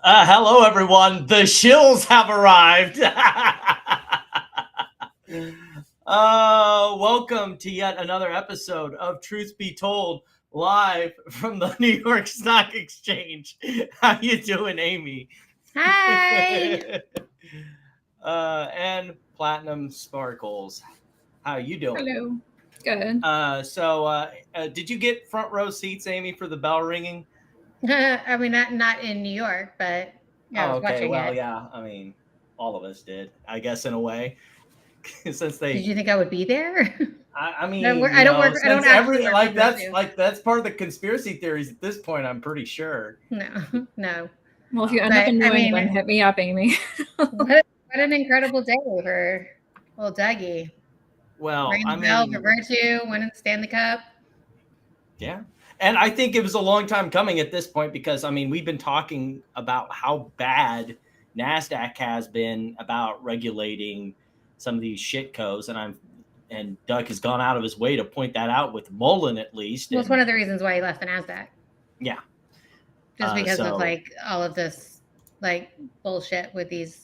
Hello, everyone. The shills have arrived. Welcome to yet another episode of Truth Be Told, live from the New York Stock Exchange. How you doing, Amy? Hi. And Platinum Sparkles. How you doing? Hello. Good. So did you get front row seats, Amy, for the bell ringing? I mean, not in New York, but yeah, I was watching it. Yeah. I mean, all of us did, I guess, in a way. Since they, did you think I would be there? I mean, I don't work. I don't actually work. That's part of the conspiracy theories at this point. I'm pretty sure. No. Well, if you end up in New England, hit me up, Amy. what an incredible day for old Dougie. Well, ringing the bell for Virtue, winning the Stanley Cup. Yeah. And I think it was a long time coming at this point because, I mean, we've been talking about how bad NASDAQ has been about regulating some of these shitcos. And Doug has gone out of his way to point that out with Mullen, at least. Well, it's one of the reasons why he left the NASDAQ. Yeah. Just because of all of this bullshit with these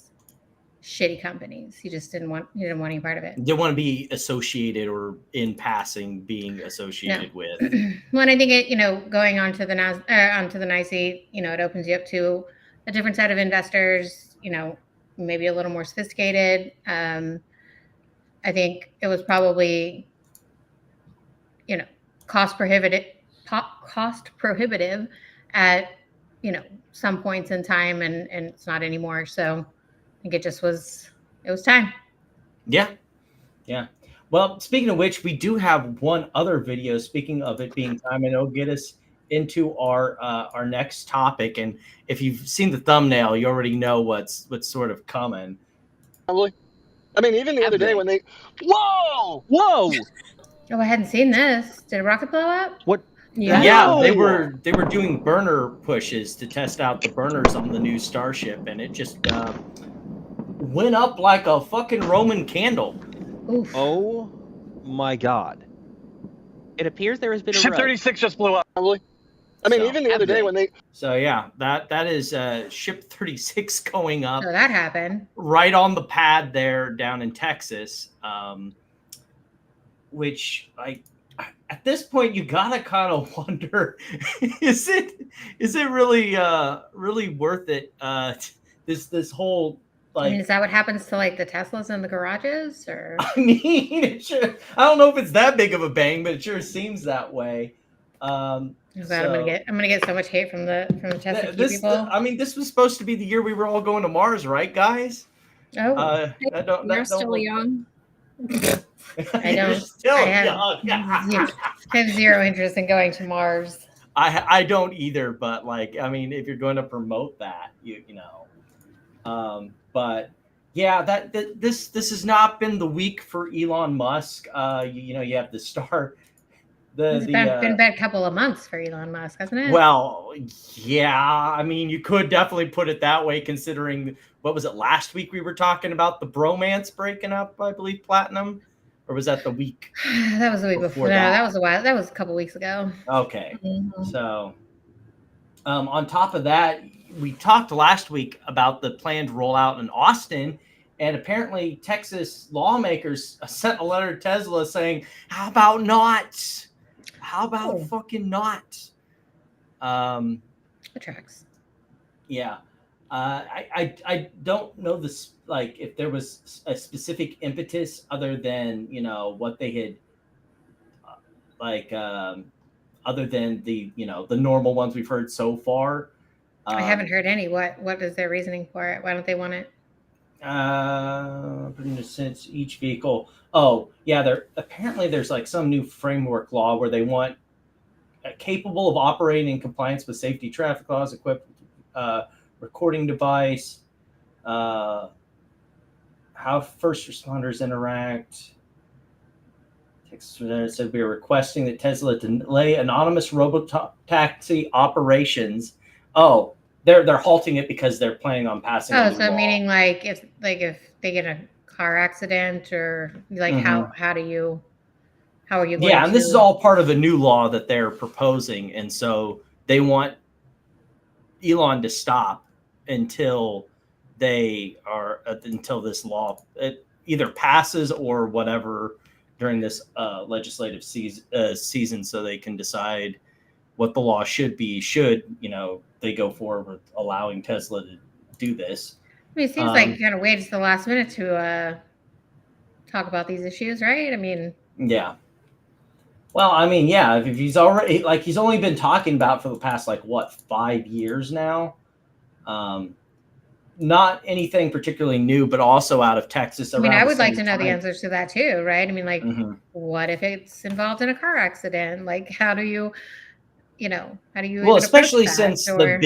shitty companies. He didn't want any part of it. Didn't want to be associated or in passing being associated with. Well, and I think it, going onto the NYSE, it opens you up to a different set of investors, maybe a little more sophisticated. I think it was probably, cost prohibitive at, some points in time, and it's not anymore. So I think it was time. Yeah. Well, speaking of which, we do have one other video. Speaking of it being time, and it'll get us into our next topic. And if you've seen the thumbnail, you already know what's sort of coming. Probably. I mean, even the other day when they, whoa! Oh, I hadn't seen this. Did a rocket blow up? What? Yeah, they were doing burner pushes to test out the burners on the new Starship, and it just went up like a fucking Roman candle. Oof. Oh my God! It appears there has been a Ship 36 just blew up. Probably. I mean, even the other day when they. So yeah, that is Ship 36 going up. So that happened right on the pad there down in Texas, which at this point you gotta kind of wonder, is it really worth it? This whole is that what happens to the Teslas in the garages, or? I mean, I don't know if it's that big of a bang, but it sure seems that way. I'm gonna get so much hate from the Tesla people. I mean, this was supposed to be the year we were all going to Mars, right, guys? Oh, you're still young. I don't. I have zero interest in going to Mars. I don't either, but I mean, if you're going to promote that, but yeah, this has not been the week for Elon Musk. You have the star. It's been a couple of months for Elon Musk, hasn't it? Well, yeah. I mean, you could definitely put it that way, considering what was it last week we were talking about the bromance breaking up, I believe, Platinum, or was that the week? That was the week before. No, that was a while. That was a couple weeks ago. Okay, So on top of that, we talked last week about the planned rollout in Austin. And apparently Texas lawmakers sent a letter to Tesla saying, how about not? How about fucking not? It tracks. Yeah. I don't know this, if there was a specific impetus other than, what they had, other than the, the normal ones we've heard so far. I haven't heard any. What is their reasoning for it? Why don't they want it? Putting a sense each vehicle. Oh yeah, there's some new framework law where they want capable of operating in compliance with safety traffic laws, equipped recording device, how first responders interact. Texas said we are requesting that Tesla delay anonymous robotaxi operations. Oh. They're halting it because they're planning on passing. Oh, so meaning if they get a car accident or how are you going Yeah, and this is all part of a new law that they're proposing, and so they want Elon to stop until until this law either passes or whatever during this legislative season, so they can decide what the law should be. Should they go forward with allowing Tesla to do this? I mean, it seems like you kind of waited to the last minute to talk about these issues, right? I mean, yeah. Well, I mean, yeah. If he's already he's only been talking about for the past 5 years now. Not anything particularly new, but also out of Texas. I mean, I would like to know the answers to that too, right? I mean, what if it's involved in a car accident? How do you, how do you? Well, especially since the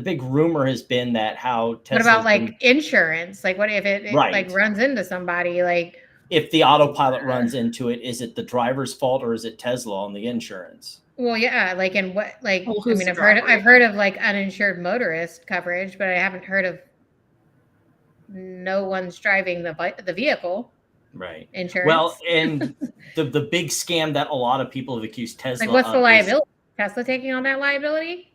big rumor has been that how Tesla. What about insurance? What if it runs into somebody? If the autopilot runs into it, is it the driver's fault or is it Tesla on the insurance? Well, yeah, and what, I mean, I've heard of uninsured motorist coverage, but I haven't heard of no one's driving the vehicle. Right. Insurance. Well, and the big scam that a lot of people have accused Tesla what's the liability? Tesla taking on that liability?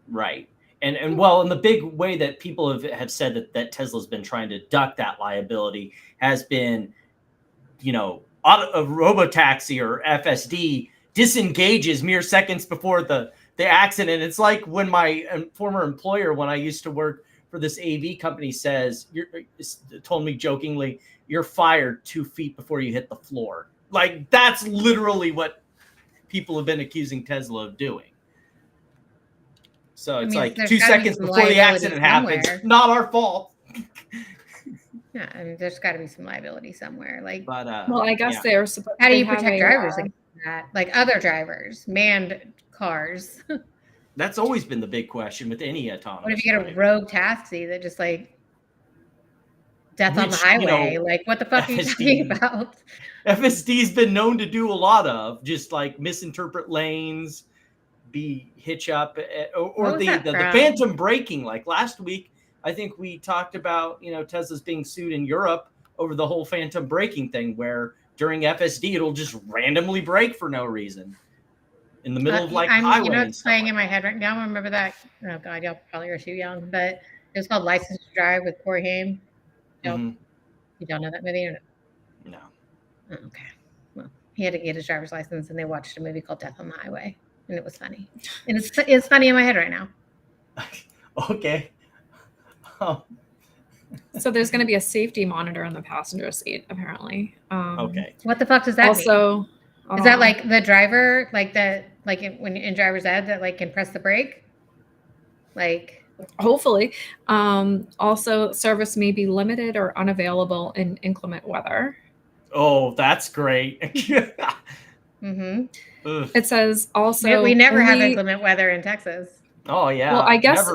Right. And the big way that people have said that Tesla's been trying to duck that liability has been, a robotaxi or FSD disengages mere seconds before the accident. It's like when my former employer, when I used to work for this AV company, told me jokingly, "You're fired 2 feet before you hit the floor." That's literally what people have been accusing Tesla of doing. So it's 2 seconds before the accident happens. Not our fault. Yeah, I mean, there's got to be some liability somewhere. Well, I guess they're supposed. How do you protect drivers against that? Other drivers, manned cars. That's always been the big question with any autonomous. What if you get a rogue taxi that just death on the highway? What the fuck are you talking about? FSD's been known to do a lot of just misinterpret lanes, be hitch up, or the phantom braking. Last week, I think we talked about Tesla's being sued in Europe over the whole phantom braking thing, where during FSD it'll just randomly brake for no reason in the middle of highway. It's playing in my head right now. I remember that. Oh God, y'all probably are too young, but it was called License to Drive with Corey Haim. You don't know that movie? Or no. Oh, okay. Well, he had to get his driver's license, and they watched a movie called Death on the Highway, and it was funny. And it's funny in my head right now. Okay. So there's going to be a safety monitor in the passenger seat, apparently. Okay. What the fuck does that mean? Is that the driver, when in driver's ed, that can press the brake? Hopefully. Also, service may be limited or unavailable in inclement weather. Oh, that's great. Mm-hmm. It says also we never have inclement weather in Texas. Oh yeah. Well, I guess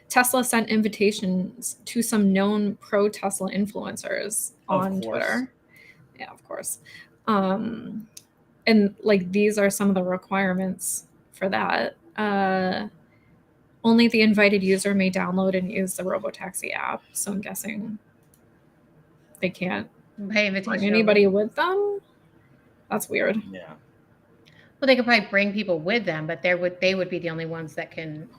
Tesla sent invitations to some known pro-Tesla influencers on Twitter. Yeah, of course. And these are some of the requirements for that. Only the invited user may download and use the robotaxi app. So I'm guessing they can't bring anybody with them. That's weird. Yeah. Well, they could probably bring people with them, but they would be the only ones that can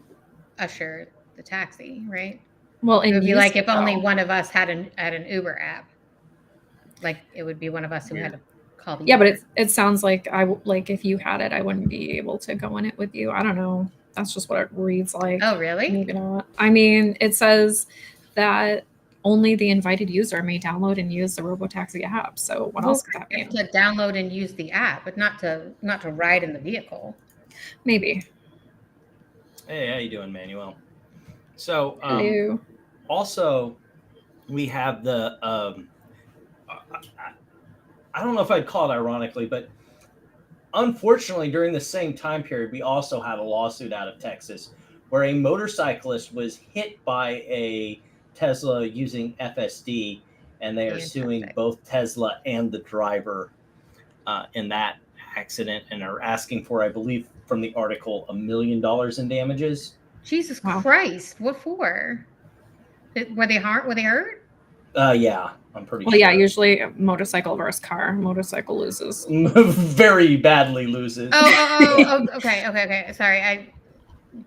usher the taxi, right? Well, it would be if only one of us had an Uber app. It would be one of us who had to call the Uber. But it sounds like if you had it, I wouldn't be able to go in it with you. I don't know. That's just what it reads like. Oh, really? Maybe not. I mean, it says that only the invited user may download and use the robotaxi app. So what else could that mean? To download and use the app, but not to ride in the vehicle. Maybe. Hey, how you doing, Manuel? So hello. Also, we have the I don't know if I'd call it ironically, but unfortunately, during the same time period, we also had a lawsuit out of Texas where a motorcyclist was hit by a Tesla using FSD, and they are suing both Tesla and the driver in that accident, and are asking for, I believe, from the article, $1 million in damages. Jesus Christ! What for? Were they hurt? Yeah, I'm pretty sure. Well, yeah, usually motorcycle versus car. Motorcycle loses. Very badly loses. Oh, okay. Sorry,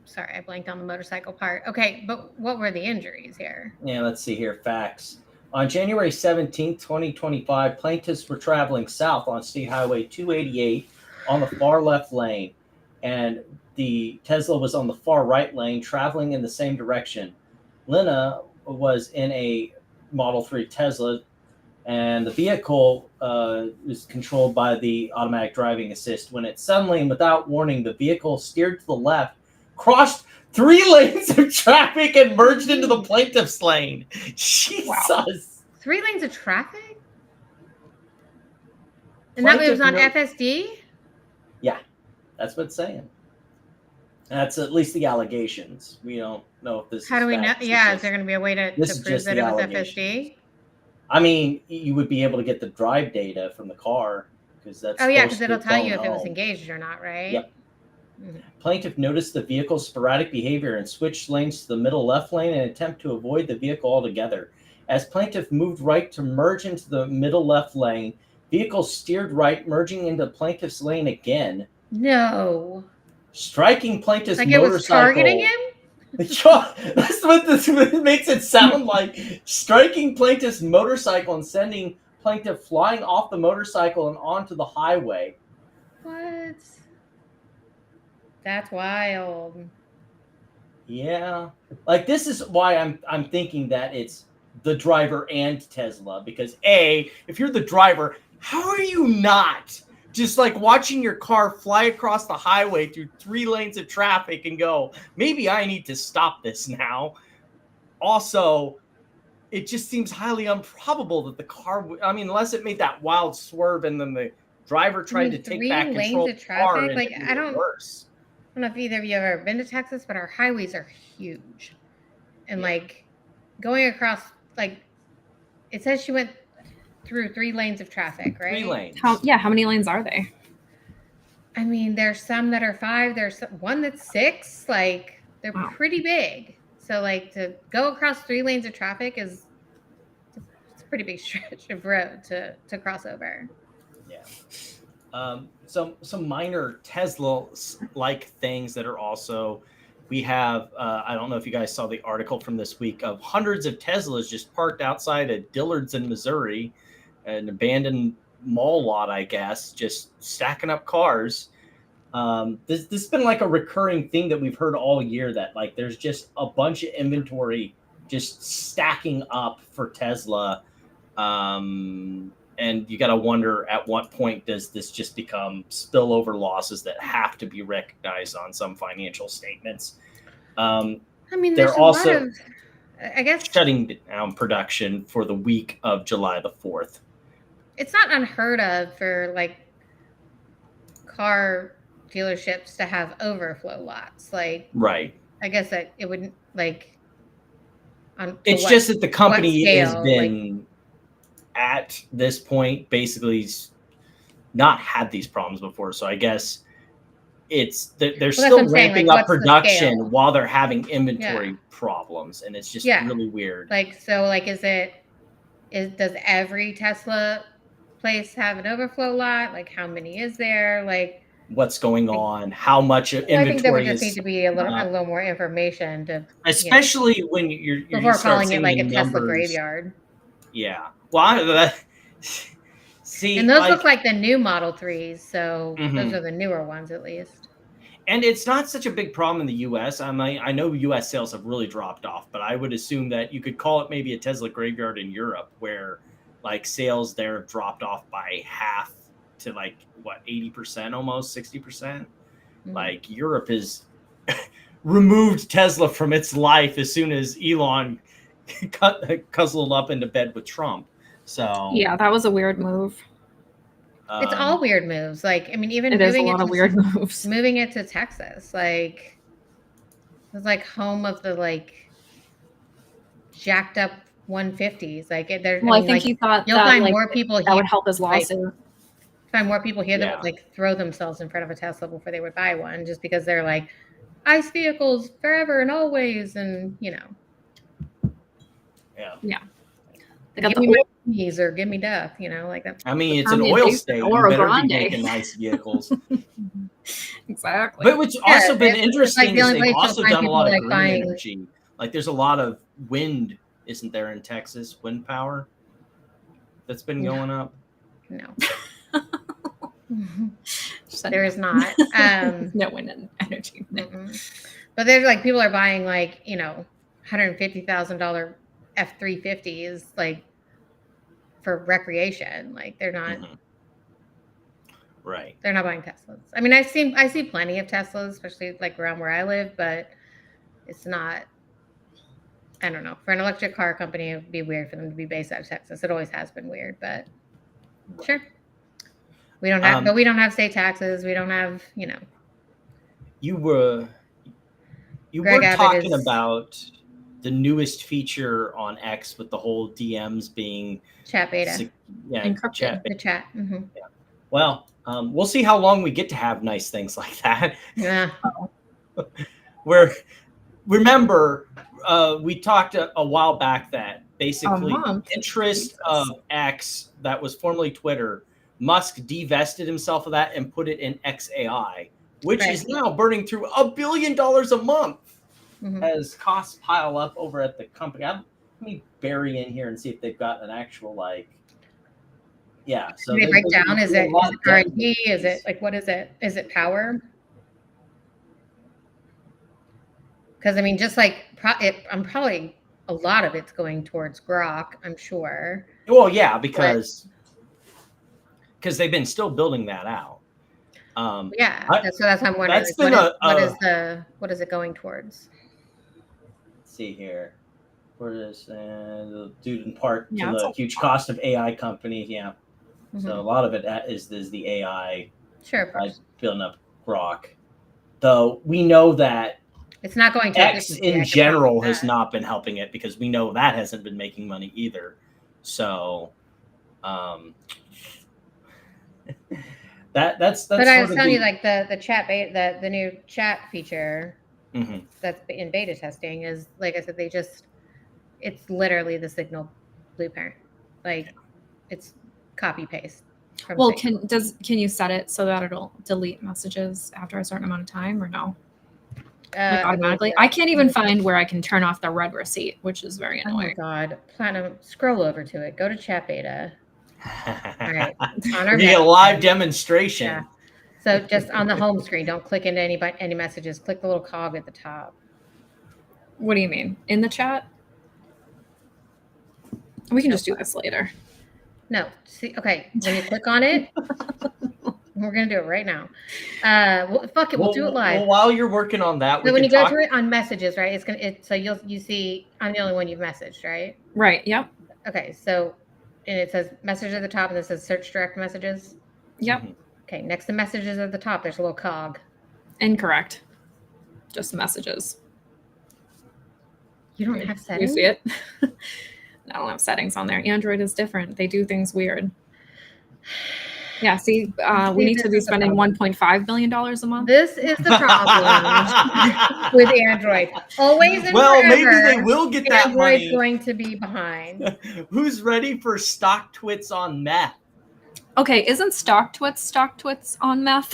Sorry, I blanked on the motorcycle part. Okay, but what were the injuries here? Yeah, let's see here. Facts. On January 17th, 2025, plaintiffs were traveling south on State Highway 288 on the far left lane, and the Tesla was on the far right lane traveling in the same direction. Lena was in a Model 3 Tesla, and the vehicle is controlled by the automatic driving assist when it suddenly and without warning, the vehicle steered to the left, crossed 3 lanes of traffic, and merged into the plaintiff's lane. Jesus. Wow. 3 lanes of traffic? And that was on FSD? Yeah, that's what it's saying. That's at least the allegations. We don't know if this How is do we know? facts. Yeah, is there going to be a way to prove that it was FSD? I mean, you would be able to get the drive data from the car because that's. Oh, yeah, because it'll tell you if it was engaged or not, right? Yep. Mm-hmm. Plaintiff noticed the vehicle's sporadic behavior and switched lanes to the middle left lane in an attempt to avoid the vehicle altogether. As plaintiff moved right to merge into the middle left lane, vehicle steered right, merging into plaintiff's lane again. No. Striking plaintiff's like motorcycle. It was targeting him? That's what this makes it sound like. Striking plaintiff's motorcycle and sending plaintiff flying off the motorcycle and onto the highway. What? That's wild. Yeah. Like, this is why I'm thinking that it's the driver and Tesla, because A, if you're the driver, how are you not just like watching your car fly across the highway through 3 lanes of traffic and go, maybe I need to stop this now? Also, it just seems highly improbable that the car unless it made that wild swerve and then the driver tried to take back control of the car, and like I don't know if either of you have ever been to Texas, but our highways are huge. And like going across, like it says she went through 3 lanes of traffic, right? 3 lanes. How many lanes are they? I mean, there's some that are 5. There's one that's 6. Like they're pretty big. So like to go across 3 lanes of traffic it's a pretty big stretch of road to cross over. Yeah. Some minor Tesla-like things that are also. We have, I don't know if you guys saw the article from this week of hundreds of Teslas just parked outside of Dillard's in Missouri, an abandoned mall lot, I guess, just stacking up cars. This has been like a recurring thing that we've heard all year, that like there's just a bunch of inventory just stacking up for Tesla. And you got to wonder, at what point does this just become spillover losses that have to be recognized on some financial statements? I mean, there's also a lot of, I guess, shutting down production for the week of July the 4th. It's not unheard of for like car dealerships to have overflow lots. Like, right. I guess that it wouldn't like. It's just that the company has been at this point basically not had these problems before, so I guess they're still ramping up production while they're having inventory problems, and it's just really weird. Like, so like does every Tesla place have an overflow lot? Like, how many is there? Like, what's going on? How much inventory? I think there would just need to be a little more information to, especially when you're before calling it like a Tesla graveyard. Yeah. Well, see, and those look like the new Model 3s, so those are the newer ones at least. And it's not such a big problem in the U.S. I mean, I know U.S. sales have really dropped off, but I would assume that you could call it maybe a Tesla graveyard in Europe, where like sales there have dropped off by half to like 80%, almost 60%. Mm-hmm. Like Europe is removed Tesla from its life as soon as Elon cuzzled up into bed with Trump. So yeah, that was a weird move. It's all weird moves. Like, I mean, even it is a lot of weird moves. Moving it to Texas, like, it was like home of the like jacked up 150s. Like, there's. Well, I think he thought you'll find more people that would help his lawsuit. Find more people here that would like throw themselves in front of a Tesla before they would buy one, just because they're like ICE vehicles forever and always, and you know. Yeah. They got give the me my keys or give me death, like that. I mean, it's an Permian oil Basin, state. You Oro better Grande. be making nice vehicles. Exactly. But what's also been it's interesting the is only they've place you'll also find done a people lot of like green buying. energy. Like there's a lot of wind, isn't there, in Texas? Wind power that's been going up. No. There is not. No wind and energy. But there's like people are buying like $150,000 F-350s like for recreation. Like they're not. Right. They're not buying Teslas. I mean, I see plenty of Teslas, especially like around where I live, but it's not. I don't know. For an electric car company, it would be weird for them to be based out of Texas. It always has been weird, but sure. We don't have, but we don't have state taxes. We don't have, You were Greg Abbott talking is- about the newest feature on X with the whole DMs being chat beta. Encrypted. The chat. Yeah. Well, we'll see how long we get to have nice things like that. Yeah. Remember, we talked a while back that basically interest of X, that was formerly Twitter, Musk divested himself of that and put it in XAI, which is now burning through $1 billion a month as costs pile up over at the company. Let me bury in here and see if they've got an actual So they break down. Is it R&D? Is it like what is it? Is it power? Because I mean, just like I'm probably a lot of it's going towards Grok. I'm sure. Well, yeah, because they've been still building that out. So that's what I'm wondering. That's been what is it going towards? Let's see here. Where is due in part to the huge cost of AI companies? Yeah. So a lot of it is the AI. Sure. Building up Grok. Though we know that it's not going to X in general has not been helping it because we know that hasn't been making money either. So that's. But I was telling you, like the chat beta, the new chat feature that's in beta testing is, like I said, it's literally the Signal blueprint. Like it's copy paste. Well, can you set it so that it'll delete messages after a certain amount of time or no? Like automatically? I can't even find where I can turn off the red receipt, which is very annoying. Oh my God. Platinum, scroll over to it. Go to chat beta. All right. On our a live demonstration. Yeah. So just on the home screen, don't click into any messages. Click the little cog at the top. What do you mean? In the chat? We can just do this later. No. See, okay. When you click on it, we're gonna do it right now. Fuck it, we'll do it live. Well, while you're working on that, so when you go to it on messages, right? So you see I'm the only one you've messaged, right? Right. Yep. Okay. So and it says message at the top, and it says search direct messages. Yep. Okay. Next to messages at the top, there's a little cog. Incorrect. Just messages. You don't have settings? You see it? I don't have settings on there. Android is different. They do things weird. Yeah, see, we need to be spending $1.5 billion a month. This is the problem with Android. Always and forever, maybe they will get that Android's money. going to be behind. Who's ready for stock twits on meth? Okay, isn't stock twits on meth?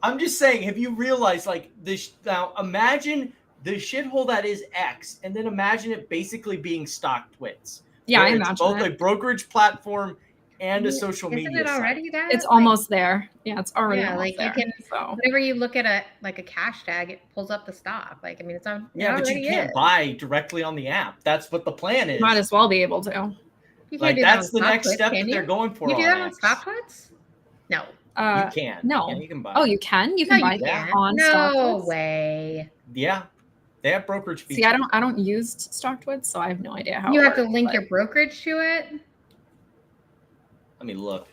I'm just saying, have you realized, like, this? Now, imagine the shithole that is X, and then imagine it basically being stock twits. Yeah, I it's imagine both a brokerage platform and a social media Isn't it already site. that? It's almost there. Yeah, it's already like there. you can, so. whenever you look at a cash tag, it pulls up the stock. Like, I mean, it's on. Yeah, but you can't buy directly on the app. That's what the plan is. Might as well be able to. Like, that's the next step that they're going for. You do that on StockTwits? No. You can. No. Yeah, you can buy. Oh, you can? You can buy that on StockTwits? No way. Yeah. They have brokerage features. See, I don't use StockTwits, so I have no idea how you have to link your brokerage to it. Let me look.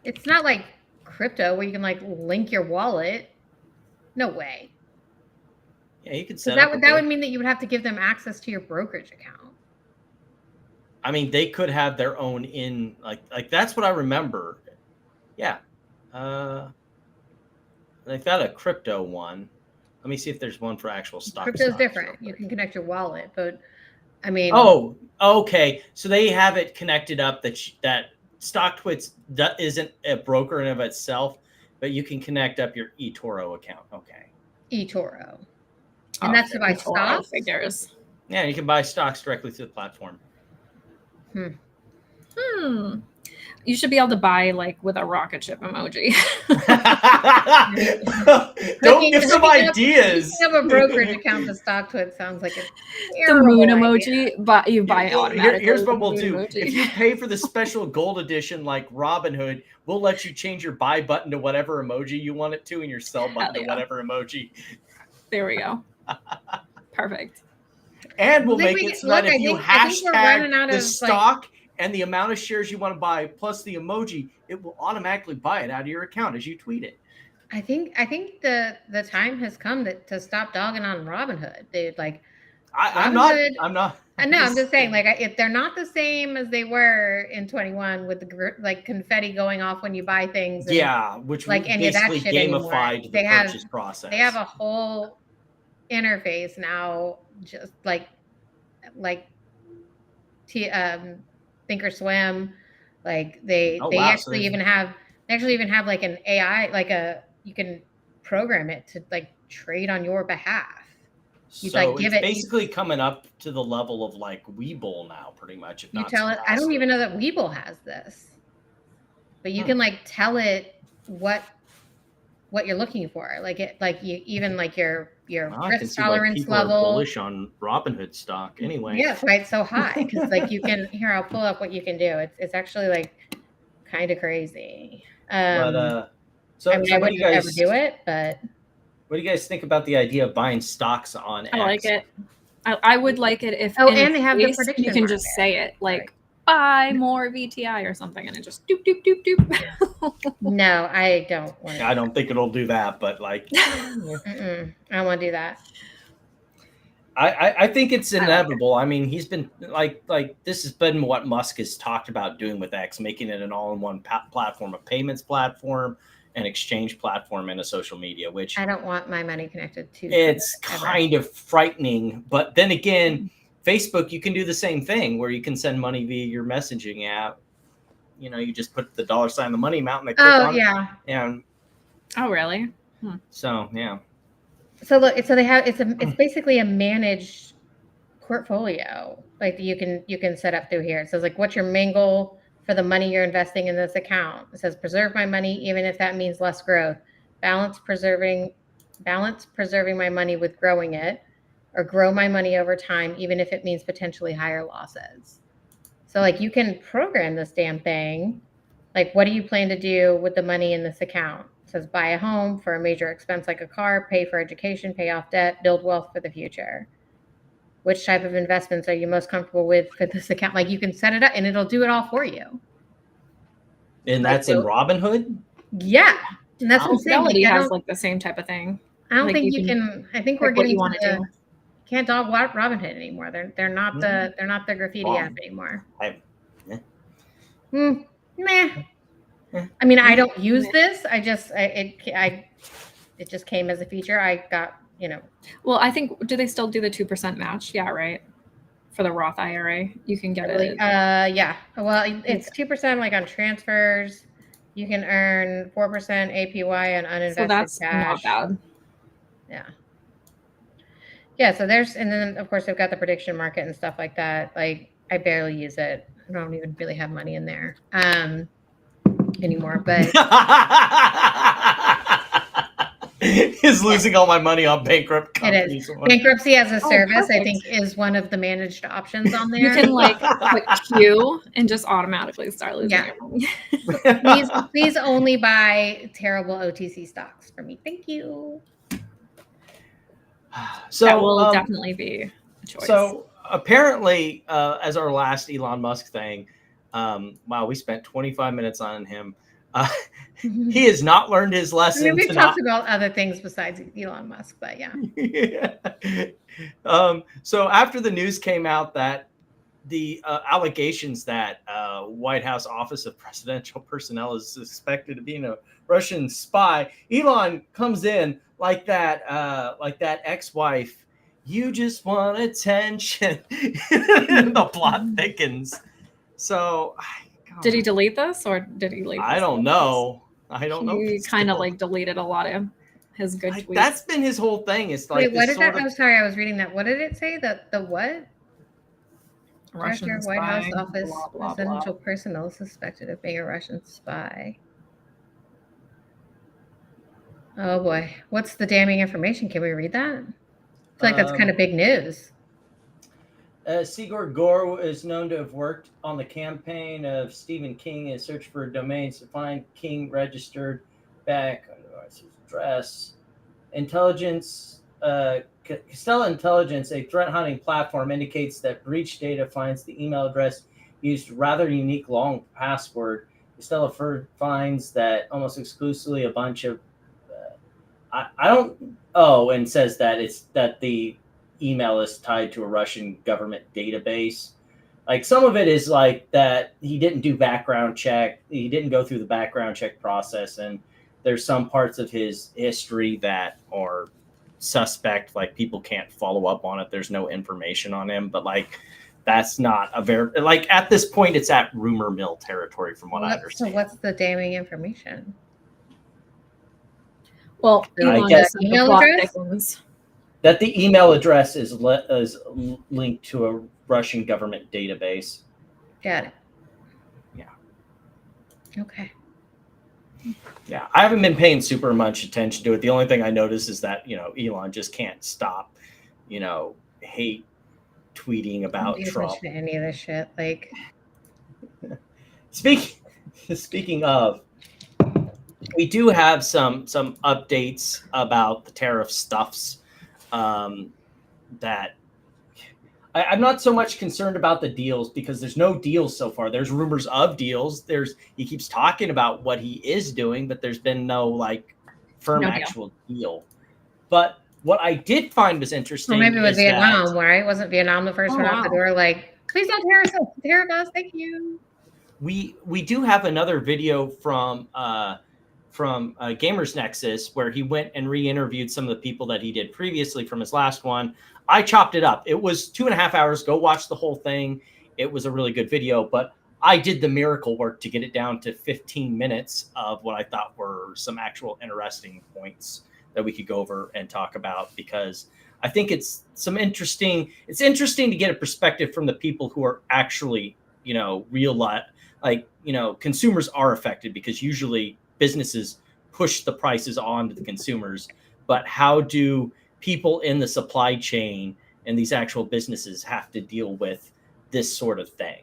It's not like crypto where you can like link your wallet. No way. Yeah, you can set that would mean that you would have to give them access to your brokerage account. I mean, they could have their own like that's what I remember. Yeah. They've got a crypto one. Let me see if there's one for actual stock. Crypto's different. You can connect your wallet, but I mean. Oh, okay. So they have it connected up that StockTwits isn't a broker in of itself, but you can connect up your eToro account. Okay. eToro. And that's to buy stocks? Figures. Yeah, you can buy stocks directly through the platform. You should be able to buy like with a rocket ship emoji. Don't give some ideas. You have a brokerage account to StockTwits sounds like a The moon idea. emoji, but you buy it automatically. Here's what we'll with the do. moon emoji. If you pay for the special gold edition like Robinhood, we'll let you change your buy button to whatever emoji you want it to and your sell button to whatever emoji. There we go. Perfect. And we'll make it so that if you hashtag the stock and the amount of shares you want to buy plus the emoji, it will automatically buy it out of your account as you tweet it. I think the time has come to stop dogging on Robinhood. Dude, like I'm not. I know. I'm just saying, like, if they're not the same as they were in 21 with the like confetti going off when you buy things. And, which like any of that shit gamified the purchase process. They have a whole interface now, just like Thinkorswim. Like they actually even have like an AI, like you can program it to like trade on your behalf. So it's basically coming up to the level of like Webull now, pretty much. You tell it. I don't even know that Webull has this, but you can like tell it what you're looking for. Like you even like your risk tolerance level. Are bullish on Robinhood stock anyway. Yes, right. So high because like you can here. I'll pull up what you can do. It's actually like kind of crazy. So I mean, I wouldn't ever do it, but. What do you guys think about the idea of buying stocks on X? I like it. I would like it if and they have the prediction you can just say it like buy more VTI or something and it just doop doop doop doop. No, I don't want to. I don't think it'll do that, but like I don't want to do that. I think it's inevitable. I mean, he's been like this has been what Musk has talked about doing with X, making it an all-in-one platform, a payments platform, an exchange platform, and a social media, which I don't want my money connected to. It's kind of frightening. But then again, Facebook, you can do the same thing where you can send money via your messaging app. You know, you just put the $, the money amount, and they click on it. And oh, really? So, yeah. So look, so they have it's basically a managed portfolio. Like you can set up through here. It says like, what's your main goal for the money you're investing in this account? It says preserve my money even if that means less growth. Balance preserving my money with growing it, or grow my money over time even if it means potentially higher losses. So like you can program this damn thing. Like what do you plan to do with the money in this account? It says buy a home for a major expense like a car, pay for education, pay off debt, build wealth for the future. Which type of investments are you most comfortable with for this account? Like you can set it up and it'll do it all for you. And that's in Robinhood? Yeah. And that's what I'm saying. Fidelity has like the same type of thing. I don't think you can. I think we're getting to do. Can't dog Robinhood anymore. They're not the graffiti app anymore. Meh. I mean, I don't use this. It just came as a feature. I got, Well, I think, do they still do the 2% match? Yeah, right. For the Roth IRA, you can get it. Yeah. Well, it's 2% like on transfers. You can earn 4% APY on uninvested so that's cash. not bad. Yeah. Yeah. So and then of course they've got the prediction market and stuff like that. Like I barely use it. I don't even really have money in there anymore. But is losing all my money on bankrupt companies. It is. Bankruptcy as a service, I think, is one of the managed options on there. You can like put Q and just automatically start losing your money. Please only buy terrible OTC stocks for me. Thank you. So that will definitely be a choice. So apparently, as our last Elon Musk thing, wow, we spent 25 minutes on him. He has not learned his lesson. I mean, we've talked about other things besides Elon Musk, but yeah. Yeah. So after the news came out that allegations that White House Office of Presidential Personnel is suspected of being a Russian spy. Elon comes in like that ex-wife. You just want attention. The plot thickens. So, did he delete this or did he leave? I don't know. I don't know. He kind of like deleted a lot of his good tweets. That's been his whole thing. It's like, wait, what did that? I'm sorry, I was reading that. What did it say? The what? Russian Director, spy, White House Office, blah, blah, presidential personnel suspected of being a Russian spy. Oh boy, what's the damning information? Can we read that? I feel like that's kind of big news. Sigurd Gore is known to have worked on the campaign of Stephen King and searched for domains to find King registered back on his address. Intelligence, Castella Intelligence, a threat hunting platform, indicates that breach data finds the email address used rather unique long password. Castella finds that almost exclusively a bunch of and says that it's that the email is tied to a Russian government database. Like some of it is like that he didn't do background check. He didn't go through the background check process. And there's some parts of his history that are suspect, like people can't follow up on it. There's no information on him, but like, that's not a very, like at this point, it's at rumor mill territory from what I understand. So what's the damning information? Well, I guess email address? That the email address is linked to a Russian government database. Got it. Yeah. Okay. Yeah, I haven't been paying super much attention to it. The only thing I notice is that, Elon just can't stop, hate tweeting about Trump. Any of this shit. Like, speaking of, we do have some updates about the tariff stuffs. That I'm not so much concerned about the deals because there's no deals so far. There's rumors of deals. He keeps talking about what he is doing, but there's been no firm actual deal. But what I did find was interesting. Well, maybe with Vietnam, right? Wasn't Vietnam the first one out the door? Like, please don't tariff us. Thank you. We do have another video from Gamers Nexus where he went and re-interviewed some of the people that he did previously from his last one. I chopped it up. It was 2.5 hours. Go watch the whole thing. It was a really good video, but I did the miracle work to get it down to 15 minutes of what I thought were some actual interesting points that we could go over and talk about, because I think it's interesting to get a perspective from the people who are actually, consumers are affected, because usually businesses push the prices on to the consumers, but how do people in the supply chain and these actual businesses have to deal with this sort of thing?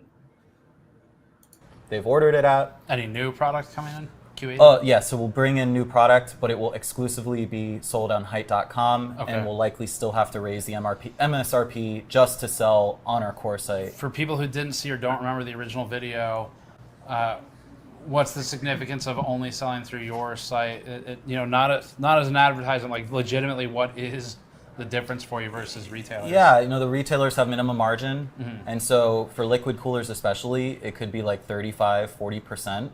They've ordered it out. Any new products coming in? QE? Oh, yeah. So we'll bring in new product, but it will exclusively be sold on Height.com, and we'll likely still have to raise the MSRP just to sell on our core site. For people who didn't see or don't remember the original video, what's the significance of only selling through your site? Not as an advertisement, like legitimately, what is the difference for you versus retailers? Yeah, the retailers have minimum margin, and so for liquid coolers especially, it could be like 35, 40%.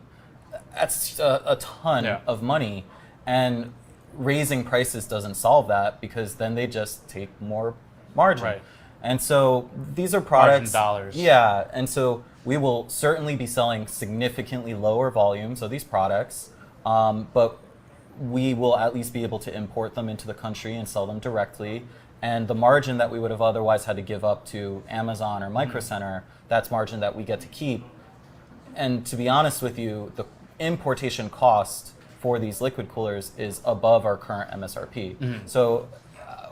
That's a ton of money, and raising prices doesn't solve that, because then they just take more margin. Right. And so these are products. Margin dollars. Yeah, and so we will certainly be selling significantly lower volumes of these products, but we will at least be able to import them into the country and sell them directly. And the margin that we would have otherwise had to give up to Amazon or Micro Center, that's margin that we get to keep. And to be honest with you, the importation cost for these liquid coolers is above our current MSRP. So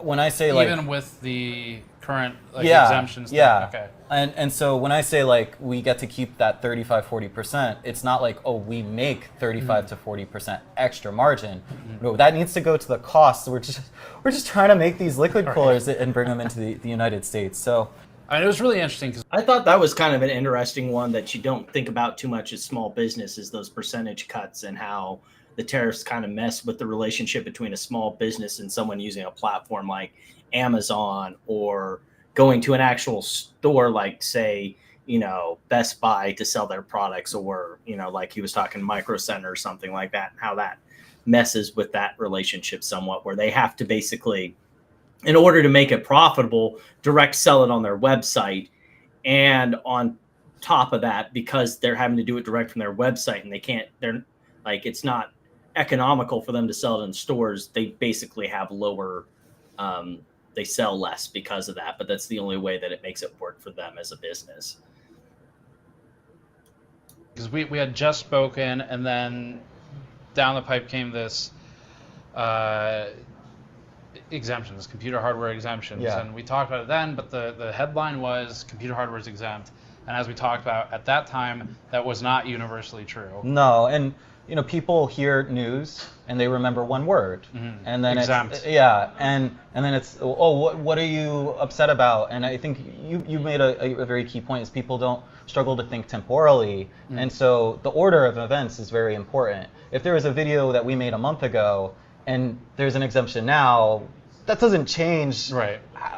when I say even with the current exemptions, okay. And so when I say we get to keep that 35-40%, it's not like, oh, we make 35 to 40% extra margin. No, that needs to go to the cost. We're just trying to make these liquid coolers and bring them into the United States. So it was really interesting, because I thought that was kind of an interesting one that you don't think about too much as small businesses, those percentage cuts, and how the tariffs kind of mess with the relationship between a small business and someone using a platform like Amazon or going to an actual store, like say, Best Buy to sell their products, or, like he was talking Micro Center or something like that, and how that messes with that relationship somewhat, where they have to basically, in order to make it profitable, direct sell it on their website. And on top of that, because they're having to do it direct from their website, and they're like, it's not economical for them to sell it in stores, they basically have lower, they sell less because of that. But that's the only way that it makes it work for them as a business. Because we had just spoken, and then down the pipe came this exemptions, computer hardware exemptions. Yeah. And we talked about it then, but the headline was computer hardware is exempt. And as we talked about at that time, that was not universally true. No, and people hear news and they remember one word, and then exempt. and then it's, oh, what are you upset about? And I think you made a very key point, is people don't struggle to think temporally, and so the order of events is very important. If there was a video that we made a month ago and there's an exemption now, that doesn't change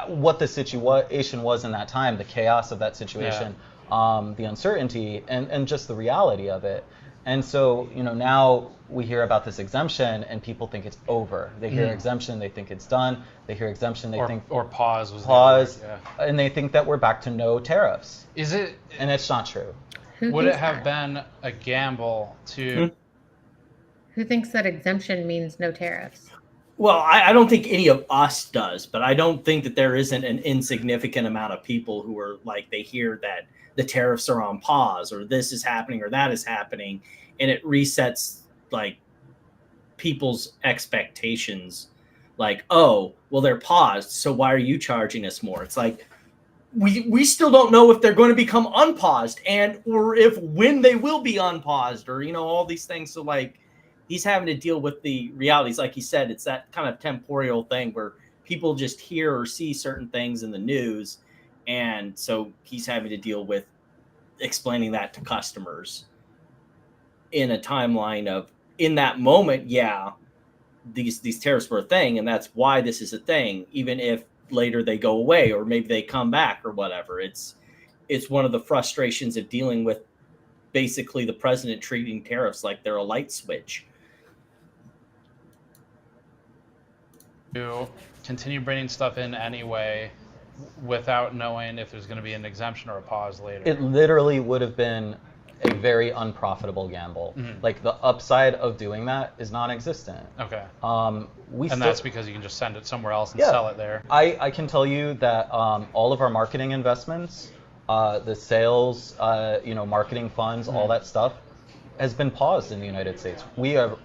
what the situation was in that time, the chaos of that situation, the uncertainty, and just the reality of it. And so, now we hear about this exemption and people think it's over. They hear exemption, they think it's done. They hear exemption, they think... Or pause was pause, the word, and they think that we're back to no tariffs. Is it... And it's not true. Would it have been a gamble to... Who thinks that exemption means no tariffs? Well, I don't think any of us does, but I don't think that there isn't an insignificant amount of people who are like, they hear that the tariffs are on pause, or this is happening, or that is happening, and it resets like people's expectations. Like, oh, well, they're paused, so why are you charging us more? It's like, we still don't know if they're going to become unpaused, or if when they will be unpaused, or all these things. So like, he's having to deal with the realities. Like he said, it's that kind of temporal thing where people just hear or see certain things in the news. And so he's having to deal with explaining that to customers in a timeline of, in that moment, these tariffs were a thing, and that's why this is a thing, even if later they go away, or maybe they come back or whatever. It's one of the frustrations of dealing with basically the president treating tariffs like they're a light switch. To continue bringing stuff in anyway without knowing if there's going to be an exemption or a pause later. It literally would have been a very unprofitable gamble. Like, the upside of doing that is non-existent. Okay. That's because you can just send it somewhere else and sell it there. I can tell you that all of our marketing investments, the sales, marketing funds, all that stuff has been paused in the United States. We are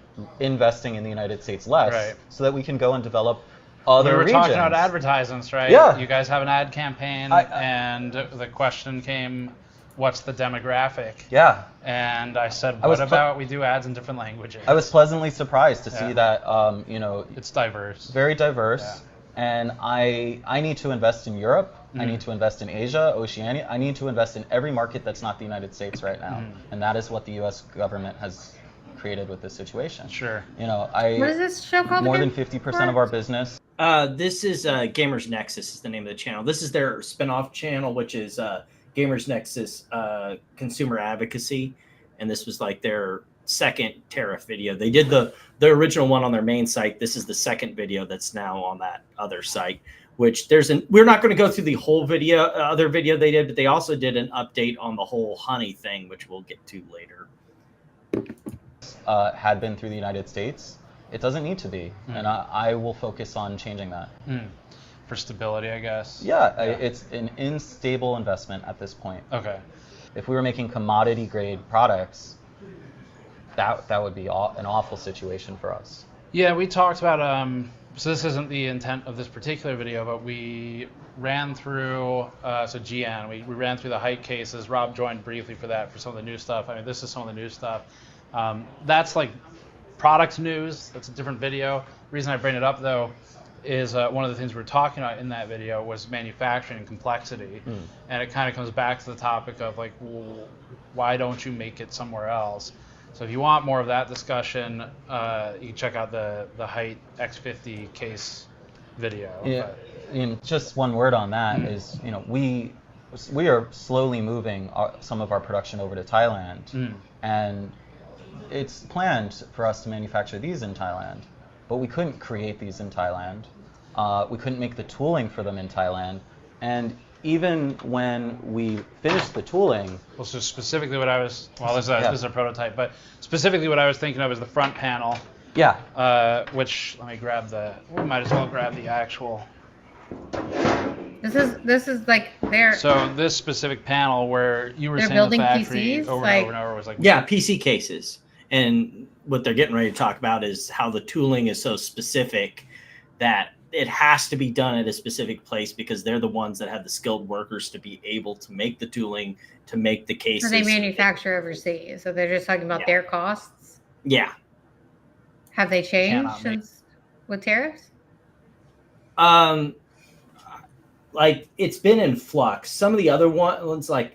investing in the United States less so that we can go and develop other regions. We were talking about advertisements, right? Yeah. You guys have an ad campaign, and the question came, what's the demographic? Yeah. And I said, what about we do ads in different languages? I was pleasantly surprised to see that, it's diverse. Very diverse. Yeah. And I need to invest in Europe. I need to invest in Asia, Oceania. I need to invest in every market that's not the United States right now. And that is what the U.S. government has created with this situation. Sure. What is this show called more again? than 50% of our business. This is Gamers Nexus is the name of the channel. This is their spinoff channel, which is Gamers Nexus Consumer Advocacy. And this was like their second tariff video. They did the original one on their main site. This is the second video that's now on that other site, which we're not going to go through the whole video, other video they did, but they also did an update on the whole honey thing, which we'll get to later. Had been through the United States. It doesn't need to be. And I will focus on changing that. For stability, I guess. Yeah, it's an unstable investment at this point. Okay. If we were making commodity grade products, that would be an awful situation for us. Yeah, we talked about, so this isn't the intent of this particular video, but we ran through, GN, we ran through the hike cases. Rob joined briefly for that, for some of the new stuff. I mean, this is some of the new stuff. That's like product news. That's a different video. The reason I bring it up, though, is one of the things we were talking about in that video was manufacturing and complexity. And it kind of comes back to the topic of like, well, why don't you make it somewhere else? So if you want more of that discussion, you can check out the Height X50 case video. Yeah. just one word on that is, we are slowly moving some of our production over to Thailand, and it's planned for us to manufacture these in Thailand, but we couldn't create these in Thailand. We couldn't make the tooling for them in Thailand, and even when we finished the tooling. Well, so specifically what I was, this is a prototype, but specifically what I was thinking of is the front panel. Yeah. Which, let me grab we might as well grab the actual. This is like their. So this specific panel where you were saying building the factory PCs, over like, and over and over was like. Yeah, PC cases. And what they're getting ready to talk about is how the tooling is so specific that it has to be done at a specific place because they're the ones that have the skilled workers to be able to make the tooling, to make the cases. So they manufacture overseas. So they're just talking about their costs. Yeah. Have they changed since with tariffs? Like it's been in flux. Some of the other ones, I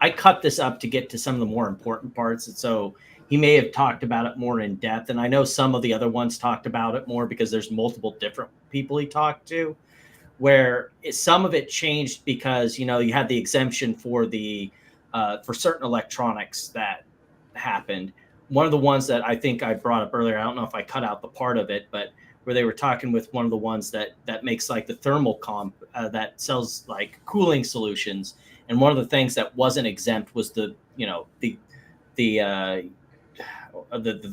cut this up to get to some of the more important parts. And so he may have talked about it more in depth. And I know some of the other ones talked about it more because there's multiple different people he talked to, where some of it changed because, you had the exemption for for certain electronics that happened. One of the ones that I think I brought up earlier, I don't know if I cut out the part of it, but where they were talking with one of the ones that makes like the thermal comp that sells like cooling solutions. And one of the things that wasn't exempt was the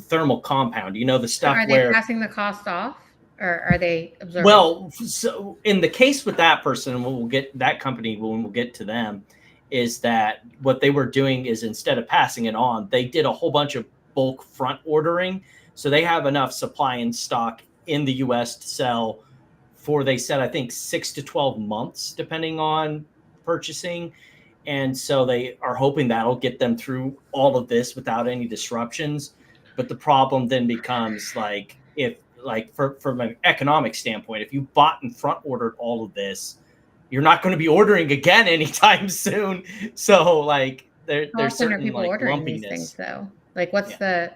thermal compound, the stuff are they passing the cost off, or are they absorbing? Well, so in the case with that person, we'll get that company when we'll get to them, is that what they were doing is instead of passing it on, they did a whole bunch of bulk front ordering. So they have enough supply in stock in the US to sell for, they said, I think 6 to 12 months, depending on purchasing. And so they are hoping that'll get them through all of this without any disruptions. But the problem then becomes from an economic standpoint, if you bought and front ordered all of this, you're not going to be ordering again anytime soon. So there's certain people ordering lumpiness. These things, though? What's the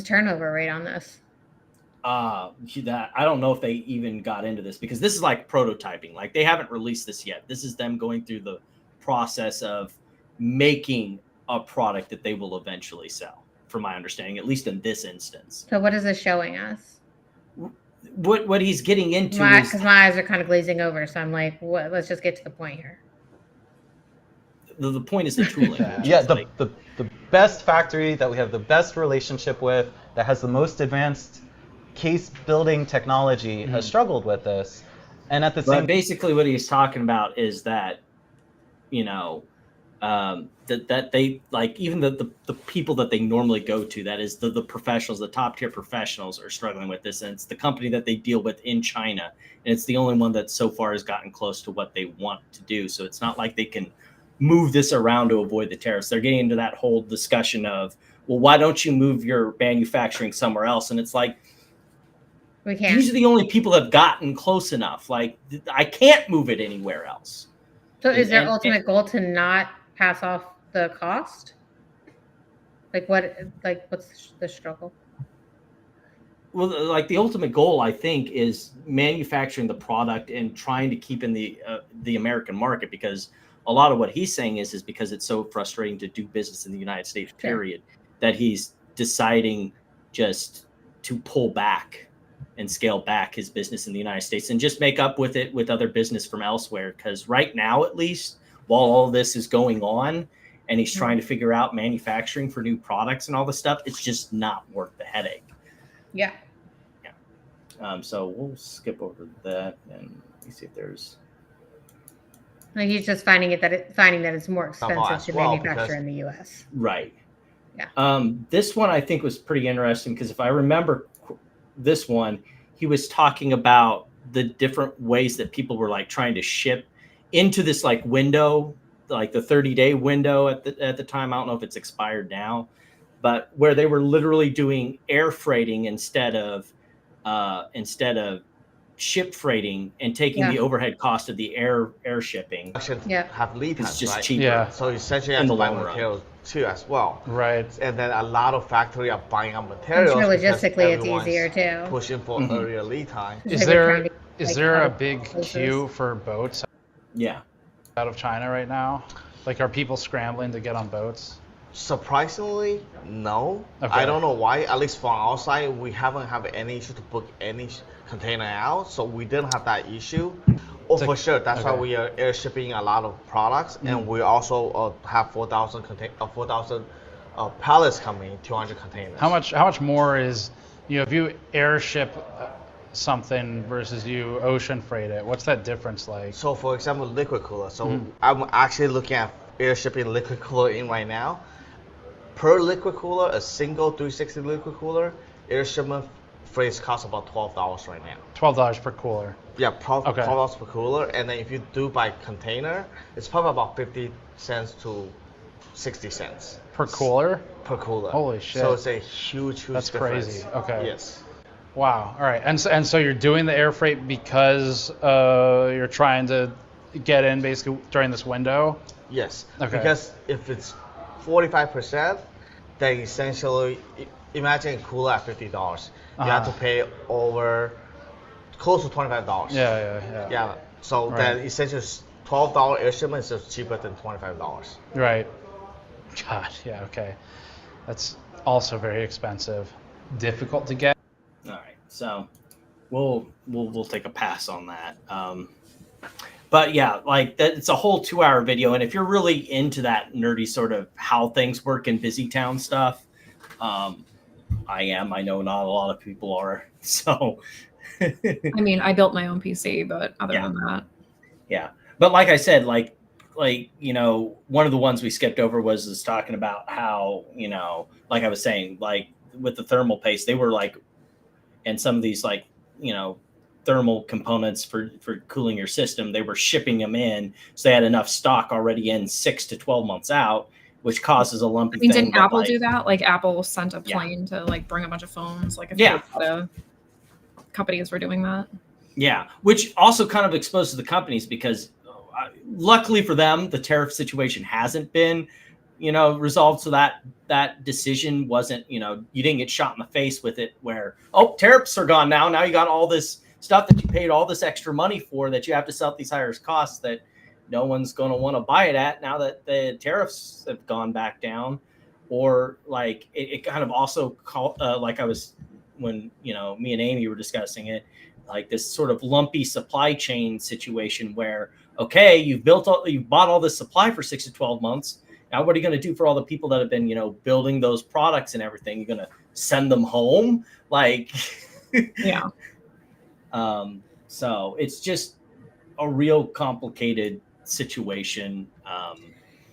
turnover rate on this? I don't know if they even got into this because this is like prototyping. They haven't released this yet. This is them going through the process of making a product that they will eventually sell, from my understanding, at least in this instance. So what is this showing us? What he's getting into because my eyes are kind of glazing over, so I'm like, what? Let's just get to the point here. The point is the tooling. The best factory that we have the best relationship with, that has the most advanced case building technology, has struggled with this. And at the same, basically what he's talking about is that, that they even the people that they normally go to, that is the professionals, the top tier professionals, are struggling with this. And it's the company that they deal with in China. And it's the only one that so far has gotten close to what they want to do. So it's not like they can move this around to avoid the tariffs. They're getting into that whole discussion of, well, why don't you move your manufacturing somewhere else? And it's like, we can't. These are the only people that have gotten close enough. I can't move it anywhere else. So is their ultimate goal to not pass off the cost? What's the struggle? Well, the ultimate goal, I think, is manufacturing the product and trying to keep in the American market, because a lot of what he's saying is because it's so frustrating to do business in the United States, period, that he's deciding just to pull back and scale back his business in the United States and just make up with it with other business from elsewhere. Because right now, at least, while all this is going on and he's trying to figure out manufacturing for new products and all this stuff, it's just not worth the headache. Yeah. So we'll skip over that and see if there's. He's just finding that it's more expensive to manufacture in the U.S. Right. Yeah. This one I think was pretty interesting because if I remember this one, he was talking about the different ways that people were trying to ship into this window, the 30-day window at the time. I don't know if it's expired now, but where they were literally doing air freighting instead of ship freighting and taking the overhead cost of the air shipping. Have lead times, It's just right? cheaper. Yeah. So essentially, you have In to the buy long run. materials too as well. Right. And then a lot of factory are buying up I'm materials. sure because logistically it's everyone's easier too. pushing for earlier lead time. It's Is like we're trying there to, is like, there out a of big places. queue for boats Yeah. out of China right now? Like, are people scrambling to get on boats? Surprisingly, no. Okay. I don't know why. At least from our side, we haven't had any issue to book any container out, so we didn't have that issue. Oh, for sure. That's why we are air shipping a lot of products, and we also have 4,000 pallets coming, 200 containers. How much more is, if you airship something versus you ocean freight it? What's that difference like? So, for example, liquid cooler. So I'm actually looking at air shipping liquid cooler in right now. Per liquid cooler, a single 360 liquid cooler, air shipment freight costs about $12 right now. $12 per cooler. Yeah, $12 per cooler, and then if you do by container, it's probably about 50 cents to 60 cents. Per cooler? Per cooler. Holy shit. So it's a huge That's difference. crazy. Okay. Yes. Wow. All right. And so you're doing the air freight because you're trying to get in basically during this window? Yes. Okay. Because if it's 45%, then essentially, imagine a cooler at $50. You have to pay over close to $25. Yeah. So then essentially $12 air shipment is just cheaper than $25. Right. God. Yeah. Okay. That's also very expensive. Difficult to get. All right. So we'll take a pass on that. But yeah, like that, it's a whole 2-hour video, and if you're really into that nerdy sort of how things work in busy town stuff, I am. I know not a lot of people are. So, I mean, I built my own PC, but other than that, yeah. But like I said, like one of the ones we skipped over was talking about how like I was saying, like with the thermal paste, they were like, and some of these like thermal components for cooling your system, they were shipping them in, so they had enough stock already in 6 to 12 months out, which causes a lumpy thing. Didn't Apple do that? Like Apple sent a plane to like bring a bunch of phones. Like a lot of companies were doing that. Yeah, which also kind of exposes the companies because luckily for them, the tariff situation hasn't been resolved, so that decision wasn't you didn't get shot in the face with it where tariffs are gone now you got all this stuff that you paid all this extra money for that you have to sell at these higher costs that no one's going to want to buy it at now that the tariffs have gone back down. Or like it kind of also like I was when me and Amy were discussing it, like this sort of lumpy supply chain situation where you've bought all this supply for 6 to 12 months. Now what are you going to do for all the people that have been building those products and everything? You're going to send them home, like yeah. So it's just a real complicated situation.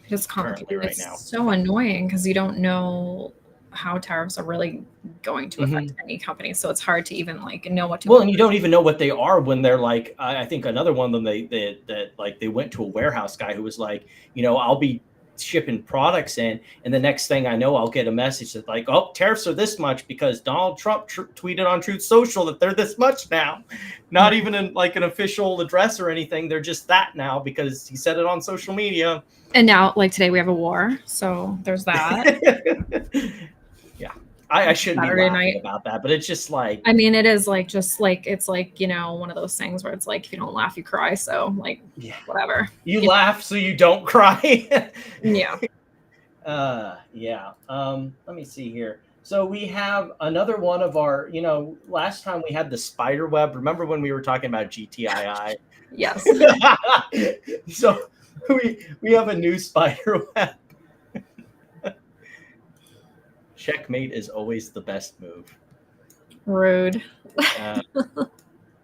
It's complicated right it's now. So annoying because you don't know how tariffs are really going to affect any company, so it's hard to even like know what to. Well, and you don't even know what they are when they're like. I think another one of them they went to a warehouse guy who was like, I'll be shipping products in, and the next thing I know, I'll get a message that like, tariffs are this much because Donald Trump tweeted on Truth Social that they're this much now. Not even in like an official address or anything. They're just that now because he said it on social media. And now, like today, we have a war, so there's that. Yeah, I shouldn't be laughing about that, but it's just like. I mean, it is like it's like one of those things where it's like if you don't laugh, you cry. So like, whatever. You laugh so you don't cry. Yeah. Yeah. Let me see here. So we have another one of our. Last time we had the spider web. Remember when we were talking about GTII? Yes. So we have a new spider web. Checkmate is always the best move. Rude.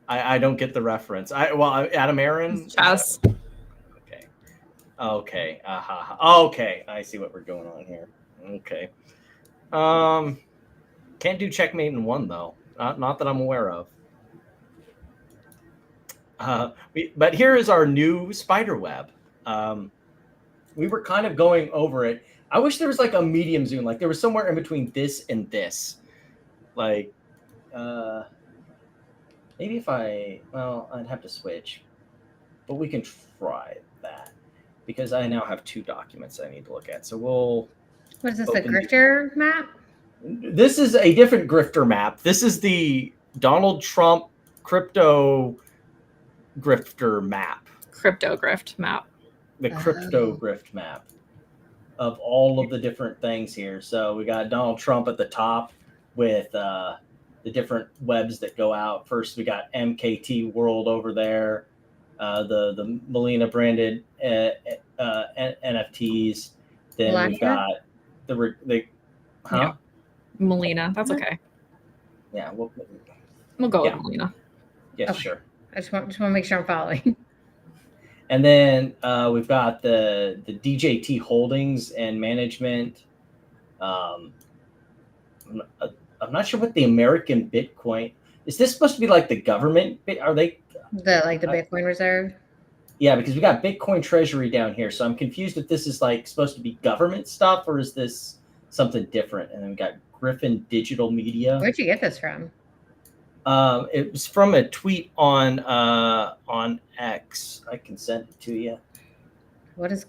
I don't get the reference. Adam Aaron. Chess. Okay. Okay. I see what we're going on here. Okay. Can't do checkmate in one though. Not that I'm aware of. But here is our new spider web. We were kind of going over it. I wish there was like a medium zoom, like there was somewhere in between this and this. Like, Maybe if I'd have to switch, but we can try that because I now have 2 documents I need to look at. So we'll. What is this, a open- grifter map? This is a different grifter map. This is the Donald Trump crypto grifter map. Crypto grift map. The crypto grift map of all of the different things here. So we got Donald Trump at the top with the different webs that go out. First, we got MKT World over there, the Melina branded NFTs. Then Melania? we've got the huh? Yeah. Melina. That's okay. Yeah, We'll go with Melina. yeah, Okay. sure. I just want to make sure I'm following. And then we've got the DJT Holdings and Management. I'm not sure what the American Bitcoin is. This supposed to be like the government? Are they The Bitcoin Reserve? Yeah, because we got Bitcoin Treasury down here. So I'm confused if this is like supposed to be government stuff or is this something different? And then we got Griffin Digital Media. Where'd you get this from? It was from a tweet on X. I can send it to you. What does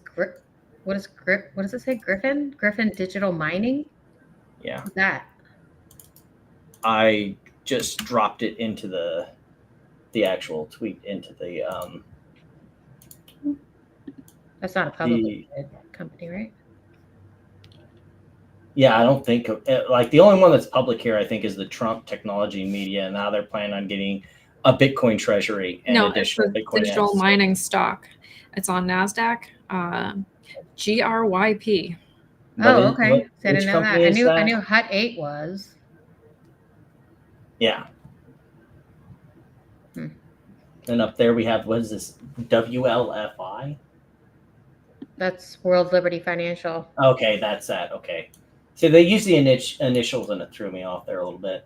it say? Griffin Digital Mining? Yeah, What's that? I just dropped it into the actual tweet into the That's not a publicly traded company, right? Yeah, I don't think like the only one that's public here, I think, is the Trump Technology Media. And now they're planning on getting a Bitcoin treasury and additional it's a Bitcoin digital assets. mining stock. It's on NASDAQ. GRYP. Oh, okay. So I which didn't know that. company is I knew Hut 8 was. Yeah. Hmm. And up there we have, what is this? WLFI? That's World Liberty Financial. Okay, that's that. Okay. So they use the initials and it threw me off there a little bit.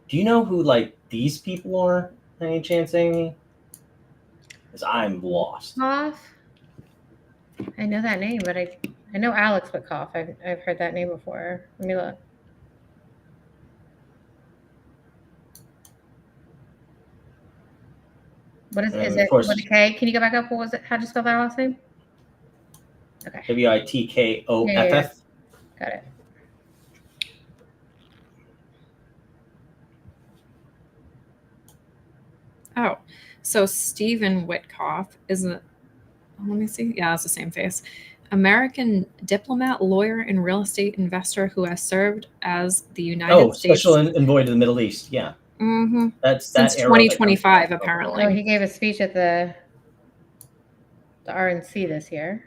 Do you know who like these people are? Any chance, Amy? Because I'm lost. Koff? I know that name, but I know Alex Koff. I've heard that name before. Let me look. What is it? With a K? Can you go back up? What was it? How'd you spell that last name? Okay. WITKOFF. Yeah. Got it. Oh, so Stephen Witkoff is let me see. Yeah, it's the same face. American diplomat, lawyer, and real estate investor who has served as the United States special envoy to the Middle East. Yeah. Mm-hmm. That's since that era 2025, apparently. Oh, he gave a speech at the RNC this year.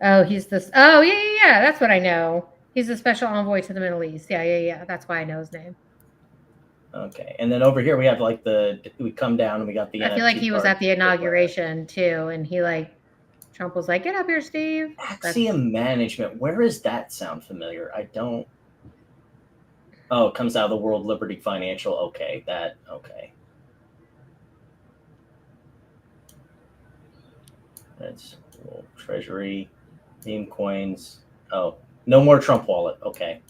Oh, he's this. Oh, yeah. That's what I know. He's the special envoy to the Middle East. Yeah. That's why I know his name. Okay, and then over here we have like we come down and we got the. I feel like he was at the inauguration too, and Trump was like, "Get up here, Steve." Axiom Management. Where does that sound familiar? I don't. Oh, it comes out of the World Liberty Financial. Okay, okay. That's Treasury, meme coins. Oh, no more Trump wallet. Okay.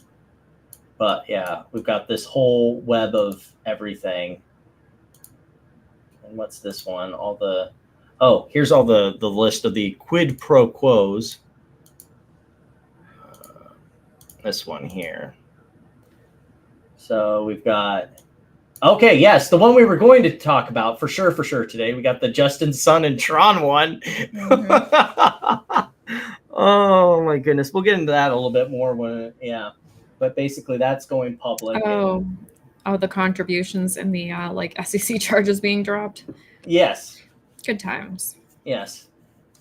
But yeah, we've got this whole web of everything. And what's this one? Here's all the list of the quid pro quos. This one here. So we've got, okay, yes, the one we were going to talk about for sure today. We got the Justin Sun and TRON one. Mm-hmm. Oh my goodness. We'll get into that a little bit more but basically that's going public. Oh, the contributions and the SEC charges being dropped. Yes. Good times. Yes.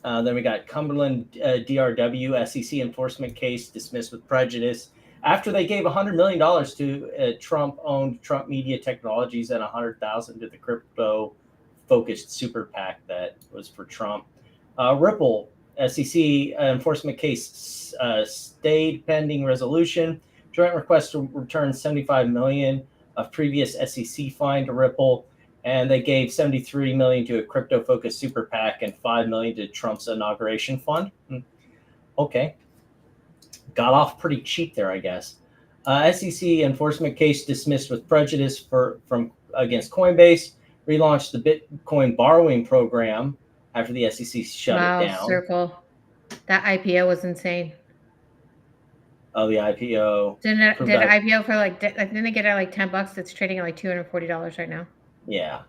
Then we got Cumberland DRW SEC enforcement case dismissed with prejudice after they gave $100 million to Trump-owned Trump Media Technologies and $100,000 to the crypto-focused super PAC that was for Trump. Ripple SEC enforcement case stayed pending resolution. Joint request to return $75 million of previous SEC fine to Ripple, and they gave $73 million to a crypto-focused super PAC and $5 million to Trump's inauguration fund. Okay, got off pretty cheap there, I guess. SEC enforcement case dismissed with prejudice from against Coinbase. Relaunched the Bitcoin borrowing program after the SEC shut it down. Circle. That IPO was insane. Oh, the IPO. Did IPO for like, didn't they get it at like $10? It's trading at like $240 right now. Yeah.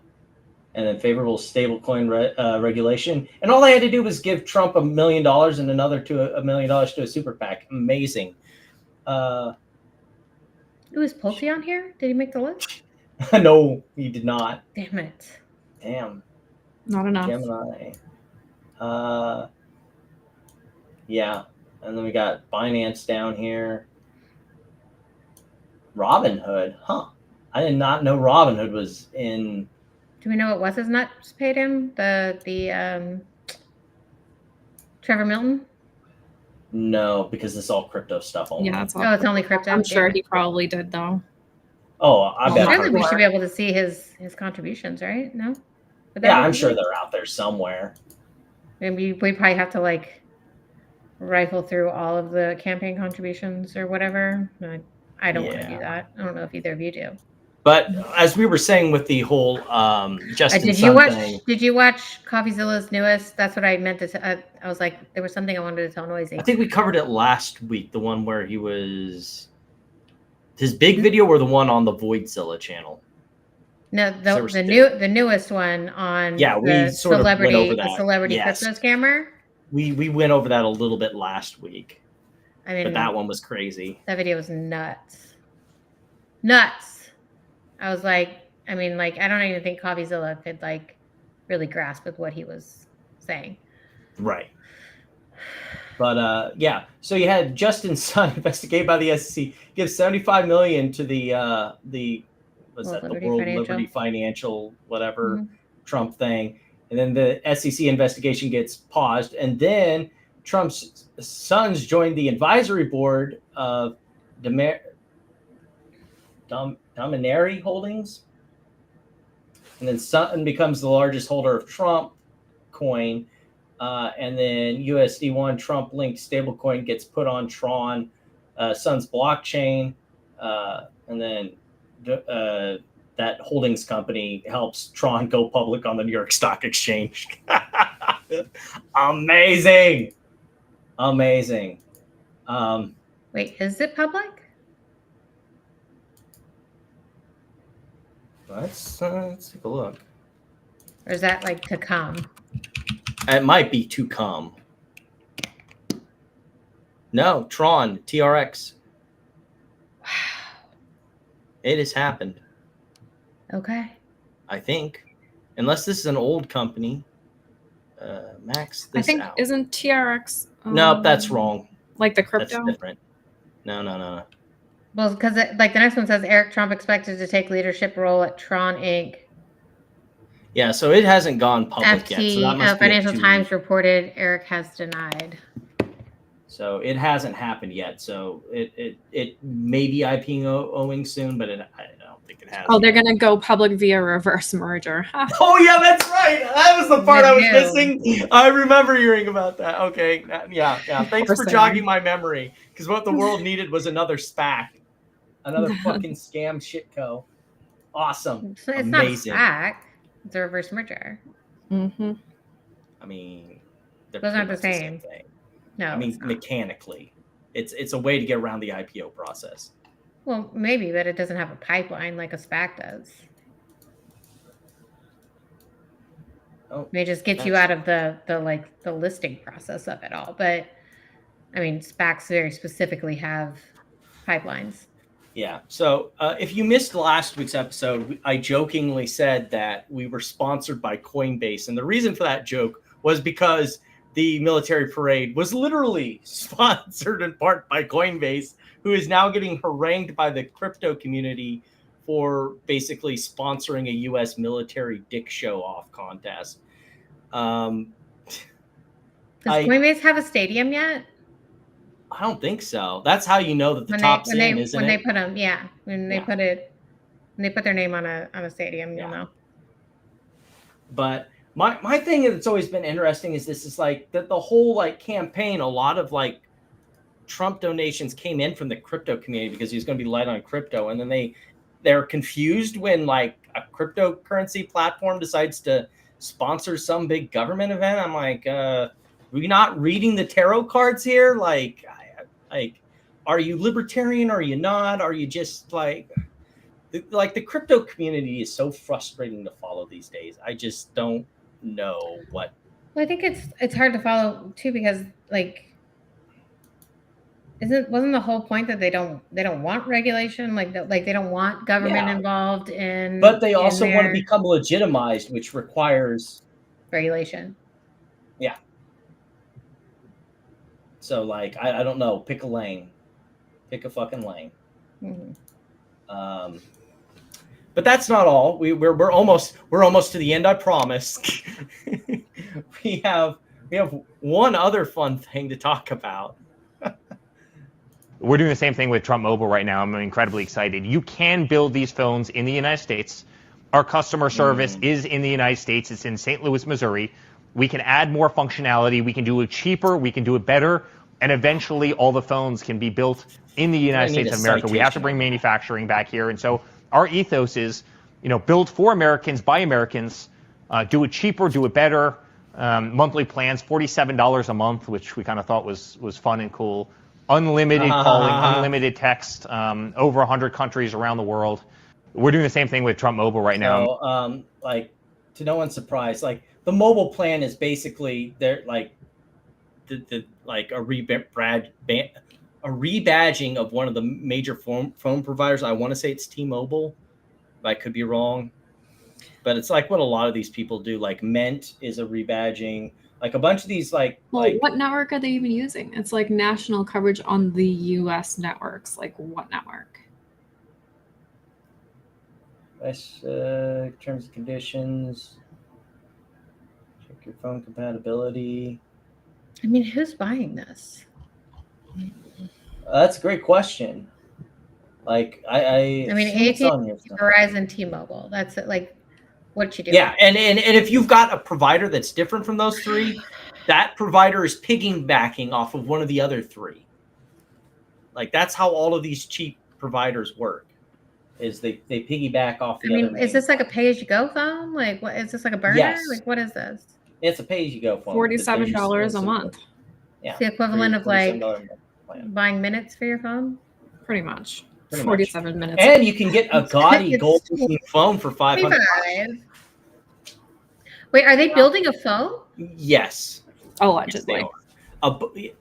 And then favorable stablecoin regulation. And all they had to do was give Trump $1 million and another $1 million to a super PAC. Amazing. Was Pulte on here? Did he make the list? No, he did not. Damn it. Damn. Not enough. Gemini. Yeah. And then we got Binance down here. Robinhood. Huh. I did not know Robinhood was in. Do we know what Wes's nuts paid him? The Trevor Milton? No, because it's all crypto stuff only. Yeah, it's all. Oh, it's only crypto. I'm sure he probably did though. Oh, I bet. Surely we should be able to see his contributions, right? No? Yeah, I'm sure they're out there somewhere. Maybe we probably have to like rifle through all of the campaign contributions or whatever. I don't want to do that. I don't know if either of you do. But as we were saying with the whole Justin Sun thing, did you watch CoffeeZilla's newest? That's what I meant to. I was like, there was something I wanted to tell Noisy. I think we covered it last week. The one where he was his big video, or the one on the Voidzilla channel. No, the newest one on we sort of went over that. The celebrity crypto scammer. We went over that a little bit last week. I mean, but that one was crazy. That video was nuts. Nuts. I was like, I don't even think CoffeeZilla could like really grasp with what he was saying. Right. But so you had Justin Sun investigated by the SEC, gives $75 million to the World Liberty Financial whatever Trump thing, and then the SEC investigation gets paused, and then Trump's sons joined the advisory board of Dominary Holdings, and then Sutton becomes the largest holder of Trump coin, and then USD1 Trump linked stablecoin gets put on TRON, Sun's blockchain, and then that holdings company helps TRON go public on the New York Stock Exchange. Amazing. Wait, is it public? Let's take a look. Or is that like to come? It might be to come. No, TRON, TRX. Wow. It has happened. Okay. I think. Unless this is an old company. Max this I think out. Isn't TRX No, that's wrong. Like the crypto? That's different. No. Well, because the next one says Eric Trump expected to take leadership role at TRON Inc. Yeah, so it hasn't gone public yet. So that must Financial be Times reported Eric has denied. So it hasn't happened yet. So it may be IPOing soon, but I don't think it has. Oh, they're gonna go public via reverse merger. Oh yeah, that's right. That was the part I was missing. I remember hearing about that. Okay, yeah. Thanks for jogging my memory, because what the world needed was another SPAC, another fucking scam shitco. Awesome. So it's amazing. Not SPAC. It's a reverse merger. Mm-hmm. I mean, those aren't the same thing. No, I mean mechanically, it's a way to get around the IPO process. Well, maybe, but it doesn't have a pipeline like a SPAC does. Oh, it just gets you out of the listing process of it all. But I mean, SPACs very specifically have pipelines. Yeah. So if you missed last week's episode, I jokingly said that we were sponsored by Coinbase, and the reason for that joke was because the military parade was literally sponsored in part by Coinbase, who is now getting harangued by the crypto community for basically sponsoring a U.S. military dick show-off contest. Does Coinbase have a stadium yet? I don't think so. That's how you know that the top's in, isn't it? When they put them, when they put their name on a stadium, you'll know. But my thing that's always been interesting is this is like the whole like campaign. A lot of like Trump donations came in from the crypto community because he was going to be light on crypto, and then they're confused when like a cryptocurrency platform decides to sponsor some big government event. I'm like, we're not reading the tarot cards here. Like, are you libertarian? Are you not? Are you just like the crypto community is so frustrating to follow these days. I just don't know what. Well, I think it's hard to follow too because like wasn't the whole point that they don't want regulation, like they don't want government involved in, but they also want to become legitimized, which requires regulation. Yeah. So like I don't know, pick a lane, pick a fucking lane. Mm-hmm. But that's not all. We're almost to the end, I promise. we have one other fun thing to talk about. We're doing the same thing with Trump Mobile right now. I'm incredibly excited. You can build these phones in the United States. Our customer service is in the United States. It's in St. Louis, Missouri. We can add more functionality. We can do it cheaper. We can do it better. And eventually all the phones can be built in the United States of America. We have to bring manufacturing back here. And so our ethos is, build for Americans, by Americans, do it cheaper, do it better. Monthly plans, $47 a month, which we kind of thought was fun and cool. Unlimited calling, unlimited text, over 100 countries around the world. We're doing the same thing with Trump Mobile right now. So, to no one's surprise, like the mobile plan is basically they're like a rebadging of one of the major phone providers. I want to say it's T-Mobile, but I could be wrong. But it's like what a lot of these people do. Like Mint is a rebadging. Like a bunch of these, what network are they even using? It's like national coverage on the U.S. networks. Like what network? Terms and conditions. Check your phone compatibility. I mean, who's buying this? That's a great question. Like I mean, AT&T, Verizon, T-Mobile. That's it. Like, what you do? Yeah, and if you've got a provider that's different from those three, that provider is piggybacking off of one of the other three. Like that's how all of these cheap providers work. Is they piggyback off the other. Is this like a pay-as-you-go phone? Like, what is this like a burner? Yes. Like, what is this? It's a pay-as-you-go phone. $47 a month. Yeah, it's the equivalent of like buying minutes for your phone. Pretty much. 47 minutes. And you can get a gaudy gold phone for $500. Wait, are they building a phone? Yes. Allegedly.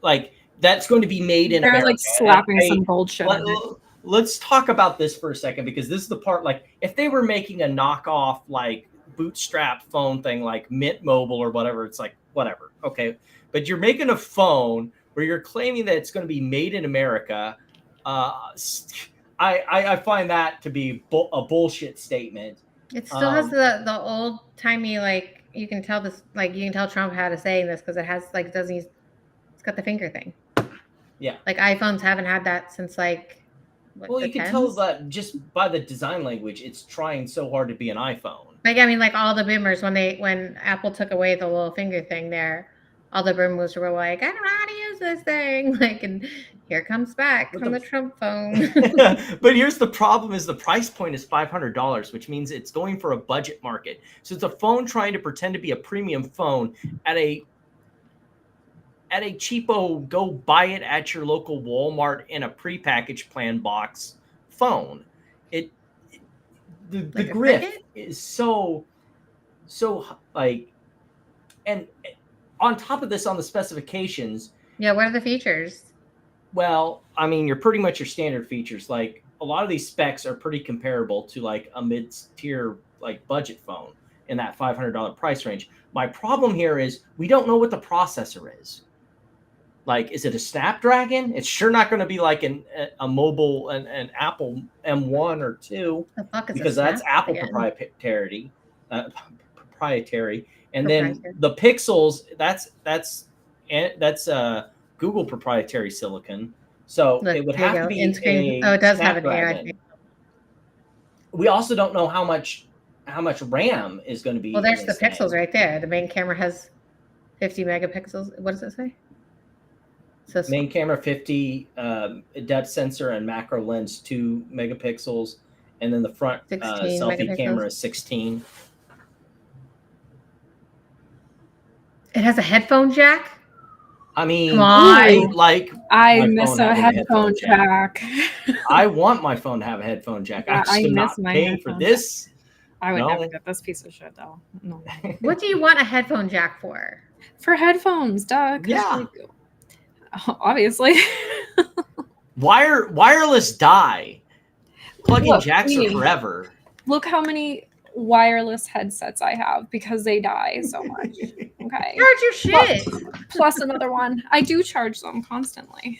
Like that's going to be made in America. They're like slapping some gold shit on it. Let's talk about this for a second because this is the part. Like, if they were making a knockoff like bootstrap phone thing like Mint Mobile or whatever, it's like whatever, okay. But you're making a phone where you're claiming that it's going to be made in America. I find that to be a bullshit statement. It still has the old timey, like you can tell Trump had a say in this because it has like it's got the finger thing. Yeah, like iPhones haven't had that since like. Well, you can tell that just by the design language, it's trying so hard to be an iPhone. Like, I mean, like all the boomers, when Apple took away the little finger thing there, all the boomers were like, I don't know how to use this thing. Like, and here comes back from the Trump phone. But here's the problem is the price point is $500, which means it's going for a budget market. So it's a phone trying to pretend to be a premium phone at a cheapo, go buy it at your local Walmart in a prepackaged plan box phone. The grift is so like, and on top of this, on the specifications. Yeah, what are the features? Well, I mean, you're pretty much your standard features. Like a lot of these specs are pretty comparable to like a mid-tier like budget phone in that $500 price range. My problem here is we don't know what the processor is. Like, is it a Snapdragon? It's sure not going to be like a mobile, an Apple M1 or 2, because that's Apple proprietary. And then the Pixels, that's Google proprietary silicon. So it would have to be in-screen. Oh, it does have an AI. We also don't know how much RAM is going to be. Well, there's the Pixels right there. The main camera has 50 megapixels. What does it say? So Main camera 50, depth sensor and macro lens 2 megapixels, and then the front 16 selfie megapixels. camera is 16. It has a headphone jack. I mean, Come on. I my miss phone a having headphone jack. I want my phone to have a headphone jack. Yeah, I'm I not miss my paying for headphone this. I would No. never get this piece of shit though. No. What do you want a headphone jack for? For headphones, duh. 'cause, Yeah. like, obviously. Wireless die. Plug-in Look, jacks are Ian, forever. Look how many wireless headsets I have because they die so much. Okay. Charge your shit. Plus another one. I do charge them constantly.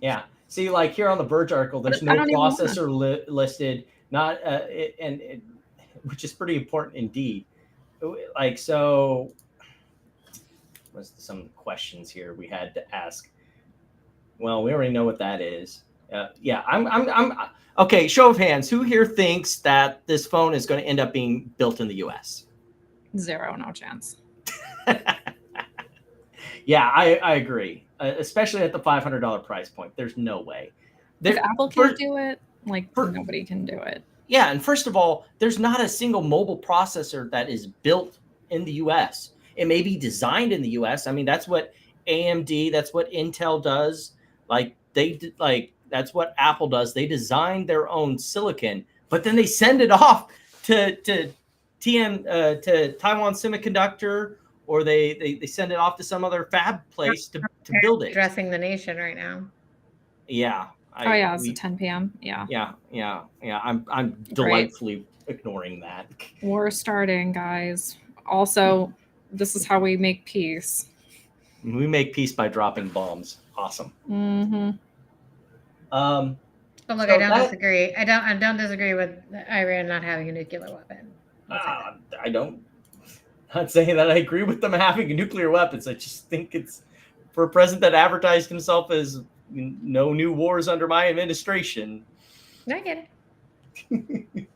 Yeah. See, like here on the Verge article, there's I no don't even processor listed, not which is pretty important indeed. Like, so what's some questions here we had to ask? Well, we already know what that is. Yeah, I'm okay. Show of hands. Who here thinks that this phone is going to end up being built in the U.S.? 0, no chance. Yeah, I agree. Especially at the $500 price point. There's no way. If Apple can't do it, like nobody can do it. Yeah, and first of all, there's not a single mobile processor that is built in the U.S. It may be designed in the U.S. I mean, that's what AMD, that's what Intel does. Like that's what Apple does. They design their own silicon, but then they send it off to Taiwan Semiconductor, or they send it off to some other fab place to build it. Addressing the nation right now. Yeah. It's at 10 p.m. Yeah. Yeah. I'm delightfully ignoring that. War starting, guys. Also, this is how we make peace. We make peace by dropping bombs. Awesome. Mm-hmm. But look, I don't disagree. I don't disagree with Iran not having a nuclear weapon. I don't. Not saying that I agree with them having nuclear weapons. I just think it's for a president that advertised himself as no new wars under my administration. I get it.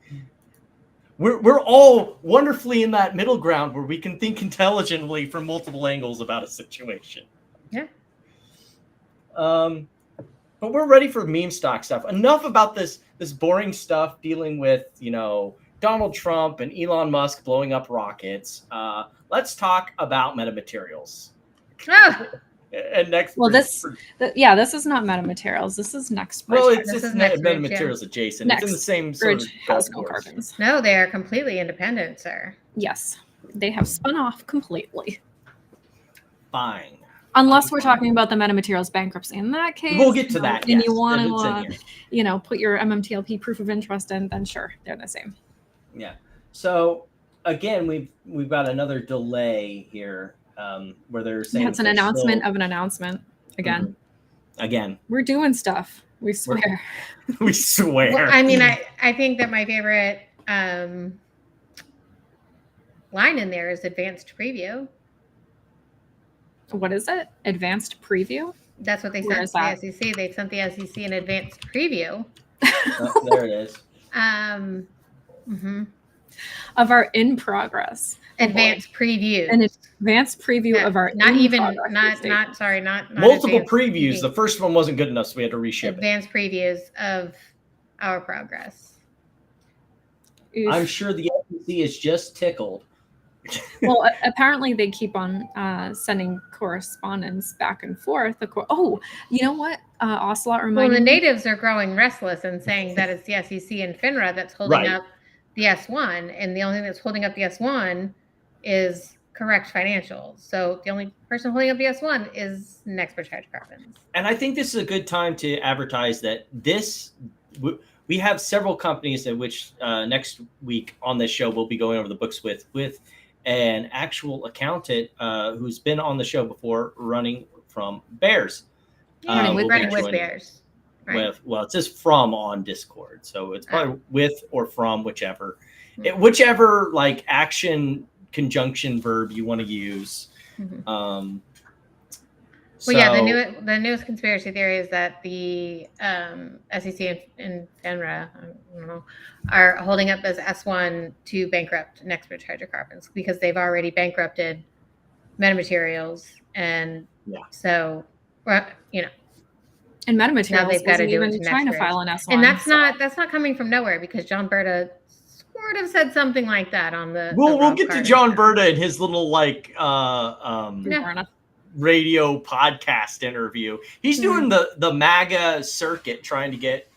We're all wonderfully in that middle ground where we can think intelligently from multiple angles about a situation. Yeah. But we're ready for meme stock stuff. Enough about this boring stuff dealing with, Donald Trump and Elon Musk blowing up rockets. Let's talk about metamaterials. And next. This is not metamaterials. This is next. Well, it's metamaterials adjacent. It's in the same sort of has no carbons. No, they are completely independent, sir. Yes, they have spun off completely. Fine. Unless we're talking about the metamaterials bankruptcy. In that case, we'll get to that. And you want to, put your MMTLP proof of interest in, then sure, they're the same. Yeah. So again, we've got another delay here, where they're saying it's an announcement of an announcement. Again. Mm-hmm. Again. We're doing stuff. We swear. We swear. Well, I mean, I think that my favorite line in there is advanced preview. What is it? Advanced preview? That's what they sent to the SEC. They sent the SEC an advanced preview. There it is. Mm-hmm. Of our in progress. Advanced preview. An advanced preview of our not multiple previews. The first one wasn't good enough, so we had to reship advanced previews of our progress. Oof. I'm sure the SEC is just tickled. Well, apparently they keep on sending correspondence back and forth. You know what? Ocelot reminded me. Well, the natives are growing restless and saying that it's the SEC and FINRA that's holding up the S1, and the only thing that's holding up the S1 is correct financials. So the only person holding up the S1 is Next Hydrocarbons. And I think this is a good time to advertise that we have several companies in which next week on this show we'll be going over the books with an actual accountant who's been on the show before, running from Bears. Running with Bears. Right. It says from on Discord, so it's probably with or from, whichever like action conjunction verb you want to use. Mm-hmm. The newest conspiracy theory is that the SEC and FINRA, I don't know, are holding up as S1 to bankrupt Next Hydrocarbons because they've already bankrupted metamaterials, and so you know. And Now metamaterials they've got to wasn't do it even to trying to NextBridge. file an S1. And that's not coming from nowhere, because John Berta sort of said something like that on the. We'll get to John Berta and his little radio podcast interview. He's doing the MAGA circuit, trying to get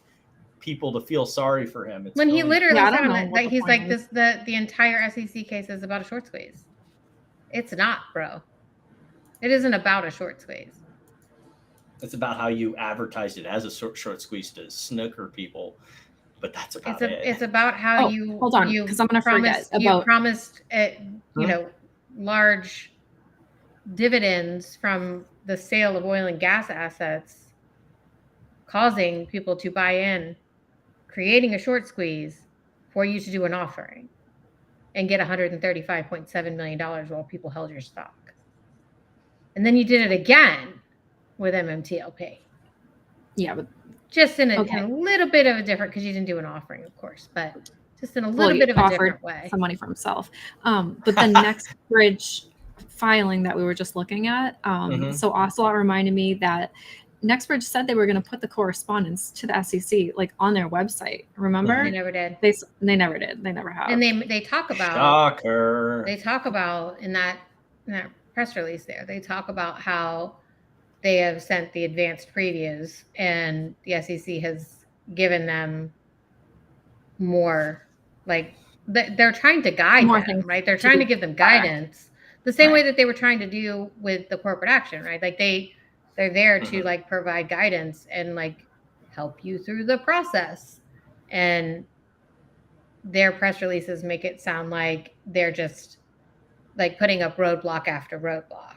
people to feel sorry for him. When he literally said that he's like, the entire SEC case is about a short squeeze. It's not, bro. It isn't about a short squeeze. It's about how you advertised it as a short squeeze to snooker people, but that's about it. It's about how you hold on, because I'm going to forget about. You promised large dividends from the sale of oil and gas assets, causing people to buy in, creating a short squeeze for you to do an offering and get $135.7 million while people held your stock. And then you did it again with MMTLP. Yeah, but just in a little bit of a different, because you didn't do an offering, of course, but just in a little bit of a different way. Some money for himself. But the next bridge filing that we were just looking at, so Ocelot reminded me that NextBridge said they were going to put the correspondence to the SEC on their website. Remember? They never did. They never did. They never have. And they talk about. Shocker. They talk about in that press release there. They talk about how they have sent the advanced previews, and the SEC has given them more. Like they're trying to guide them, right? They're trying to give them guidance, the same way that they were trying to do with the corporate action, right? Like they're there to provide guidance and help you through the process. And their press releases make it sound like they're just putting up roadblock after roadblock.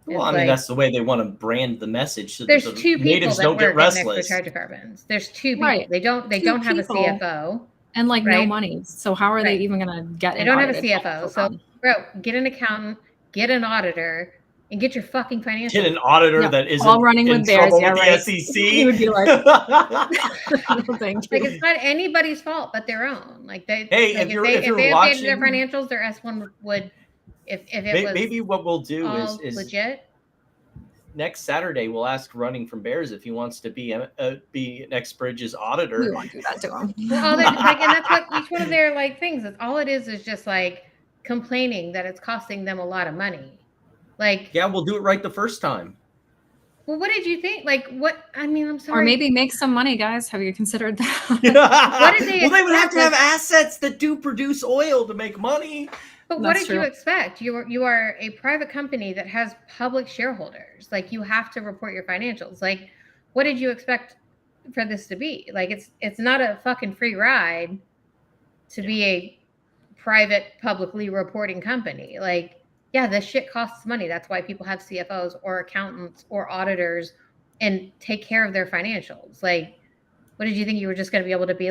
Well, I mean, that's the way they want to brand the message, so there's that two the natives don't get restless. Hydrocarbons. There's two people. They don't have a CFO and no money. So how are they even going to get? They don't have a CFO. So, bro, get an accountant, get an auditor, and get your fucking financials. Get an auditor that isn't all running in with bears. trouble Yeah, with right. the SEC. He would be like, it's not anybody's fault but their own. If they watching their financials, their S1 would. If it was maybe what we'll do is legit. Next Saturday, we'll ask Running from Bears if he wants to be NextBridge's auditor. We won't do that to him. Well, and that's what each one of their things is. All it is just complaining that it's costing them a lot of money. Yeah, we'll do it right the first time. Well, what did you think? I'm sorry. Or maybe make some money, guys. Have you considered that? What did they? Well, they would have to have assets that do produce oil to make money. But what did you expect? You are a private company that has public shareholders. You have to report your financials. What did you expect for this to be? It's not a fucking free ride to be a private, publicly reporting company. This shit costs money. That's why people have CFOs or accountants or auditors and take care of their financials. What did you think you were just going to be able to be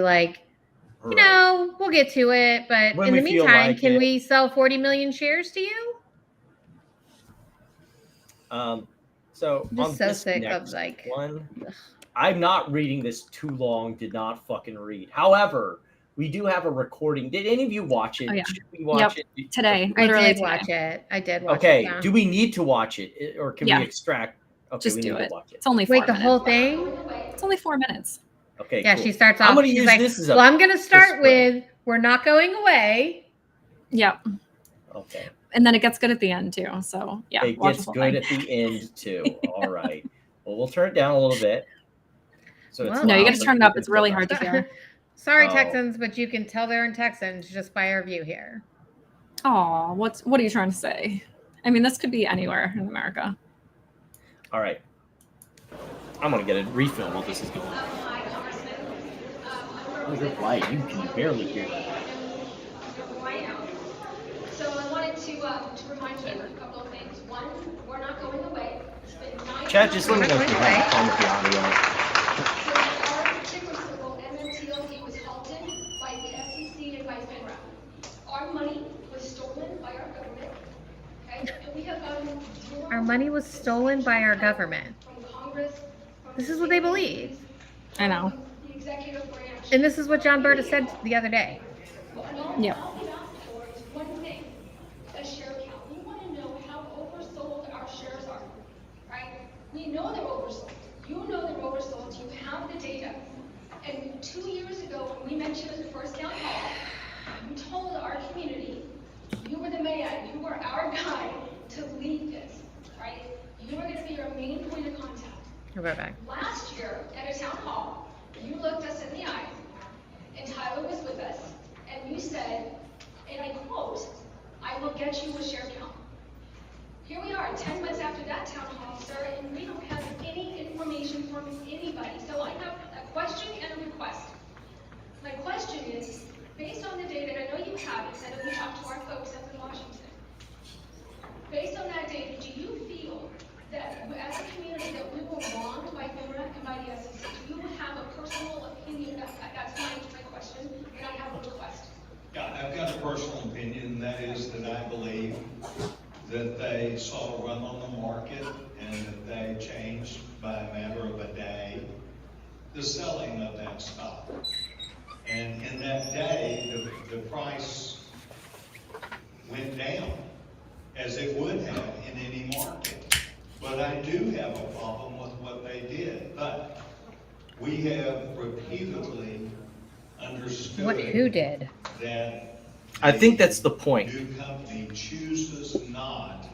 we'll get to it, but in the meantime, can we sell 40 million shares to you? So I'm just so sick of one. I'm not reading this too long. Did not fucking read. However, we do have a recording. Did any of you watch it? Oh, yeah. Should we watch it today? I did watch it. I did watch it. Okay. Do we need to watch it, or can we extract? Okay, just we do need it. To watch it. It's only 4 minutes. The whole thing. It's only 4 minutes. Okay. Yeah, cool. she starts off. I'm gonna she's use this as I'm going to start with "We're not going away." Yep. Okay. And then it gets good at the end too. So yeah, it gets good at the end too. All right. Well, we'll turn it down a little bit. So it's no, you got to turn it up. It's really hard to hear. Sorry, Texans, but you can tell they're in Texans just by our view here. Oh, what are you trying to say? I mean, this could be anywhere in America. All right. I'm gonna get a refill while this is going. Oh, you're quiet. You can barely hear that. So I wanted to remind you of a couple of things. One, we're not going away. Chat, just let me know if you have a problem with the audio. So our particular symbol, MMTLP, was halted by the SEC and by FINRA. Our money was stolen by our government. Okay? And we have gotten our money was stolen by our government. From Congress. This is what they believe. I know. The executive branch. And this is what John Berta said the other day. Yep. One thing, a share count. We want to know how went to the first town hall, you told our community, you were the man, you were our guy to lead this, right? You were going to be our main point of contact. Right back. Last year at a town hall, you looked us in the eye, and Tyler was with us, and you said, and I quote, "I will get you a share count." Here we are, 10 months after that town hall, sir, and we don't have any information from anybody. So I have a question and a request. My question is, based on the data, and I know you have it, and we talked to our folks up in Washington. Based on that data, do you feel that as a community that we were wronged by FINRA and by the SEC? Do you have a personal opinion? That's my question, and I have a request. Yeah, I've got a personal opinion, and that is that I believe that they saw a run on the market and that they changed by a matter of a day the selling of that stock. And in that day, the price went down, as it would have in any market. But I do have a problem with what they did. But we have repeatedly understood Who did? that I think that's the point. new company chooses not.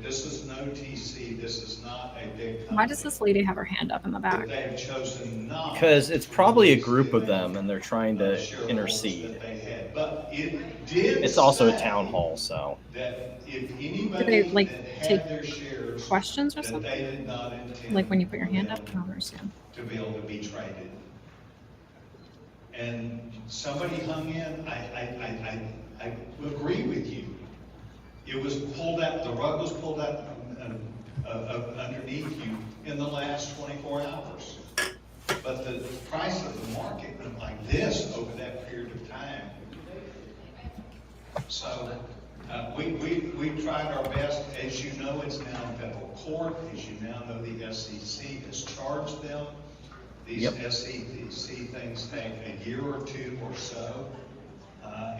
This is an OTC. This is not a big company. Why does this lady have her hand up in the But back? they've chosen not. Because it's probably a group of them and they're trying to intercede. That they had. But it did. It's also a say town hall, so. That if Do anybody they, like, that take had their shares, questions or that something? they did not intend. Like when you put your hand up? I don't understand. To be able to be traded. And somebody hung in. I agree with you. It was pulled out. The rug was pulled out underneath you in the last 24 hours. But the price of the market went like this over that period of time. So we tried our best. As you know, it's now in federal court. As you now know, the SEC has charged them. These SEC things take a year or two or so.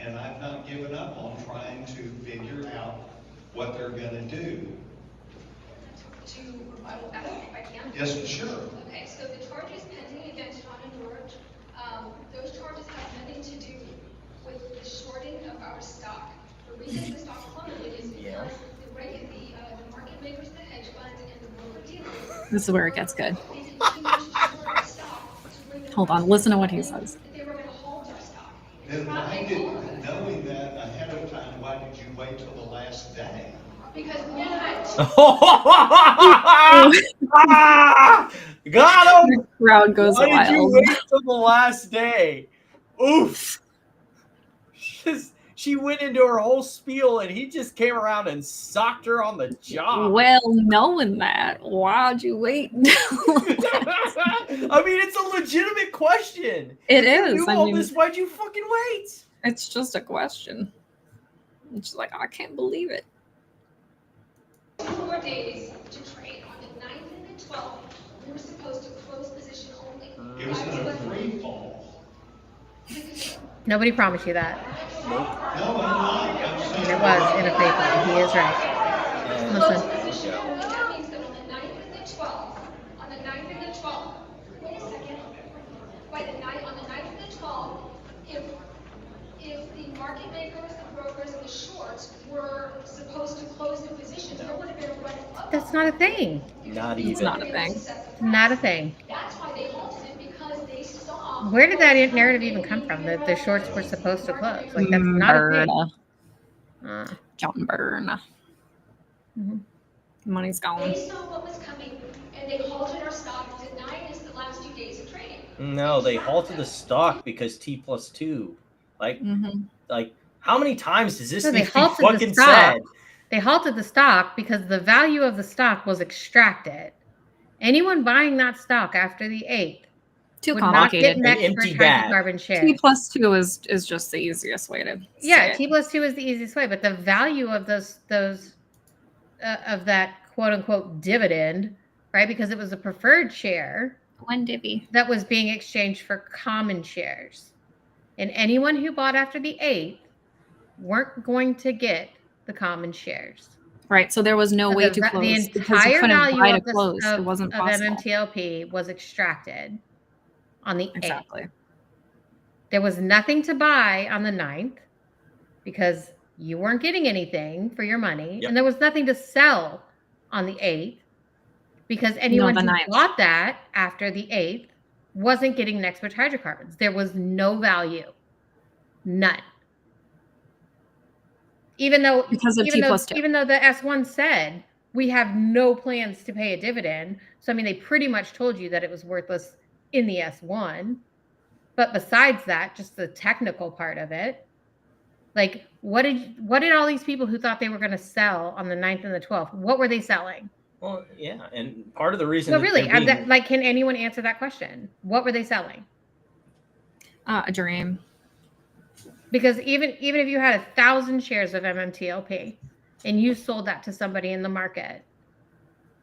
And I've not given up on trying to figure out what they're going to do. To rebuttal that, if I can? Yes, sure. Okay, so the charges pending against John and George, those charges have nothing to do with the shorting of our stock. The reason the stock plummeted is because the market makers, the hedge funds, and the broker dealers. This is where it gets good. They did too much to short our stock to bring the Hold on, listen to what he says. They were going to hold our stock. Then knowing that ahead of time, why did you wait till the last day? Because we had Got him! The crowd goes Why did you wild. wait till the last day? Oof! She went into her whole spiel and he just came around and socked her on the jaw. Well, knowing that, why'd you wait? I mean, it's a legitimate question. It You is. knew I all mean, this, why'd you fucking wait? it's just a question. It's like, I can't believe it. 2 more days to trade. On the 9th and the 12th, we were supposed to close position only. It was in a free fall. Nobody promised you that. No, I'm not. I'm saying. And it was in a free fall. He is right. Listen. Position only, that means that on the 9th and the 12th, on the 9th and the 12th, wait a second. On the 9th and the 12th, if the market makers, the brokers, and the shorts were supposed to close the positions, there would have been a run up. That's not a thing. Not It's even. not a thing. Not a thing. That's why they halted it, because they saw. Where did that narrative even come from? That the shorts were supposed to close? Like, that's not a thing. John Byrne. Mhm. Money's They gone. saw what was coming, and they halted our stock, denying us the last 2 days of trading. No, they halted the stock because T+2. Like, Mm-hmm. like, how many times does this No, they need to be halted the fucking stock. said? They halted the stock because the value of the stock was extracted. Anyone buying that stock after the 8th Too would not get complicated. an An empty extra bag. hydrocarbon share. T+2 is just the easiest way to Yeah, say it. T+2 is the easiest way, but the value of those of that quote unquote dividend, right? Because it was a preferred share One divvy. that was being exchanged for common shares. And anyone who bought after the 8th weren't going to get the common shares. Right, so there was no way to The close because you entire couldn't value buy to of, close. It of wasn't possible. MMTLP was extracted on the 8th. Exactly. There was nothing to buy on the 9th because you weren't getting anything for your money. Yep. And there was nothing to sell on the 8th because anyone the who 9th. bought that after the 8th wasn't getting next with hydrocarbons. There was no value. None. Even though Because of even though T+2. even though the S1 said we have no plans to pay a dividend. So I mean they pretty much told you that it was worthless in the S1. But besides that, just the technical part of it, like what did all these people who thought they were going to sell on the 9th and the 12th, what were they selling? Well, yeah, and part of the reason. No, that really, they're being- can anyone answer that question? What were they selling? A dream. Because even if you had 1,000 shares of MMTLP and you sold that to somebody in the market,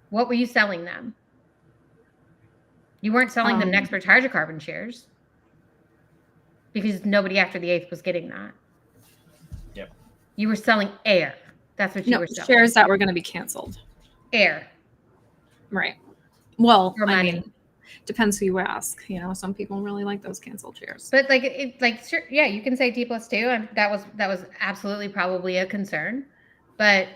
what were you selling them? You weren't selling them next hydrocarbon shares because nobody after the 8th was getting that. Yep. You were selling air. That's what you were selling. Shares that were going to be canceled. Air. Right. Well, Or money. I mean, depends who you ask. You know, some people really like those canceled shares. But sure, yeah, you can say T+2, and that was absolutely probably a concern, but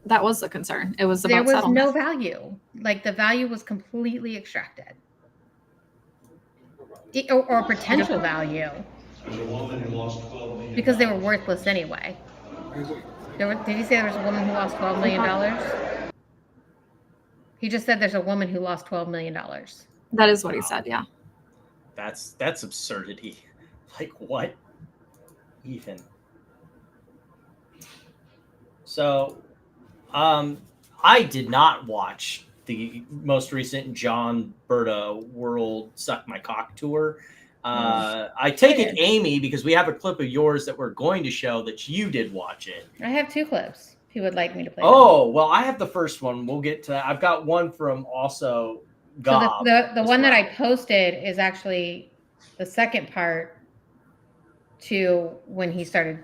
that was the concern. It was there about was settlement. no value. Like the value was completely extracted, or potential value, There's a woman who lost $12 million. because they were worthless anyway. Did you say there was a woman who lost $12 million? He just said there's a woman who lost $12 million. That is what he said. Yeah. That's absurdity. Like what? Even. So, I did not watch the most recent John Berta World Suck My Cock tour. I take it, Amy, because we have a clip of yours that we're going to show that you did watch it. I have 2 clips. If you would like me to play. Oh, well, I have the first one. We'll get to that. I've got one from also Gob. So the one that I posted is actually the second part to when he started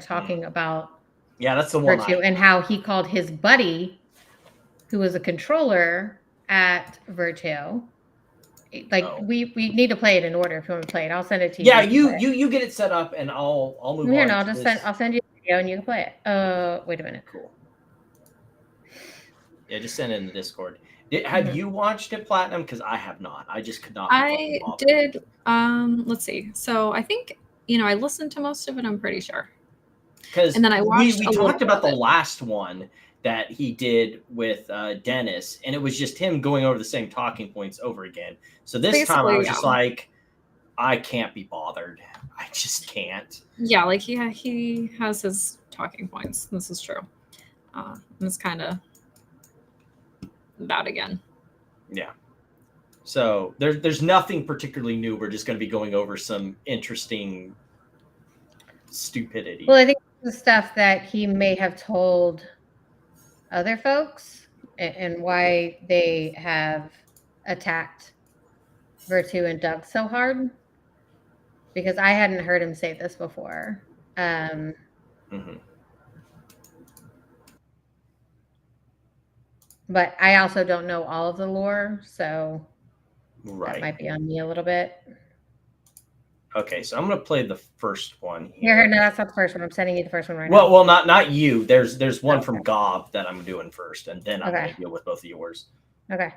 talking about that's the one. Virtu and how he called his buddy, who was a controller at Virtu. We need to play it in order. If you want to play it, I'll send it to you. Yeah, you get it set up, and I'll move on. Here, no, I'll send you the video and you can play it. Wait a minute. Cool. Yeah, just send it in the Discord. Have you watched it, Platinum? Because I have not. I just could not. I did. Let's see. So I think I listened to most of it. I'm pretty sure. Because and then I watched. We talked about the last one that he did with Dennis, and it was just him going over the same talking points over again. So this time I was just like, I can't be bothered. I just can't. Yeah, like he has his talking points. This is true. And it's kind of that again. Yeah. So there's nothing particularly new. We're just going to be going over some interesting stupidity. Well, I think the stuff that he may have told other folks and why they have attacked Virtu and Doug so hard, because I hadn't heard him say this before. But I also don't know all of the lore, so that might be on me a little bit. Okay, so I'm going to play the first one here. Here, no, that's not the first one. I'm sending you the first one right now. Well, not you. There's one from Gob that I'm doing first, and then I'm going to deal with both of yours. Okay.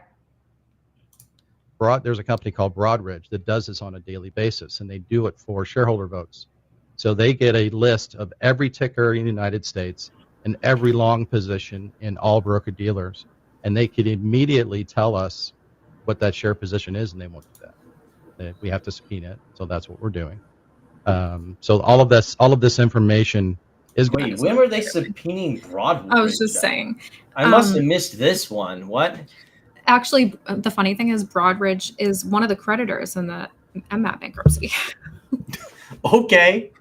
There's a company called Broadridge that does this on a daily basis, and they do it for shareholder votes. So they get a list of every ticker in the United States and every long position in all broker-dealers, and they can immediately tell us what that share position is, and they won't do that. We have to subpoena it, so that's what we're doing. So all of this information is. Wait, when were they subpoenaing Broadridge? I was just saying. I must have missed this one. What? Actually, the funny thing is, Broadridge is one of the creditors in the MMAT bankruptcy. Okay.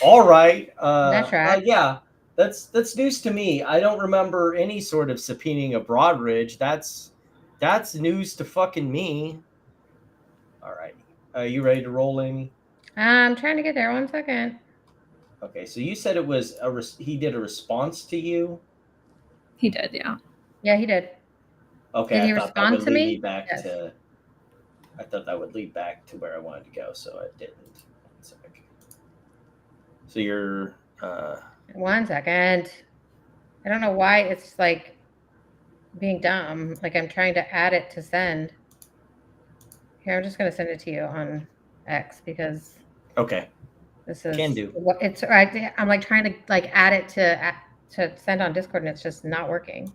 All right. That's right. Yeah, that's news to me. I don't remember any sort of subpoenaing of Broadridge. That's news to fucking me. All right. Are you ready to roll, Amy? I'm trying to get there. 1 second. Okay, so you said it was he did a response to you? He did, yeah. Yeah, he did. Okay. Did he respond to me? Back to... I thought that would lead back to where I wanted to go, so I didn't. 1 sec. So you're 1 second. I don't know why it's like being dumb. Like I'm trying to add it to send. Here, I'm just gonna send it to you on X because okay. this is Can do. what it's. I'm like trying to like add it to send on Discord, and it's just not working.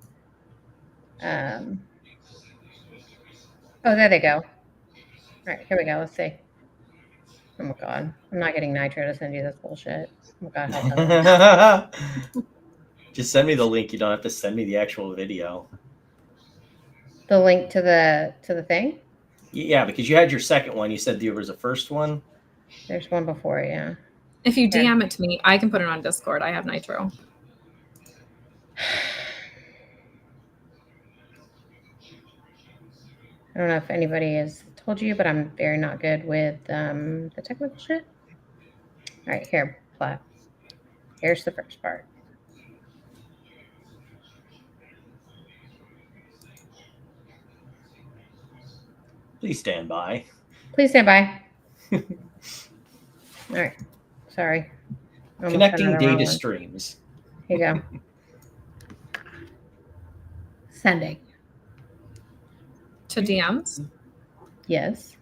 Oh, there they go. All right, here we go. Let's see. Oh my god, I'm not getting Nitro to send you this bullshit. Oh my god, how dumb. Just send me the link. You don't have to send me the actual video. The link to the thing? Yeah, because you had your second one. You said there was a first one. There's one before it, yeah. If you DM it to me, I can put it on Discord. I have Nitro. I don't know if anybody has told you, but I'm very not good with the technical shit. All right, here, Plat. Here's the first part. Please stand by. Please stand by. All right. Sorry. Connecting data streams. Here you go. Sending. To DMs? Yes.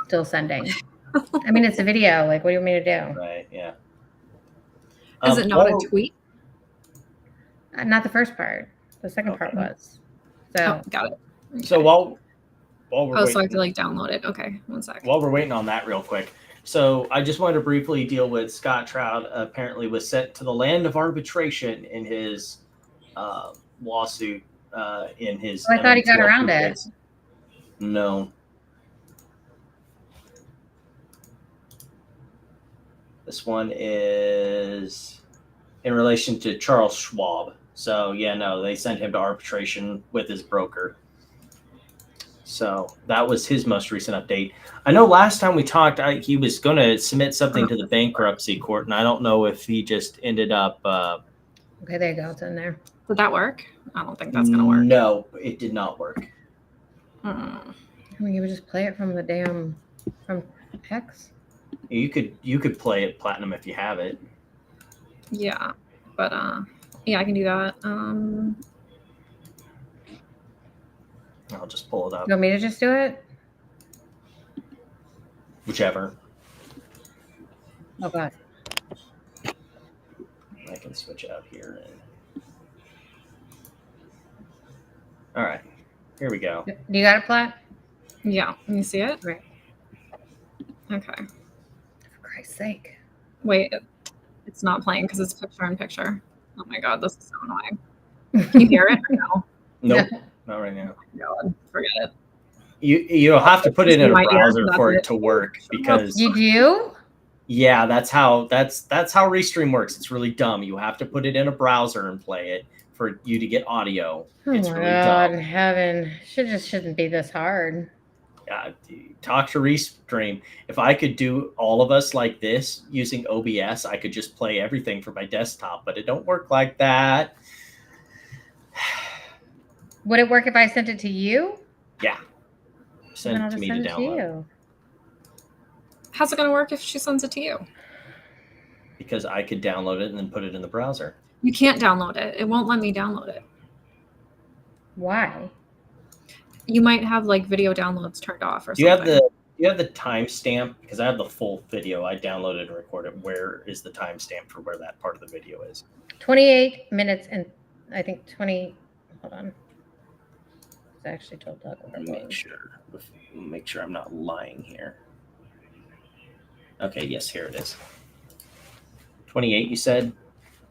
Still sending. I mean, it's a video. Like, what do you want me to do? Right, yeah. Is it not a tweet? Not the first part. The second part was. So got it. Okay. So while we're waiting, so I have to like download it. Okay, 1 sec. While we're waiting on that real quick. So I just wanted to briefly deal with Scott Trout. Apparently was sent to the land of arbitration in his lawsuit in his. I thought he got around it. No. This one is in relation to Charles Schwab. So, yeah, no, they sent him to arbitration with his broker. So that was his most recent update. I know last time we talked, he was going to submit something to the bankruptcy court, and I don't know if he just ended up. Okay, there you go. It's in there. Did that work? I don't think that's going to work. No, it did not work. I mean, you would just play it from the damn from X. You could play it Platinum if you have it. Yeah, but yeah, I can do that. I'll just pull it up. You want me to just do it? Whichever. Oh god. I can switch out here. All right, here we go. Do you got it, Plat? Yeah, can you see it? Right. Okay. For Christ's sake. Wait, it's not playing because it's picture in picture. Oh my god, this is so annoying. Can you hear it or no? Nope, not right now. Oh god, forget it. You'll have to put it in a browser for it to work because you do. Yeah, that's how Restream works. It's really dumb. You have to put it in a browser and play it for you to get audio. Oh it's my really god, dumb. heaven! Shouldn't be this hard. Talk to Restream. If I could do all of us like this using OBS, I could just play everything from my desktop, but it don't work like that. Would it work if I sent it to you? Yeah. Send it to me to download. How's it going to work if she sends it to you? Because I could download it and then put it in the browser. You can't download it. It won't let me download it. Why? You might have like video downloads turned off or Do you something. you have the timestamp? Because I have the full video. I downloaded and recorded. Where is the timestamp for where that part of the video is? 28 minutes and I think 20. Hold on. It's actually told Doug. Make sure I'm not lying here. Okay, yes, here it is. 28, you said?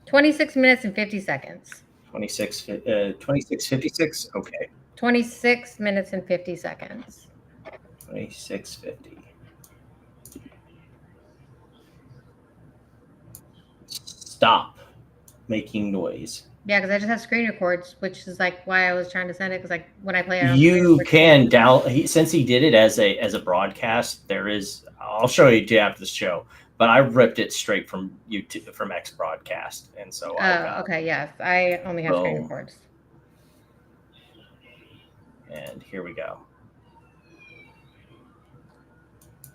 26 minutes and 50 seconds. 26:56? Okay. 26 minutes and 50 seconds. 26:50. Stop making noise. Yeah, because I just have screen records, which is like why I was trying to send it. Because like when I play it, You can download. Since he did it as a broadcast, there is. I'll show you after the show. But I ripped it straight from YouTube from X Broadcast, and so. Oh, okay, yes. I only have screen records. And here we go.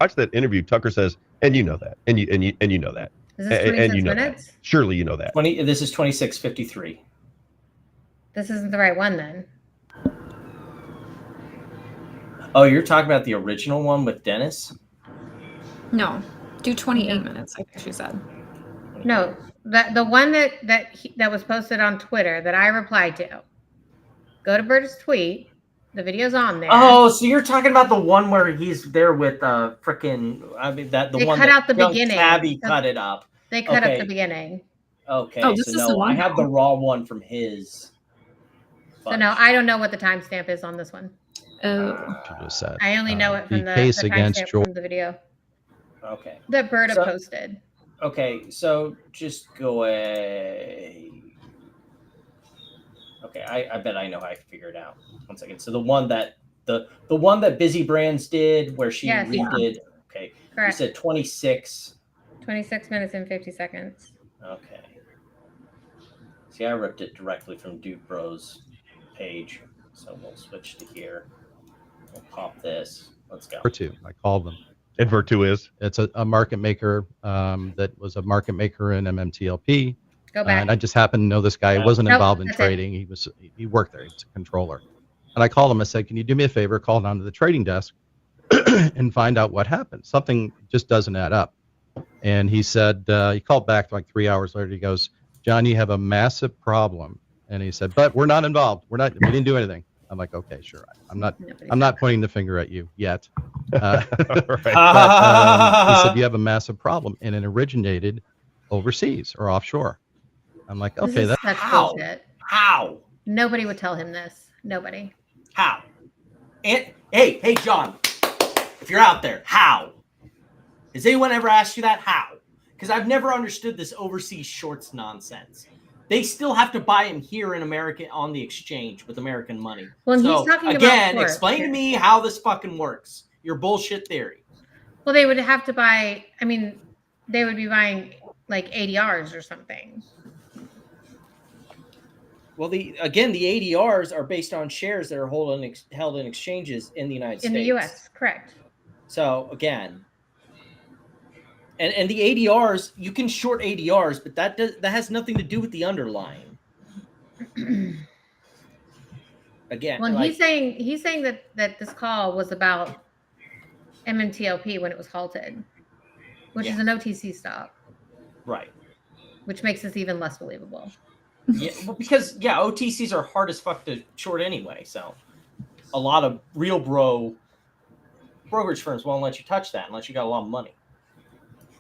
Watch that interview. Tucker says, and you know that, and you know that. Is this 26 and you know minutes? That. Surely you know that. This is 26:53. This isn't the right one then. Oh, you're talking about the original one with Dennis? No, do 28 minutes. I think she said. No, the one that was posted on Twitter that I replied to. Go to Bert's tweet. The video's on there. Oh, so you're talking about the one where he's there with they one cut that out the young beginning. Tabby cut it up. They cut up the beginning. Okay, Oh, this so is no, the one I have now. the raw one from his. So no, I don't know what the timestamp is on this one. Oh, She just said. I only know it from the case against timestamp George. from the video Okay. that Berta So- posted. Okay, so just go away. Okay, I bet I know how I figured it out. 1 second. So the one that Busy Brands did, where she Yes. redid. Okay, Correct. you said 26. 26 minutes and 50 seconds. Okay. See, I ripped it directly from Duke Bros page, so we'll switch to here. We'll pop this. Let's go. Virtu. I called them. And Virtu is? It's a market maker that was a market maker in MMTLP. Go back. And I just happened to know this guy. He wasn't Nope, involved in that's it. trading. He worked there. He was a controller. And I called him. I said, "Can you do me a favor? Call down to the trading desk and find out what happened. Something just doesn't add up." And he said, he called back like 3 hours later. He goes, "John, you have a massive problem." And he said, "But we're not involved. We didn't do anything." I'm like, "Okay, sure. I'm not pointing the finger at you yet." Right. But he said, "You have a massive problem, and it originated overseas or offshore." I'm like, This "Okay, is that's such how? bullshit. How? Nobody would tell him this. Nobody. How? And hey, John, if you're out there, how? Has anyone ever asked you that? How? Because I've never understood this overseas shorts nonsense. They still have to buy them here in America on the exchange with American money. Well, so, he's talking about again, pork explain here. to me how this fucking works. Your bullshit theory. Well, they would have to buy. I mean, they would be buying like ADRs or something. Well, the ADRs are based on shares that are held in exchanges in the United States. In the U.S., correct. So again, and the ADRs, you can short ADRs, but that has nothing to do with the underlying. Again, Well, he's saying that this call was about MMTLP when it was halted, which is an OTC stock, right? Which makes this even less believable. Yeah, well, because OTCs are hard as fuck to short anyway. So a lot of real brokerage firms won't let you touch that unless you got a lot of money.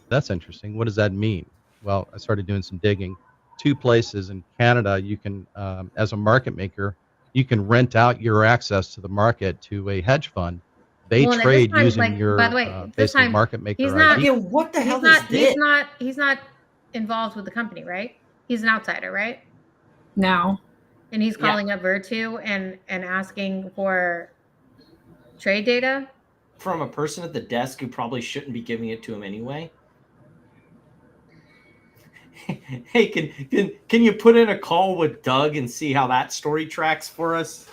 That's interesting. What does that mean? Well, I started doing some digging. 2 places in Canada, you can, as a market maker, you can rent out your access to the market to a hedge fund. They trade using your by the way, basically market maker he's ID. not. Again, what the hell is this? He's not involved with the company, right? He's an outsider, right? now. And he's calling up Virtu and asking for trade data From a person at the desk who probably shouldn't be giving it to him anyway. Hey, can you put in a call with Doug and see how that story tracks for us?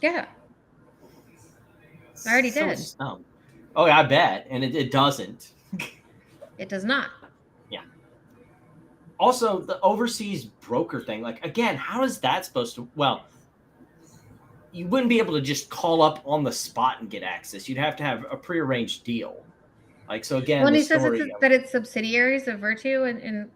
Yeah. I already did. Dumb. Oh, yeah, I bet. And it doesn't. It does not. Yeah. Also, the overseas broker thing, like, again, how is that supposed to... Well, you wouldn't be able to just call up on the spot and get access. You'd have to have a prearranged deal. Like, so again, Well, and he says that it's subsidiaries of Virtu and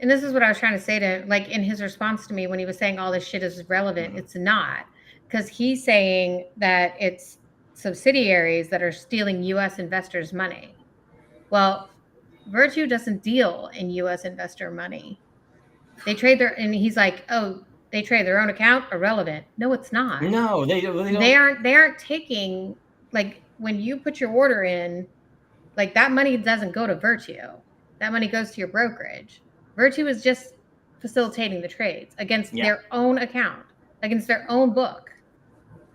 this is what I was trying to say to, like, in his response to me when he was saying all this shit is relevant. It's not, because he's saying that it's subsidiaries that are stealing U.S. investors' money. Well, Virtu doesn't deal in U.S. investor money. They trade and he's like, oh, they trade their own account, irrelevant. No, it's not. No, they don't. They aren't taking, like, when you put your order in, like, that money doesn't go to Virtu. That money goes to your brokerage. Virtu is just facilitating the trades against their own account, against their own book,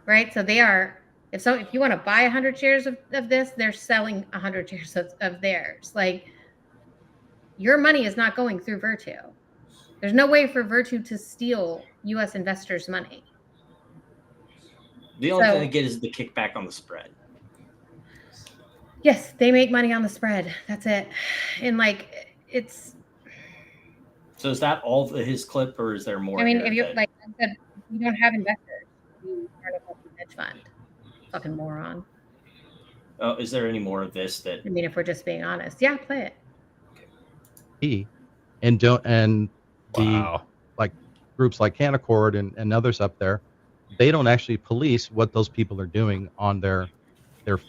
right? So they are, if you want to buy 100 shares of this, they're selling 100 shares of theirs. Like, your money is not going through Virtu. There's no way for Virtu to steal U.S. investors' money. The only thing they get is the kickback on the spread. Yes, they make money on the spread. That's it. And like it's. So is that all his clip, or is there more? I mean, if you like I said, you don't have investors. You aren't a fucking hedge fund. Fucking moron. Oh, is there any more of this that? I mean, if we're just being honest, yeah, play it. And like groups like Canaccord and others up there, they don't actually police what those people are doing on their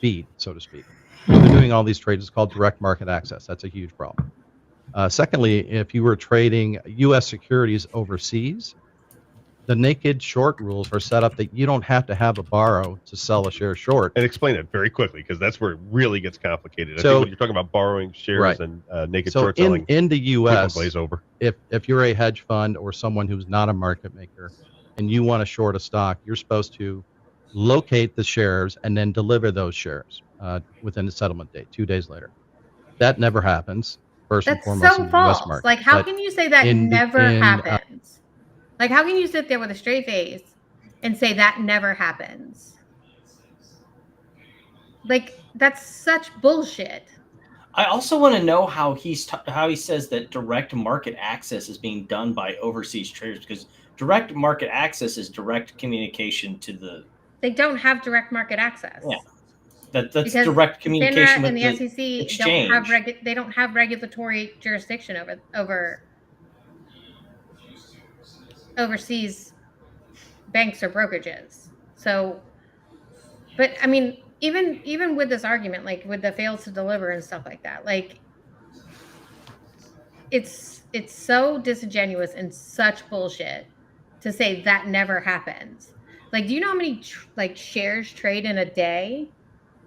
feed, so to speak. So they're doing all these trades. It's called direct market access. That's a huge problem. Secondly, if you were trading U.S. securities overseas, the naked short rules are set up that you don't have to have a borrow to sell a share short. And explain it very quickly, because that's where it really gets complicated. I So- think when you're talking about borrowing shares Right. and naked So short selling, in the U.S., people glaze over. if you're a hedge fund or someone who's not a market maker and you want to short a stock, you're supposed to locate the shares and then deliver those shares within the settlement date, 2 days later. That never happens. First and That's foremost so in the U.S. false. market. Like, how But can you say that in the- never in, happens? Like, how can you sit there with a straight face and say that never happens? Like, that's such bullshit. I also want to know how he says that direct market access is being done by overseas traders, because direct market access is direct communication to the. They don't have direct market access. Yeah, that's Because direct communication FINRA with and the SEC exchange. they don't have regulatory jurisdiction over overseas banks or brokerages. So, but I mean, even with this argument, like with the fails to deliver and stuff like that, like it's so disingenuous and such bullshit to say that never happens. Like, do you know how many like shares trade in a day?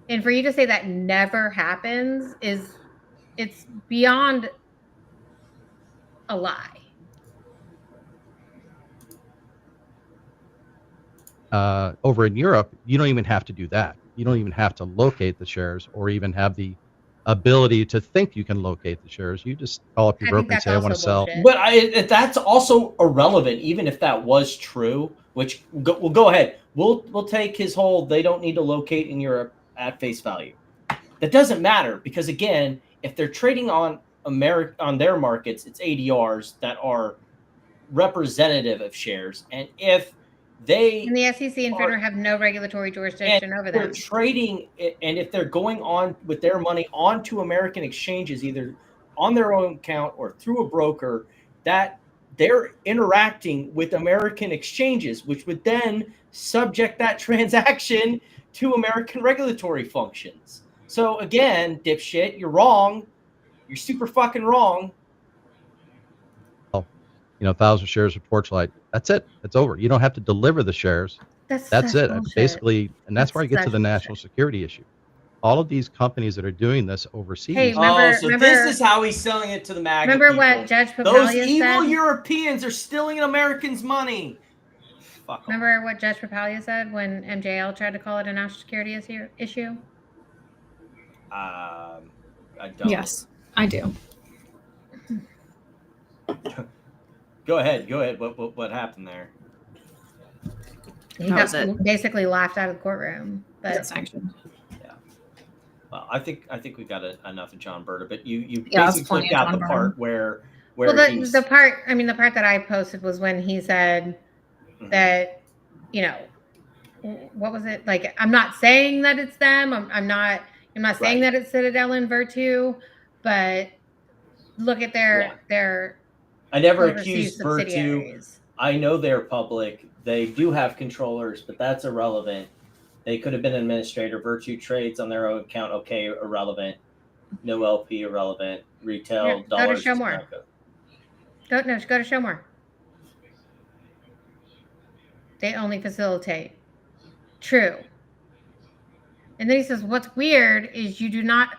And for you to say that never happens it's beyond a lie. Over in Europe, you don't even have to do that. You don't even have to locate the shares or even have the ability to think you can locate the shares. You just call up your broker and say, I want to sell. But that's also irrelevant, even if that was true. Which we'll go ahead. We'll take his whole they don't need to locate in Europe at face value. That doesn't matter, because again, if they're trading on their markets, it's ADRs that are representative of shares, and if they and the SEC and FINRA have no regulatory jurisdiction over them. They're trading, and if they're going on with their money onto American exchanges, either on their own account or through a broker, that they're interacting with American exchanges, which would then subject that transaction to American regulatory functions. So again, dipshit, you're wrong. You're super fucking wrong. 1,000 shares of Torchlight. That's it. It's over. You don't have to deliver the shares. That's it. Bullshit. Basically, and that's where I get to such the national security issue. All of these companies that are doing this overseas. Hey, this is how he's selling it to the MAGA remember people. what Judge Those Papalia evil said? Europeans are stealing Americans' money. Remember what Judge Papalia said when MJL tried to call it a national security issue? I don't. Yes, I do. Go ahead. What happened there? He basically laughed out of the courtroom. But sanctioned. Yeah. Well, I think we got enough of John Berta, but you Yeah, basically took out the part where the part that I posted was when he said that, what was it? Like, I'm not saying that it's them. I'm not saying that it's Citadel and Virtu, but look at their I never overseas accused Virtu. I know they're public. They do have controllers, but that's irrelevant. They could have been an administrator. Virtu trades on their own account. Okay, irrelevant. No LP, irrelevant. Retail dollars. Go to show more. Go to show more. They only facilitate. True. And then he says, what's weird is you did not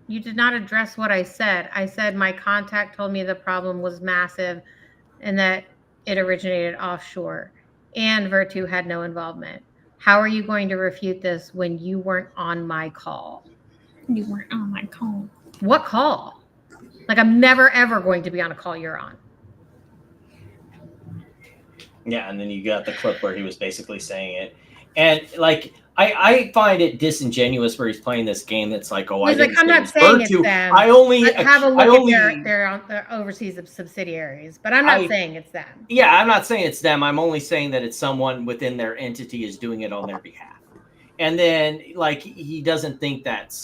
address what I said. I said my contact told me the problem was massive and that it originated offshore and Virtu had no involvement. How are you going to refute this when you weren't on my call? You weren't on my call. What call? Like, I'm never, ever going to be on a call you're on. Yeah, and then you got the clip where he was basically saying it. And like, I find it disingenuous where he's playing this game that's like, oh, He's I like, didn't I'm say not it's saying Virtu. it's them. I only But have a look I only, at their overseas subsidiaries, but I'm not saying it's them. Yeah, I'm not saying it's them. I'm only saying that it's someone within their entity is doing it on their behalf. And then like he doesn't think that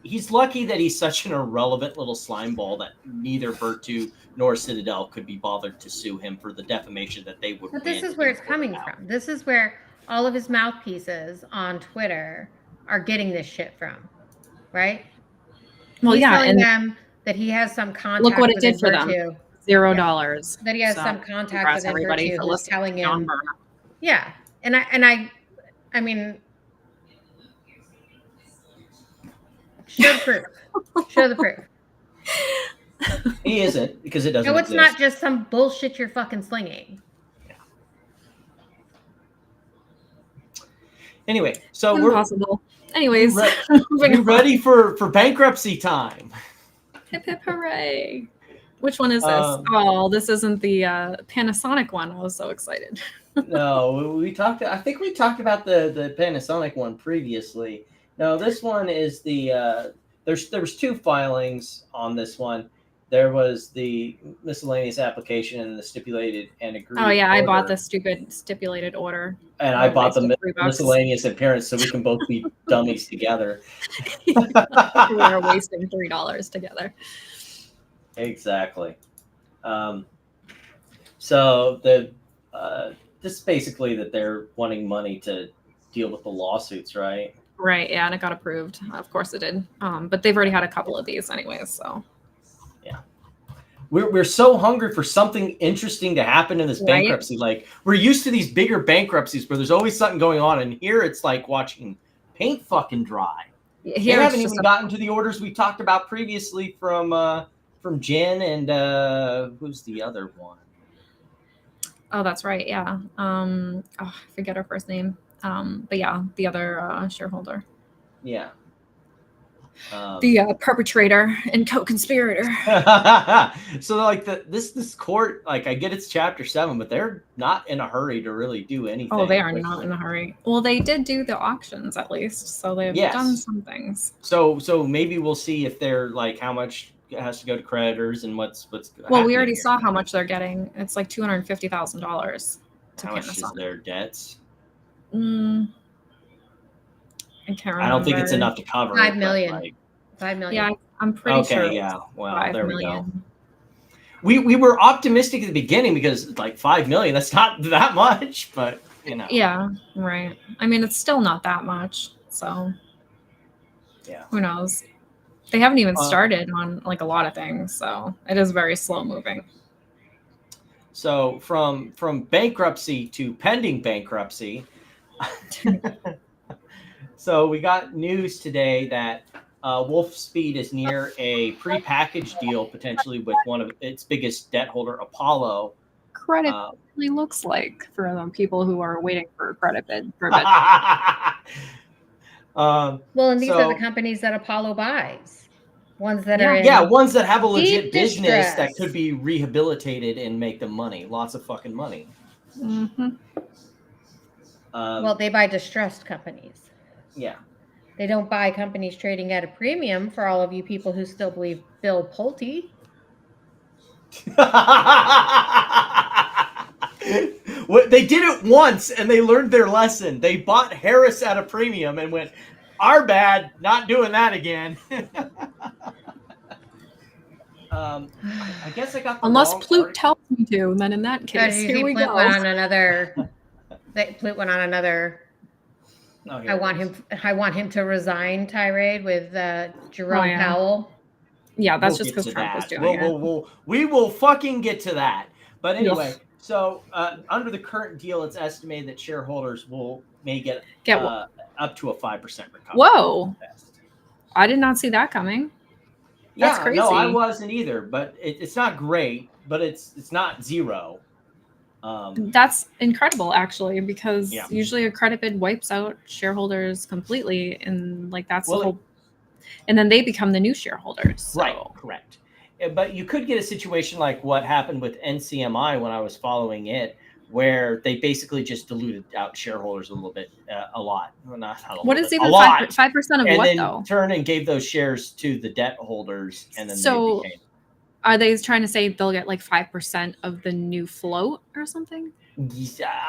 he's lucky that he's such an irrelevant little slime ball that neither Virtu nor Citadel could be bothered to sue him for the defamation that they would. But this is where it's coming from. This is where all of his mouthpieces on Twitter are getting this shit from, right? Well, He's yeah, telling and them that he has some contact. look what it with did for them. Virtu. $0. That he has So, some contact congrats with everybody Virtu for who's listening telling to John him. Byrne. Yeah, I mean, show the proof. Show the proof. He isn't, because it doesn't. No, it's exist. not just some bullshit you're fucking slinging. Anyway, so Impossible. Anyways, we're ready for bankruptcy time. Hip hip hooray! Which one is this? Oh, this isn't the Panasonic one. I was so excited. No, I think we talked about the Panasonic one previously. No, this one is the there was two filings on this one. There was the miscellaneous application and the stipulated and agreed. Oh yeah, order. I bought the stupid stipulated order. And I bought the miscellaneous appearance so we can both be dummies together. We are wasting $3 together. Exactly. So the this is basically that they're wanting money to deal with the lawsuits, right? Right. Yeah, and it got approved. Of course it did. But they've already had a couple of these anyways, so. Yeah. We're so hungry for something interesting to happen in this bankruptcy. Right? Like, we're used to these bigger bankruptcies where there's always something going on, and here it's like watching paint fucking dry. They haven't even gotten to the orders we talked about previously from Jen and who's the other one? Oh, that's right. Yeah. I forget her first name. But yeah, the other shareholder. Yeah. The perpetrator and co-conspirator. So like this court, like I get it's Chapter 7, but they're not in a hurry to really do anything. Oh, they are not in a hurry. Well, they did do the auctions at least, so they've done some things. So maybe we'll see if they're like how much has to go to creditors and what's. Well, we already saw how much they're getting. It's like $250,000 to how Panasonic. much is their debts? I can't remember. I don't think it's enough to cover 5 million. Like, 5 million. Yeah, I'm pretty sure. Okay, yeah. Well, there we go. 5 million. We were optimistic at the beginning because like 5 million, that's not that much, but you know. Yeah, right. I mean, it's still not that much. So yeah. Who knows? They haven't even started on like a lot of things, so it is very slow moving. So from bankruptcy to pending bankruptcy. So we got news today that Wolfspeed is near a prepackaged deal potentially with one of its biggest debt holder, Apollo. Credit really looks like for the people who are waiting for a credit bid. Well, and these are the companies that Apollo buys. Ones that are ones that have a legit business distress. that could be rehabilitated and make them money, lots of fucking money. Mm-hmm. Well, they buy distressed companies. Yeah. They don't buy companies trading at a premium. For all of you people who still believe Bill Pulte. They did it once and they learned their lesson. They bought Harris at a premium and went, "Our bad, not doing that again." I guess I got the unless wrong Plute tells me to, then in that case, here we go. Went on another. Plute went on another. Oh, I want him to resign tirade with Jerome Powell. Yeah, that's just because Trump was doing it. We will fucking get to that. But anyway, so under the current deal, it's estimated that shareholders may get up to a 5% recovery. Whoa! I did not see that coming. That's crazy. No, I wasn't either. But it's not great, but it's not zero. That's incredible, actually, because usually a credit bid wipes out shareholders completely, and like that's the whole. And then they become the new shareholders. So. Right, correct. But you could get a situation like what happened with NCMI when I was following it, where they basically just diluted out shareholders a little bit, a lot. Well, not a What little is bit, even a lot. 5% of And what then though? turned and gave those shares to the debt holders, and then So they became. are they trying to say they'll get like 5% of the new float or something?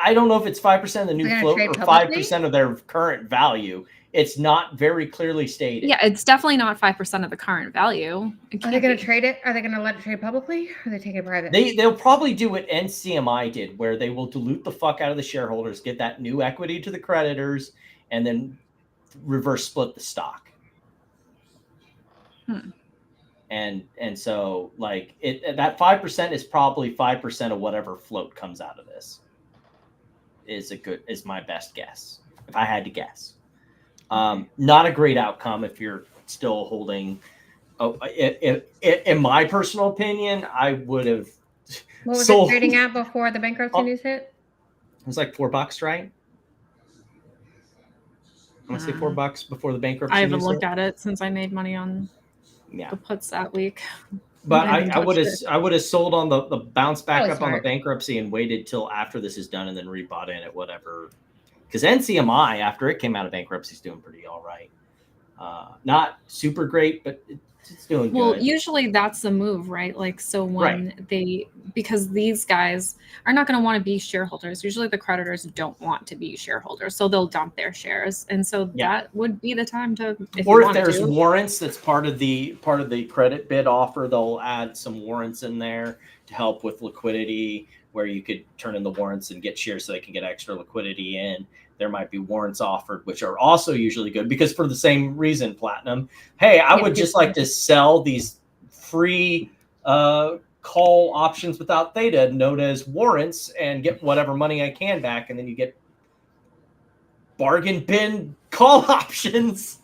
I don't know if it's 5% of the new They're gonna float trade or publicly? 5% of their current value. It's not very clearly stated. Yeah, it's definitely not 5% of the current value. It Are they can't going be. to trade it? Are they going to let it trade publicly? Or are they taking it private? They'll probably do what NCMI did, where they will dilute the fuck out of the shareholders, get that new equity to the creditors, and then reverse split the stock. And so like that 5% is probably 5% of whatever float comes out of this. Is my best guess if I had to guess. Not a great outcome if you're still holding. In my personal opinion, I would have. What was sold. it trading at before the bankruptcy news hit? It was like $4, right? I want to say $4 before the bankruptcy. I haven't news looked hit. at it since I made money on the puts that week. But haven't I would have touched it. sold on the bounce back Probably up on the smart. bankruptcy and waited till after this is done and then rebought in at whatever. Because NCMI, after it came out of bankruptcy, is doing pretty all right. Not super great, but it's doing Well, good. usually that's the move, right? Like, so when because these guys are not going to want to be shareholders. Usually the creditors don't want to be shareholders, so they'll dump their shares. And so that would be the time to, if there's warrants, that's part of the credit bid offer, they'll add some warrants in there to help with liquidity, where you could turn in the warrants and get shares so they can get extra liquidity in. There might be warrants offered, which are also usually good because for the same reason, Platinum. Hey, I would just like to sell these free call options without theta, known as warrants, and get whatever money I can back, and then you get bargain bin call options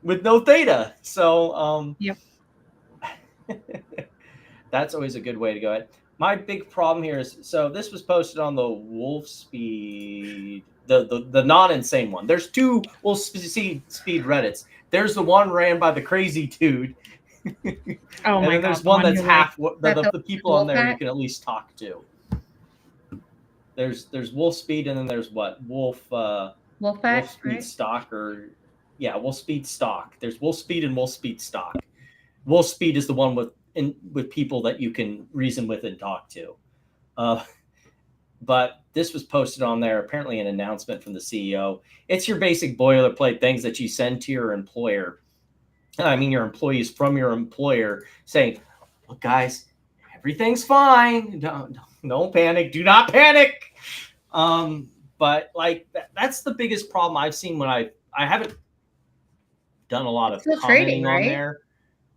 with no theta. So that's always a good way to go ahead. My big problem here is, so this was posted on the Wolfspeed, the non-insane one. There's two Wolfspeed Reddits. There's the one ran by the crazy dude. Oh and my then God, there's one that's half That's the people on there you Wolfpack? can at least talk to. There's Wolfspeed, and then there's what? Wolfpack, Wolfspeed right? stock, or Wolfspeed stock. There's Wolfspeed and Wolfspeed stock. Wolfspeed is the one with people that you can reason with and talk to. But this was posted on there, apparently an announcement from the CEO. It's your basic boilerplate things that you send to your employer. I mean, your employees from your employer saying, look, guys, everything's fine. Don't panic. Do not panic. But like that's the biggest problem I've seen when I haven't done a lot of Still commenting trading, on right? there.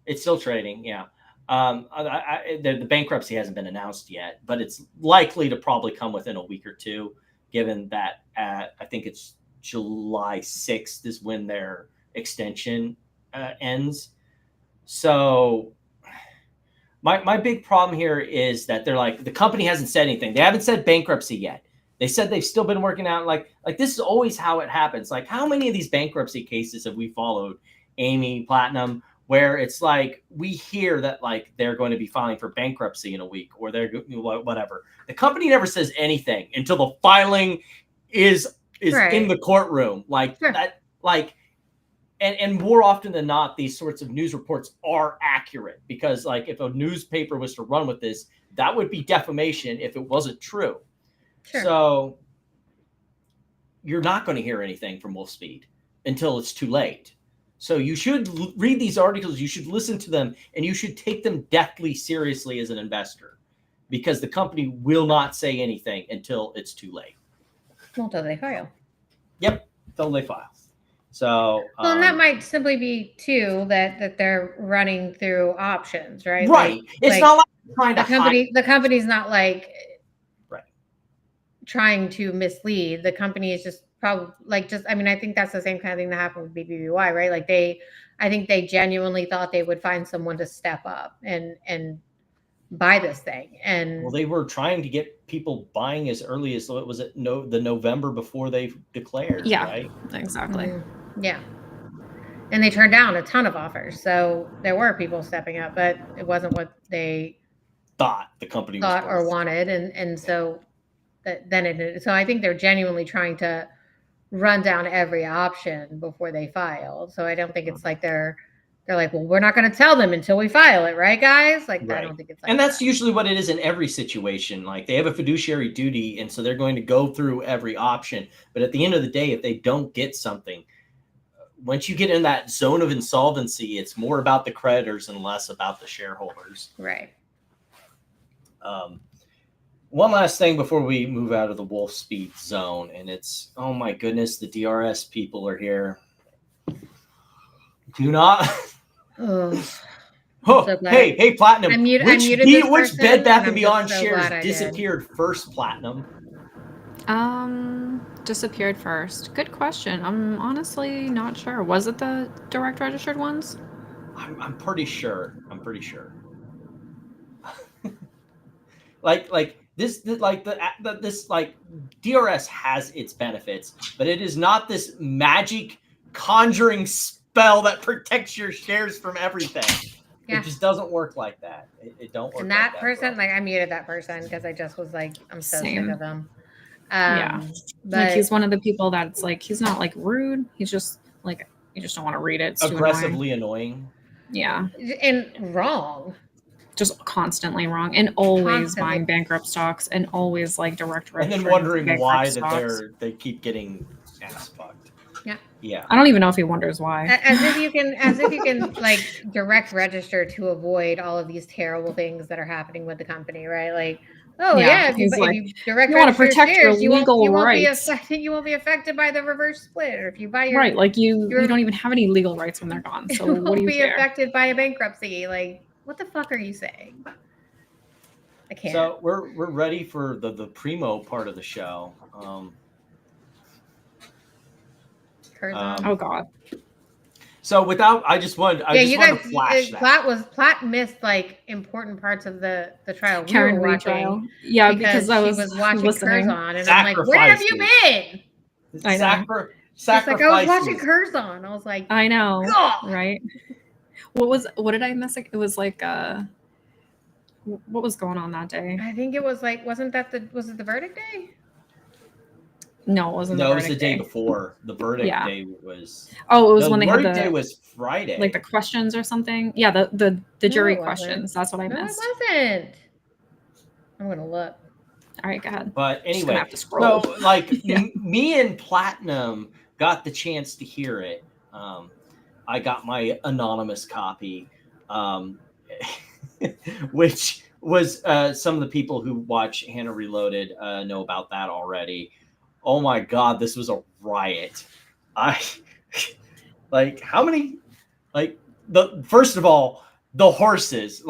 It's still trading, yeah. The bankruptcy hasn't been announced yet, but it's likely to probably come within a week or two, given that I think it's July 6th is when their extension ends. So my big problem here is that they're like, the company hasn't said anything. They haven't said bankruptcy yet. They said they've still been working out. Like this is always how it happens. Like, how many of these bankruptcy cases have we followed, Amy, Platinum, where it's like we hear that like they're going to be filing for bankruptcy in a week, or they're whatever. The company never says anything until the filing is in the courtroom. Like that, like, and more often than not, these sorts of news reports are accurate, because like if a newspaper was to run with this, that would be defamation if it wasn't true. Sure. So you're not going to hear anything from Wolfspeed until it's too late. So you should read these articles, you should listen to them, and you should take them deathly seriously as an investor, because the company will not say anything until it's too late. Well, until they file. Yep, until they file. So well, and that might simply be too that they're running through options, right? Right. It's not like the company's not like trying to mislead. The company is just probably like I mean, I think that's the same kind of thing that happened with BBBY, right? Like I think they genuinely thought they would find someone to step up and buy this thing. And well, they were trying to get people buying as early as it was the November before they declared. Yeah, right? Exactly. Yeah. And they turned down a ton of offers. So there were people stepping up, but it wasn't what they thought the company was or worth. wanted, and so so I think they're genuinely trying to run down every option before they file. So I don't think it's like they're like, well, we're not going to tell them until we file it, right, guys? Like, I don't think it's like and that's usually what it is in every situation. Like, they have a fiduciary duty, and so they're going to go through every option. But at the end of the day, if they don't get something, once you get in that zone of insolvency, it's more about the creditors and less about the shareholders. Right. One last thing before we move out of the Wolfspeed zone, and it's, oh my goodness, the DRS people are here. Do not. So hey, Platinum. I muted this which person, Bed Bath and I'm Beyond just so shares glad I disappeared first, Platinum? Disappeared first. Good question. I'm honestly not sure. Was it the direct registered ones? I'm pretty sure. like this DRS has its benefits, but it is not this magic conjuring spell that protects your shares from everything. Yeah. It just doesn't work like that. It don't work. And that like person, like, I muted that person because I just was like, I'm so sick of him. Yeah. But Like, he's one of the people that's like, he's not like rude. He's just like, you just don't want to read it. It's aggressively annoying. Yeah. And wrong. Just constantly wrong, and always buying bankrupt stocks, and always like direct and then wondering why that they keep getting ass fucked. Yeah. I don't even know if he wonders why. As if you can like direct register to avoid all of these terrible things that are happening with the company, right? Like, if you direct you want to protect your shares, legal rights. You won't be affected by the reverse split, or if you buy your like you don't even have any legal rights when they're gone. So what do you be care? affected by a bankruptcy? Like, what the fuck are you saying? I can't. So we're ready for the primo part of the show. Oh God. So I just wanted to flash that. Platt missed like important parts of the trial. Karen we were watching. Trial. Yeah, because she was watching Kurzon, and I'm like, where have you been? I know. She's like, I was watching Kurzon. I was like, I know, God. Right? What did I miss? It was like what was going on that day? I think it was like, was it the verdict day? No, it wasn't. No, it was the day before. The verdict day was. Oh, it was when they had the verdict day was Friday. Like the questions or something. Yeah, the jury questions. That's what I missed. No, it wasn't. I'm gonna look. All right, go ahead. But anyway, have to scroll. So like me and Platinum got the chance to hear it. I got my anonymous copy, which was some of the people who watch Hannah Reloaded know about that already. Oh my God, this was a riot. How many, first of all, the horses,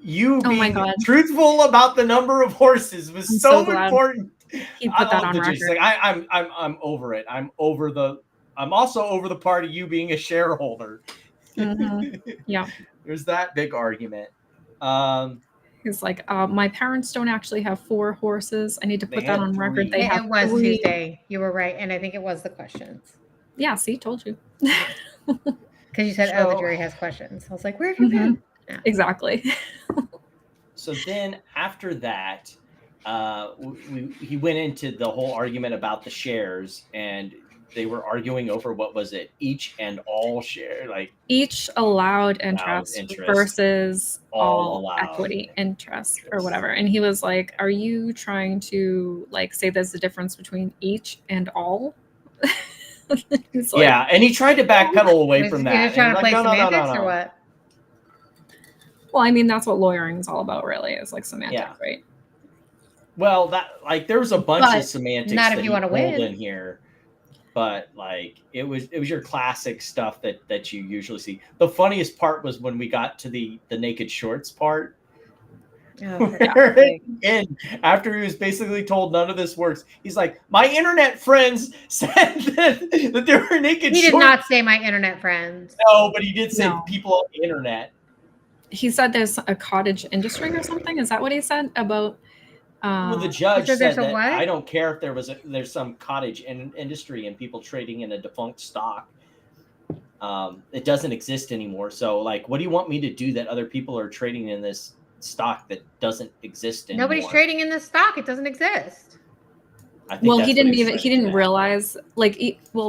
being truthful about the number of horses was so important. He put that on record. I'm over it. I'm also over the part of you being a shareholder. Mm-hmm. Yeah. There's that big argument. He's like, my parents don't actually have 4 horses. I need to put that on record. It was 3. Tuesday. You were right. And I think it was the questions. Yeah, see, told you. Because you said, the jury has questions. I was like, where have you been? Yeah. Exactly. So then after that, he went into the whole argument about the shares, and they were arguing over, what was it, each and all share, each allowed interest versus all equity interest or whatever. And he was like, are you trying to say there's a difference between each and all? And he tried to backpedal away from that. He was trying to play semantics or what? Well, I mean, that's what lawyering is all about, really, is semantics, right? Well, that there was a bunch of semantics not that if you want to win in here. But it was your classic stuff that you usually see. The funniest part was when we got to the naked shorts part. And after he was basically told none of this works, he's like, my internet friends said that there were naked shorts. He did not say my internet friends. No, but he did say people on the internet. He said there's a cottage industry or something. Is that what he said about? Well, the judge said that I don't care if there's some cottage industry and people trading in a defunct stock. It doesn't exist anymore. So what do you want me to do that other people are trading in this stock that doesn't exist anymore. Nobody's trading in this stock. It doesn't exist. I think Well, that's he what didn't he's even trying he to didn't get at. realize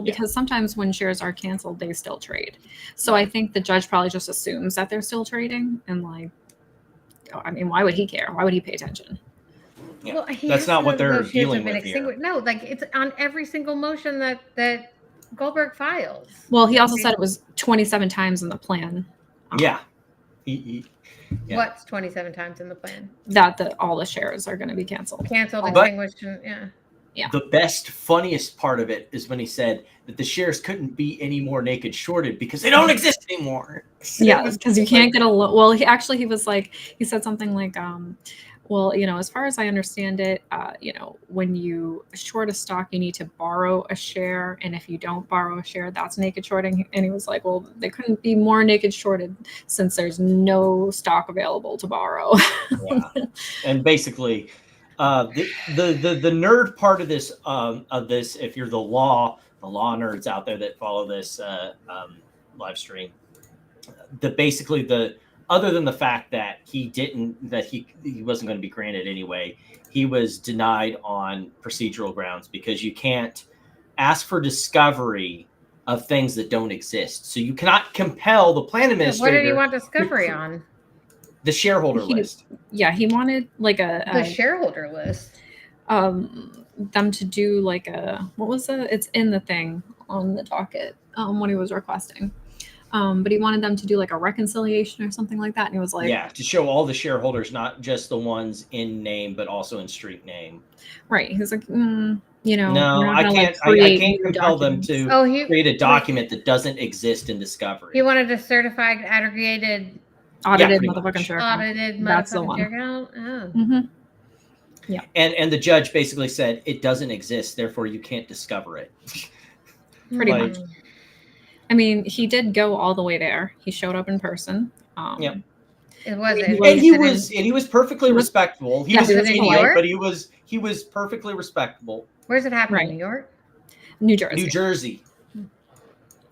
because sometimes when shares are canceled, they still trade. So I think the judge probably just assumes that they're still trading, and like, I mean, why would he care? Why would he pay attention? Yeah. Well, he That's has not to what know they're those shares dealing have been with here. extinguished. No, like it's on every single motion that Goldberg files. Well, he also said it was 27 times in the plan. Yeah. Yeah. What's 27 times in the plan? That all the shares are going to be canceled. Canceled, But- extinguished, and yeah. The best, funniest part of it is when he said that the shares couldn't be any more naked shorted because they don't exist anymore. Yeah, because you can't get a well. He was like, he said something like, well, as far as I understand it, when you short a stock, you need to borrow a share, and if you don't borrow a share, that's naked shorting. And he was like, well, they couldn't be more naked shorted since there's no stock available to borrow. Yeah. And basically, the nerd part of this, if you're the law nerds out there that follow this live stream, other than the fact that he wasn't going to be granted anyway, he was denied on procedural grounds because you can't ask for discovery of things that don't exist. So you cannot compel the plan administrator. What did he want discovery on? The shareholder list. Yeah, he wanted like the shareholder list. Them to do like what was it? It's in the thing on the docket what he was requesting. But he wanted them to do like a reconciliation or something like that. And he was like, yeah, to show all the shareholders, not just the ones in name, but also in street name. Right. He was like, no, I can't. I can't compel them to create a document that doesn't exist in Discovery. He wanted a certified, audited motherfucking share account. Audited That's the motherfucking one. share account. Oh. Mm-hmm. Yeah. And the judge basically said it doesn't exist, therefore you can't discover it. Pretty much. I mean, he did go all the way there. He showed up in person. Yep. It was. And he was perfectly respectable. He was in New York, but he was perfectly respectable. Where's it happening? New York? New Jersey. New Jersey.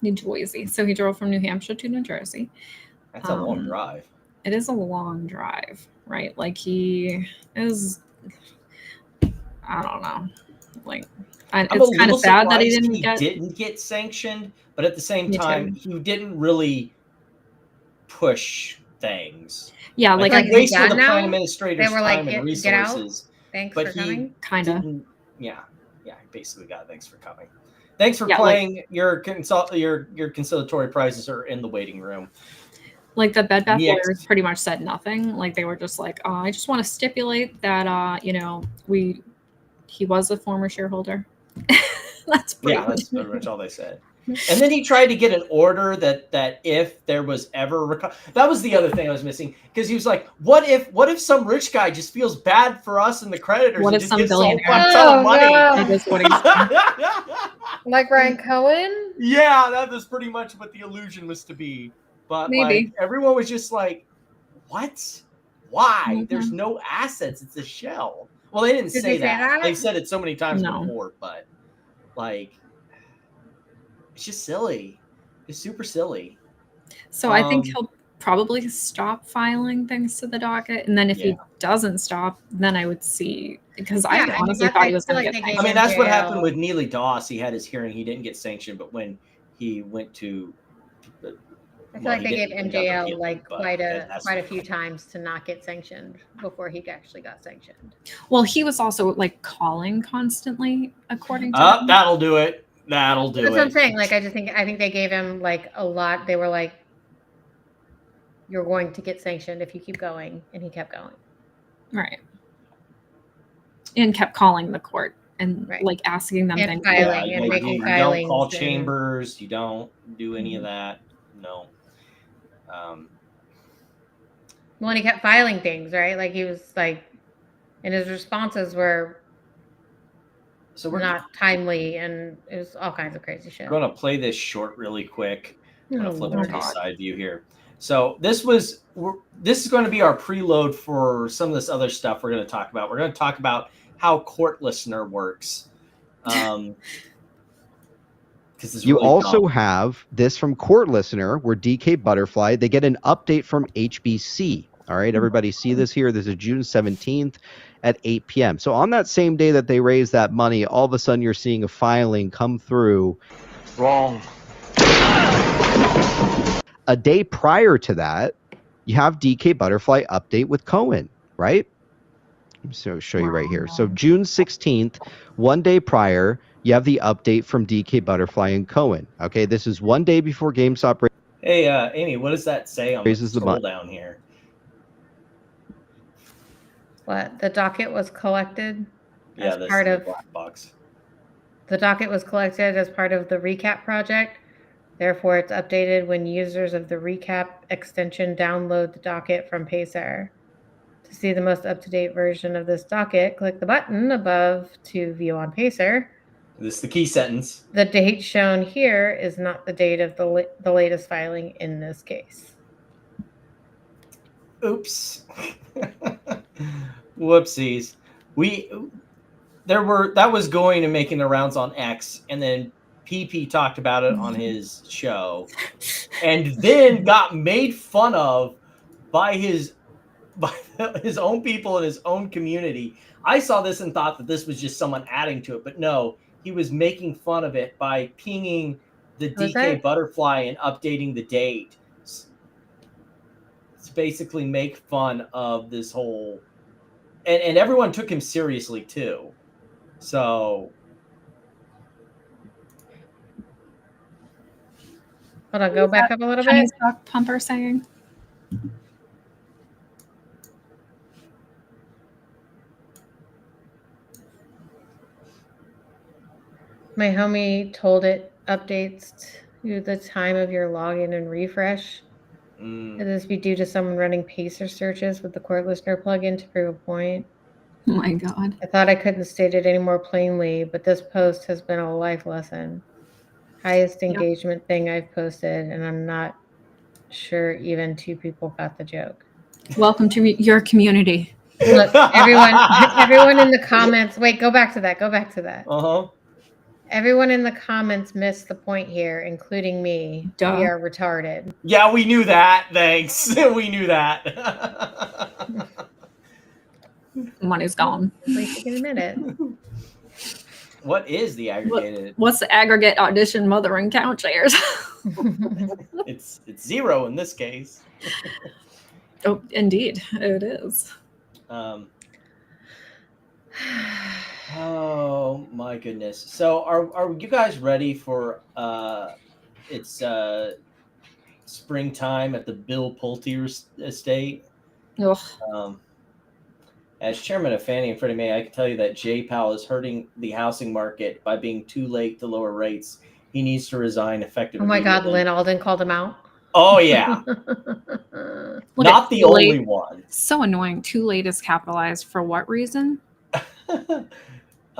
New Jersey. So he drove from New Hampshire to New Jersey. That's a long drive. It is a long drive, right? Like he is, I don't know. Like it's kind of sad that he didn't get sanctioned, but at the same time, he didn't really push things. Yeah, like he wasted the prime administrator's time and resources. Get out. Thanks for coming. Kind of. Yeah, he basically got thanks for coming. Thanks for playing. Your conciliatory prizes are in the waiting room. Like the Bed Bath lawyers pretty much said nothing. Like they were just like, I just want to stipulate that he was a former shareholder. That's pretty much all they said. And then he tried to get an order that if there was ever that was the other thing I was missing, because he was like, what if some rich guy just feels bad for us and the creditors? What if some billionaire? Like Ryan Cohen? Yeah, that was pretty much what the illusion was to be. But like everyone was just like, what? Why? Mm-hmm. There's no assets. It's a shell. Well, they didn't say that. They said it so many times before, but like, it's just silly. It's super silly. So I think he'll probably stop filing things to the docket, and then if he doesn't stop, then I would see, because I honestly thought he was going to get sanctioned. I mean, that's what happened with Neely Doss. He had his hearing. He didn't get sanctioned, but when he went to I feel like they gave MJL like quite a few times to not get sanctioned before he actually got sanctioned. Well, he was also like calling constantly, according to that'll do it. That'll do it. That's what I'm saying. Like I think they gave him like a lot. They were like, you're going to get sanctioned if you keep going, and he kept going. Right. And kept calling the court and like asking them and filing and making filings. You don't call chambers. You don't do any of that. No. Well, and he kept filing things, right? Like he was like, and his responses were not timely, and it was all kinds of crazy shit. I'm going to play this short really quick. I'm going to flip to the side view here. So this is going to be our preload for some of this other stuff we're going to talk about. We're going to talk about how Court Listener works. You really also have this from Court Listener, where DK Butterfly, they get an update from HBC. All right, everybody see this here. This is June 17th at 8 p.m. So on that same day that they raised that money, all of a sudden you're seeing a filing come through. Wrong. A day prior to that, you have DK Butterfly update with Cohen, right? So show you right here. So June 16th, one day prior, you have the update from DK Butterfly and Cohen. Okay, this is one day before GameStop Hey, Amy, what does that say on the scroll down here? What? The docket was collected Yeah, as this part of black box. The docket was collected as part of the recap project. Therefore, it's updated when users of the recap extension download the docket from Pacer. To see the most up-to-date version of this docket, click the button above to view on Pacer. This is the key sentence. The date shown here is not the date of the latest filing in this case. Oops. Whoopsies. That was going and making the rounds on X, and then PP talked about it on his show, and then got made fun of by his own people in his own community. I saw this and thought that this was just someone adding to it, but no, he was making fun of it by pinging the DK Butterfly and updating the date. To basically make fun of this whole, and everyone took him seriously too. So hold on, go back up a little bit. Penny stock pumper saying. My homie told it updates you the time of your login and refresh. Could this be due to someone running Pacer searches with the court listener plugin to prove a point? Oh my God. I thought I couldn't state it any more plainly, but this post has been a life lesson. Highest engagement thing I've posted, and I'm not sure even 2 people got the joke. Welcome to your community. Look, everyone in the comments. Wait, go back to that. Uh-huh. Everyone in the comments missed the point here, including me. Duh. We are retarded. Yeah, we knew that. Thanks. We knew that. Money's gone. At least you can admit it. What is the aggregated? What's the aggregate audition mother and couch shares? It's 0 in this case. Oh, indeed, it is. Oh my goodness! So are you guys ready for it's springtime at the Bill Pulte estate? Ugh. As chairman of Fannie and Freddie Mae, I can tell you that Jay Powell is hurting the housing market by being too late to lower rates. He needs to resign effective. Oh my God, Lynn Alden called him out. Oh yeah. Not the only one. So annoying. Too late is capitalized for what reason?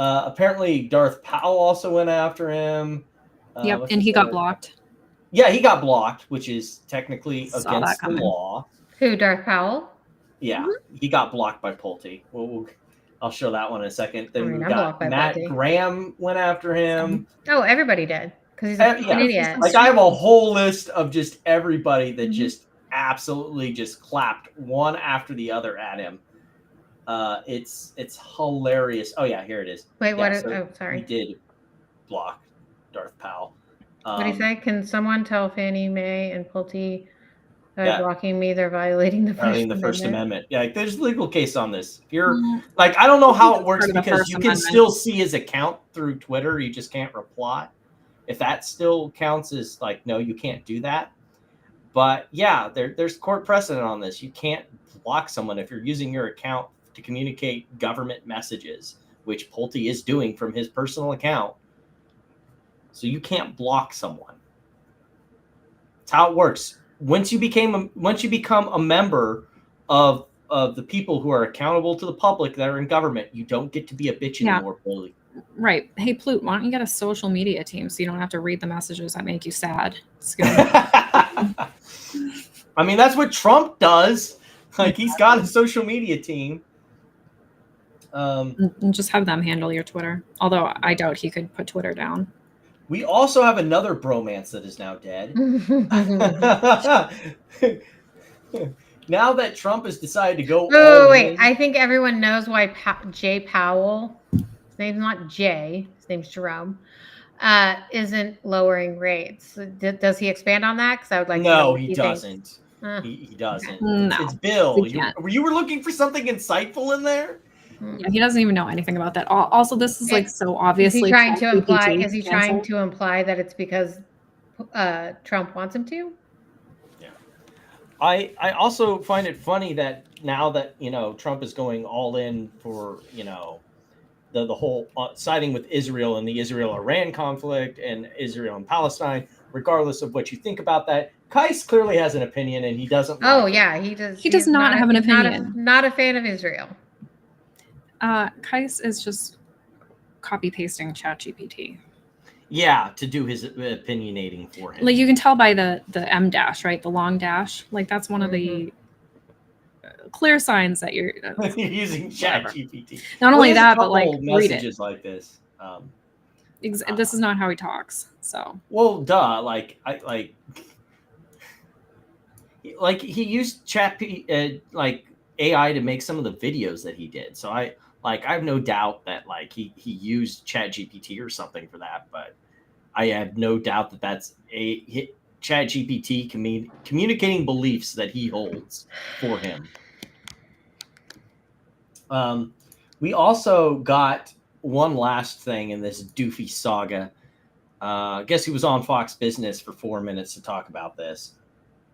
Apparently Darth Powell also went after him. Yep, and he got blocked. Yeah, he got blocked, which is technically against the law. Who, Darth Powell? Yeah, he got blocked by Pulte. I'll show that one in a second. Then we I'm got Matt Pulte. Graham went after him. Oh, everybody did. Because he's an idiot. Like I have a whole list of just everybody that just absolutely just clapped one after the other at him. It's hilarious. Oh yeah, here it is. Wait, yeah, what? Sorry. He did block Darth Powell. What do you say? Can someone tell Fannie Mae and Pulte by blocking me? They're violating the First Amendment. Yeah, like, there's a legal case on this. If you're like, I don't know how it works because you can still see his account through Twitter. You just can't reply. If that still counts as like, no, you can't do that. But yeah, there's court precedent on this. You can't block someone if you're using your account to communicate government messages, which Pulte is doing from his personal account. So you can't block someone. That's how it works. Once you become a member of the people who are accountable to the public that are in government, you don't get to be a bitch anymore, Pulte. Right. Hey, Plute, why don't you get a social media team so you don't have to read the messages that make you sad? I mean, that's what Trump does. Like, he's got a social media team. And just have them handle your Twitter. Although I doubt he could put Twitter down. We also have another bromance that is now dead. now that Trump has decided to go Oh, all wait. in, I think everyone knows why Jay Powell, his name's not Jay, his name's Jerome, isn't lowering rates. Does he expand on that? Because I would like to know no, what he doesn't. He doesn't. No, It's Bill. he can't. You were looking for something insightful in there? Yeah, he doesn't even know anything about that. Also, this is like so obviously. Is he trying to imply? ChatGPT Is he trying to imply that it's because Trump wants him to? Yeah. I also find it funny that now that Trump is going all in for the whole siding with Israel and the Israel-Iran conflict and Israel and Palestine, regardless of what you think about that, Kais clearly has an opinion and he doesn't. Oh yeah, he does. He does not have an opinion. Not a fan of Israel. Kais is just copy pasting ChatGPT. Yeah, to do his opinionating for him. Like you can tell by the M dash, right? The long dash. Like that's one of the clear signs that you're using ChatGPT. Not only that, but like messages like this. This is not how he talks. So well, duh. Like he used like AI to make some of the videos that he did. So I have no doubt that like he used ChatGPT or something for that. But I have no doubt that that's a ChatGPT communicating beliefs that he holds for him. We also got one last thing in this doofy saga. I guess he was on Fox Business for 4 minutes to talk about this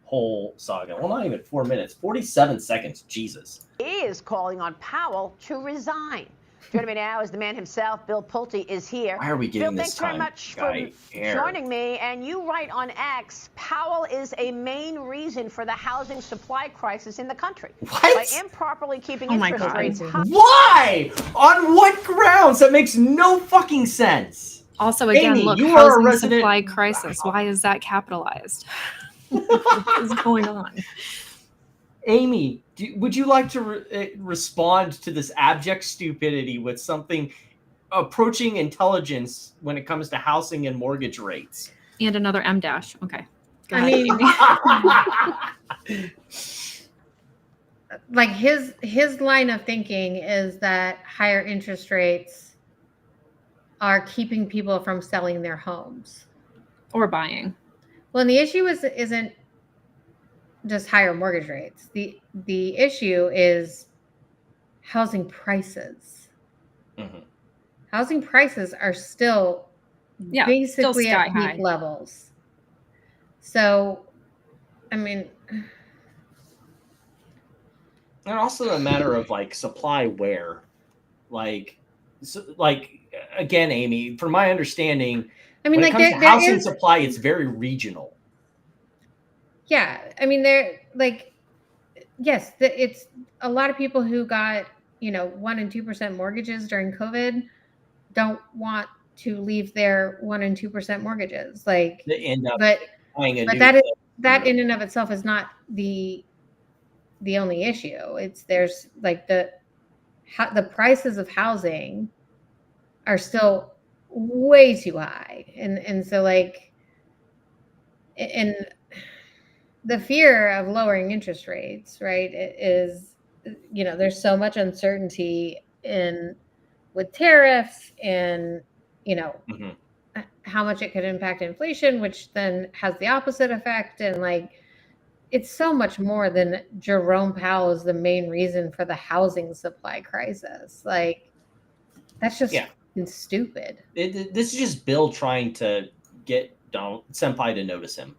whole saga. Well, not even 4 minutes, 47 seconds. Jesus. Is calling on Powell to resign. Joining me now is the man himself, Bill Pulte, is here. Why are we getting Bill, this thanks very much for joining me. And you write on X, Powell is a main reason for the housing supply crisis in the country. What? By improperly keeping interest rates high. Why? On what grounds? That makes no fucking sense. Also, again, Amy, look, you are a housing resident supply crisis. Why is that capitalized? What is going on? Amy, would you like to respond to this abject stupidity with something approaching intelligence when it comes to housing and mortgage rates? And another M dash. Okay. Go I mean, like his line of thinking is that higher interest rates are keeping people from selling their homes or buying. Well, and the issue isn't just higher mortgage rates. The issue is housing prices. Mm-hmm. Housing prices are still basically still at peak levels. So, I mean, and also a matter of like supply where, like again, Amy, from my understanding, I mean, when like it comes to housing supply, it's very regional. Yeah, I mean, they're like, yes, it's a lot of people who got 1% and 2% mortgages during COVID don't want to leave their 1% and 2% mortgages. Like, they end up but that in and of itself is not the only issue. There's like the prices of housing are still way too high, and so like, and the fear of lowering interest rates, right, is, there's so much uncertainty with tariffs and, how much it could impact inflation, which then has the opposite effect. And like, it's so much more than Jerome Powell is the main reason for the housing supply crisis. Like, that's just stupid. This is just Bill trying to get Donald Senpai to notice him.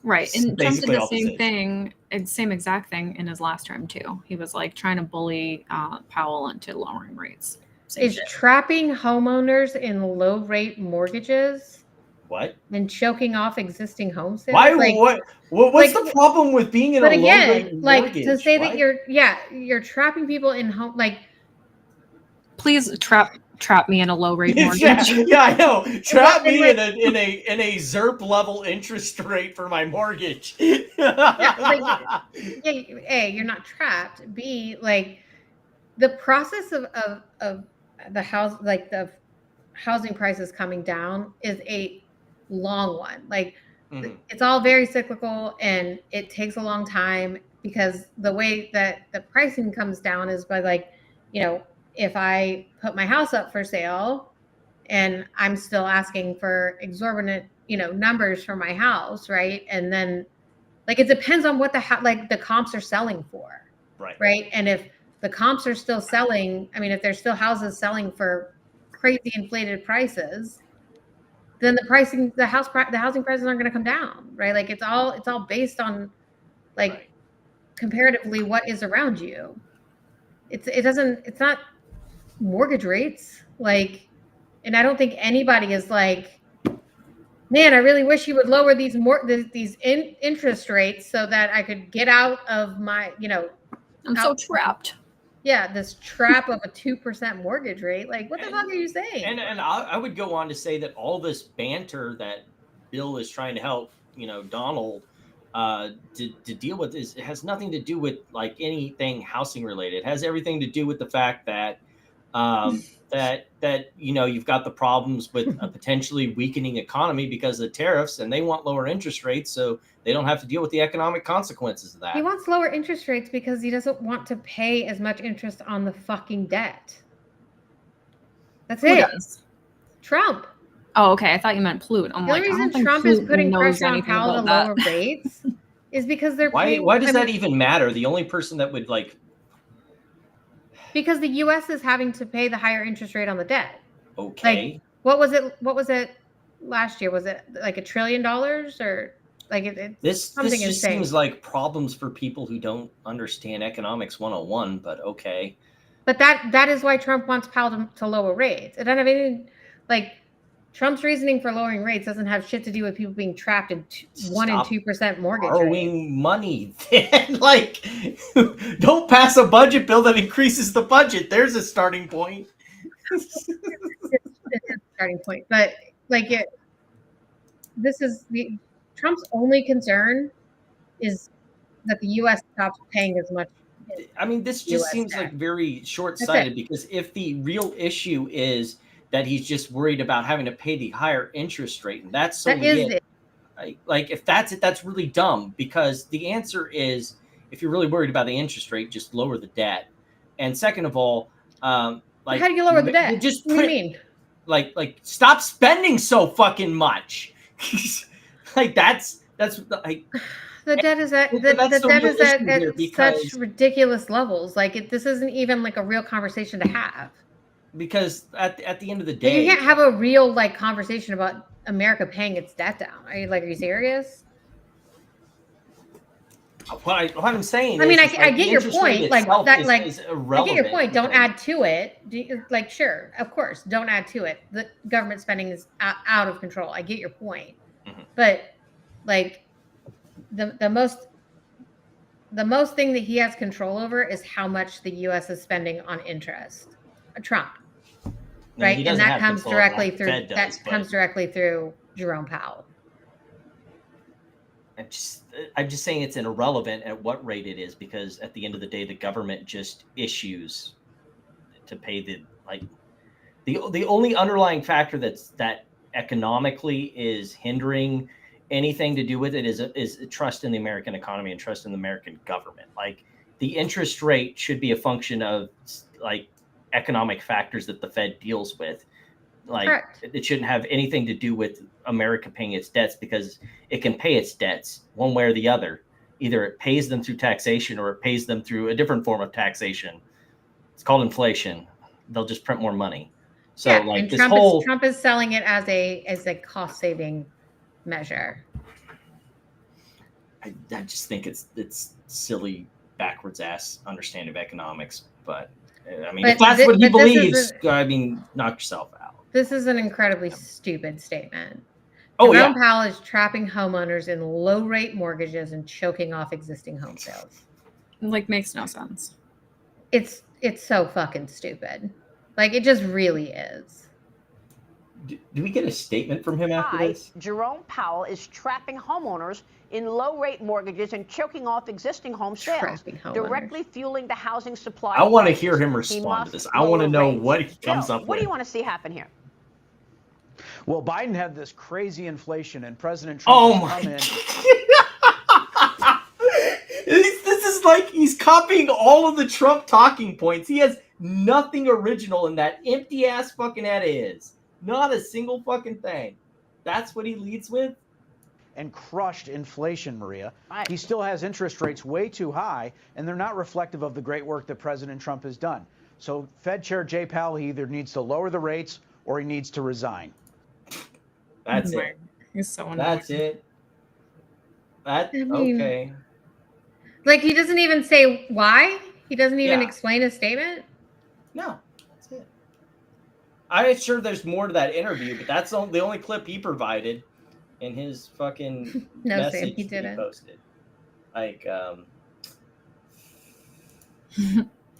Right, and Trump did the same exact thing in his last term too. He was like trying to bully Powell into lowering rates. Is trapping homeowners in low rate mortgages what and choking off existing home sales? Why? Like, what's the problem with being in a low rate mortgage? To say that you're trapping people in home, like, please trap me in a low rate mortgage. Yeah, I know. Trap me in a ZERP level interest rate for my mortgage. A, you're not trapped. B, like, the process of the house, like the housing prices coming down, is a long one. Like, it's all very cyclical and it takes a long time because the way that the pricing comes down is by like, you know, if I put my house up for sale and I'm still asking for exorbitant, you know, numbers for my house, right? And then like it depends on what the comps are selling for. Right. And if the comps are still selling, I mean, if there's still houses selling for crazy inflated prices, then the housing prices aren't going to come down, right? Like it's all based on like comparatively what is around you. It's not mortgage rates, like, and I don't think anybody is like, man, I really wish you would lower these interest rates so that I could get out of my, you know, I'm so trapped. Yeah, this trap of a 2% mortgage rate. Like, what the fuck are you saying? And I would go on to say that all this banter that Bill is trying to help, you know, Donald to deal with is, it has nothing to do with like anything housing related. It has everything to do with the fact that that you know, you've got the problems with a potentially weakening economy because of the tariffs, and they want lower interest rates so they don't have to deal with the economic consequences of that. He wants lower interest rates because he doesn't want to pay as much interest on the fucking debt. That's Who it. does? Trump. Oh, okay. I thought you meant Plute. I'm The like, only I don't reason think Trump is Plute putting knows pressure on anything Powell to about lower that. rates is because they're Why paying, does that even matter? The only person that would like, because the U.S. is having to pay the higher interest rate on the debt. okay. Like, what was it last year? Was it like $1 trillion or like This something just insane? seems like problems for people who don't understand economics 101, but okay. But that is why Trump wants Powell to lower rates. It doesn't have anything, like, Trump's reasoning for lowering rates doesn't have shit to do with people being trapped in 1% and 2% mortgage borrowing rates. money. Like, don't pass a budget bill that increases the budget. There's a starting point. It's a starting point, but like Trump's only concern is that the U.S. stops paying as much. I mean, this just US seems debt. like very short-sighted, because if the real issue is that he's just worried about having to pay the higher interest rate, and that's solely it. Like, if that's it, that's really dumb, because the answer is, if you're really worried about the interest rate, just lower the debt. And second of all, like, how do you lower the debt? Just what do you mean? Like stop spending so fucking much. Like that's like the debt is at such ridiculous levels. Like this isn't even like a real conversation to have. Because at the end of the day, you can't have a real like conversation about America paying its debt down. Are you serious? What I'm saying, I mean, is, I get your point. Like that, like is I get your point. Don't add to it. Like, sure, of course, don't add to it. The government spending is out of control. I get your point, but like the most thing that he has control over is how much the U.S. is spending on interest. Trump, right? And that comes directly through comes directly through Jerome Powell. I'm just saying it's irrelevant at what rate it is, because at the end of the day, the government just issues to pay the only underlying factor that economically is hindering anything to do with it is trust in the American economy and trust in the American government. Like, the interest rate should be a function of like economic factors that the Fed deals with. Like, correct. It shouldn't have anything to do with America paying its debts, because it can pay its debts one way or the other. Either it pays them through taxation or it pays them through a different form of taxation. It's called inflation. They'll just print more money. So yeah, like, this Trump is selling it as a cost saving measure. I just think it's silly, backwards ass understanding of economics. But I mean, if that's what he believes, I mean, knock yourself out. This is an incredibly stupid statement. Oh, Jerome Powell is trapping homeowners in low-rate mortgages and choking off existing home sales. Like, makes no sense. It's so fucking stupid. Like, it just really is. Do we get a statement from him after this? Jerome Powell is trapping homeowners in low-rate mortgages and choking off existing home sales, directly fueling the housing supply. I want to hear him respond to this. I want to know what he comes up with. What do you want to see happen here? Well, Biden had this crazy inflation, and President Trump This is copying all of the Trump talking points. He has nothing original in that empty ass fucking head of his. Not a single fucking thing. That's what he leads with. And crushed inflation, Maria. He still has interest rates way too high, and they're not reflective of the great work that President Trump has done. So Fed Chair Jay Powell, he either needs to lower the rates or he needs to resign. That's it. He's so annoying. That's it. Okay. Like, he doesn't even say why. He doesn't even explain his statement. No, that's it. I'm sure there's more to that interview, but that's the only clip he provided in his fucking No, message Sam, he that didn't. he posted. Like,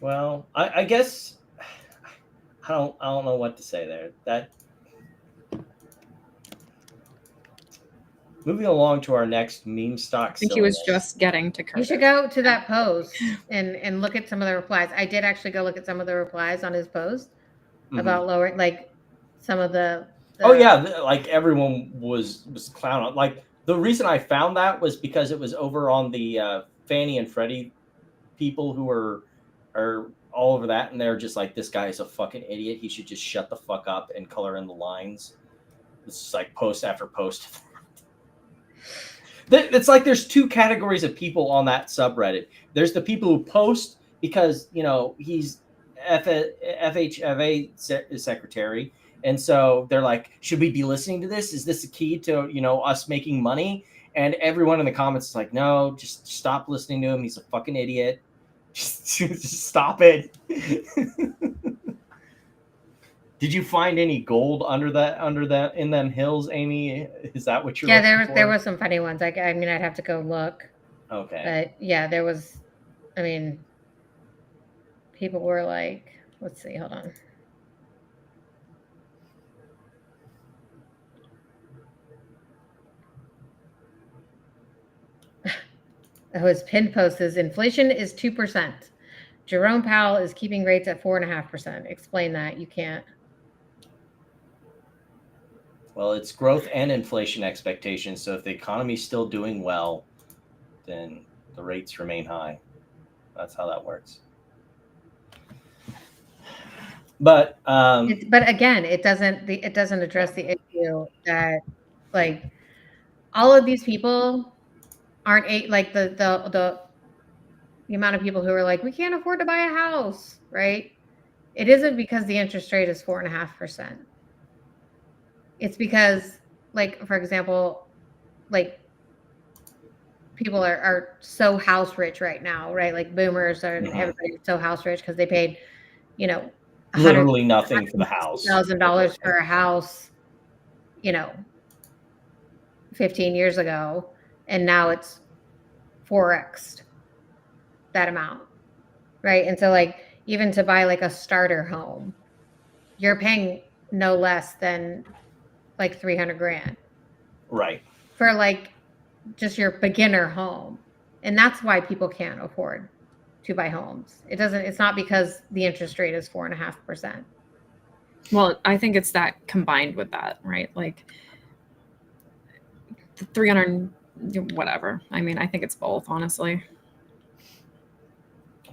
well, I guess I don't know what to say there. That moving along to our next meme stock. I think he was just getting to Curtis. You should go to that post and look at some of the replies. I did actually go look at some of the replies on his post about lowering, like, some of the oh yeah, like everyone was clowning. Like, the reason I found that was because it was over on the Fannie and Freddie people who are all over that, and they're just like, this guy is a fucking idiot. He should just shut the fuck up and color in the lines. It's like post after post. It's like there's two categories of people on that subreddit. There's the people who post because, you know, he's FHFA secretary. And so they're like, should we be listening to this? Is this a key to, you know, us making money? And everyone in the comments is like, no, just stop listening to him. He's a fucking idiot. Just stop it. Did you find any gold under that in them hills, Amy? Is that what you're looking for? there was some funny ones. I mean, I'd have to go look. Okay. But yeah, there was, I mean, people were like, let's see, hold on. Oh, his pinned post is inflation is 2%. Jerome Powell is keeping rates at 4.5%. Explain that. You can't. Well, it's growth and inflation expectations. So if the economy's still doing well, then the rates remain high. That's how that works. But but again, it doesn't address the issue that, like, all of these people aren't like the amount of people who are like, we can't afford to buy a house, right? It isn't because the interest rate is 4.5%. It's because, like, for example, like, people are so house rich right now, right? Like, boomers are everybody's so house rich because they paid, you know, literally nothing for the house. $1,000 for a house, you know, 15 years ago, and now it's 4x'd that amount, right? And so, like, even to buy like a starter home, you're paying no less than like $300,000, right? For like just your beginner home, and that's why people can't afford to buy homes. It's not because the interest rate is 4.5%. Well, I think it's that combined with that, right? Like the 300, whatever. I mean, I think it's both, honestly.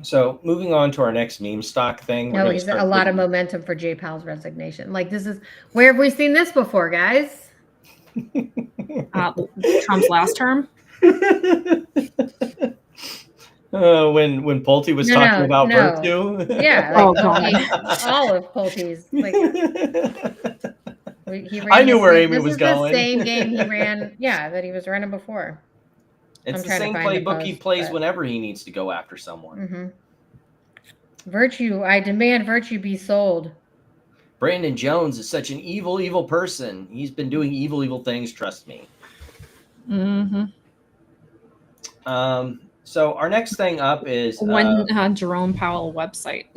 So moving on to our next meme stock thing. No, he's a lot of momentum for Jay Powell's resignation. Like, this is, where have we seen this before, guys? Trump's last term. When Pulte was talking about virtue. Yeah, like, all of Pulte's. Like, I knew where Amy was going. The same game he ran. Yeah, that he was running before. It's the same playbook he plays whenever he needs to go after someone. Mm-hmm. Virtue, I demand virtue be sold. Brandon Jones is such an evil, evil person. He's been doing evil, evil things. Trust me. Mm-hmm. So our next thing up is one Jerome Powell website.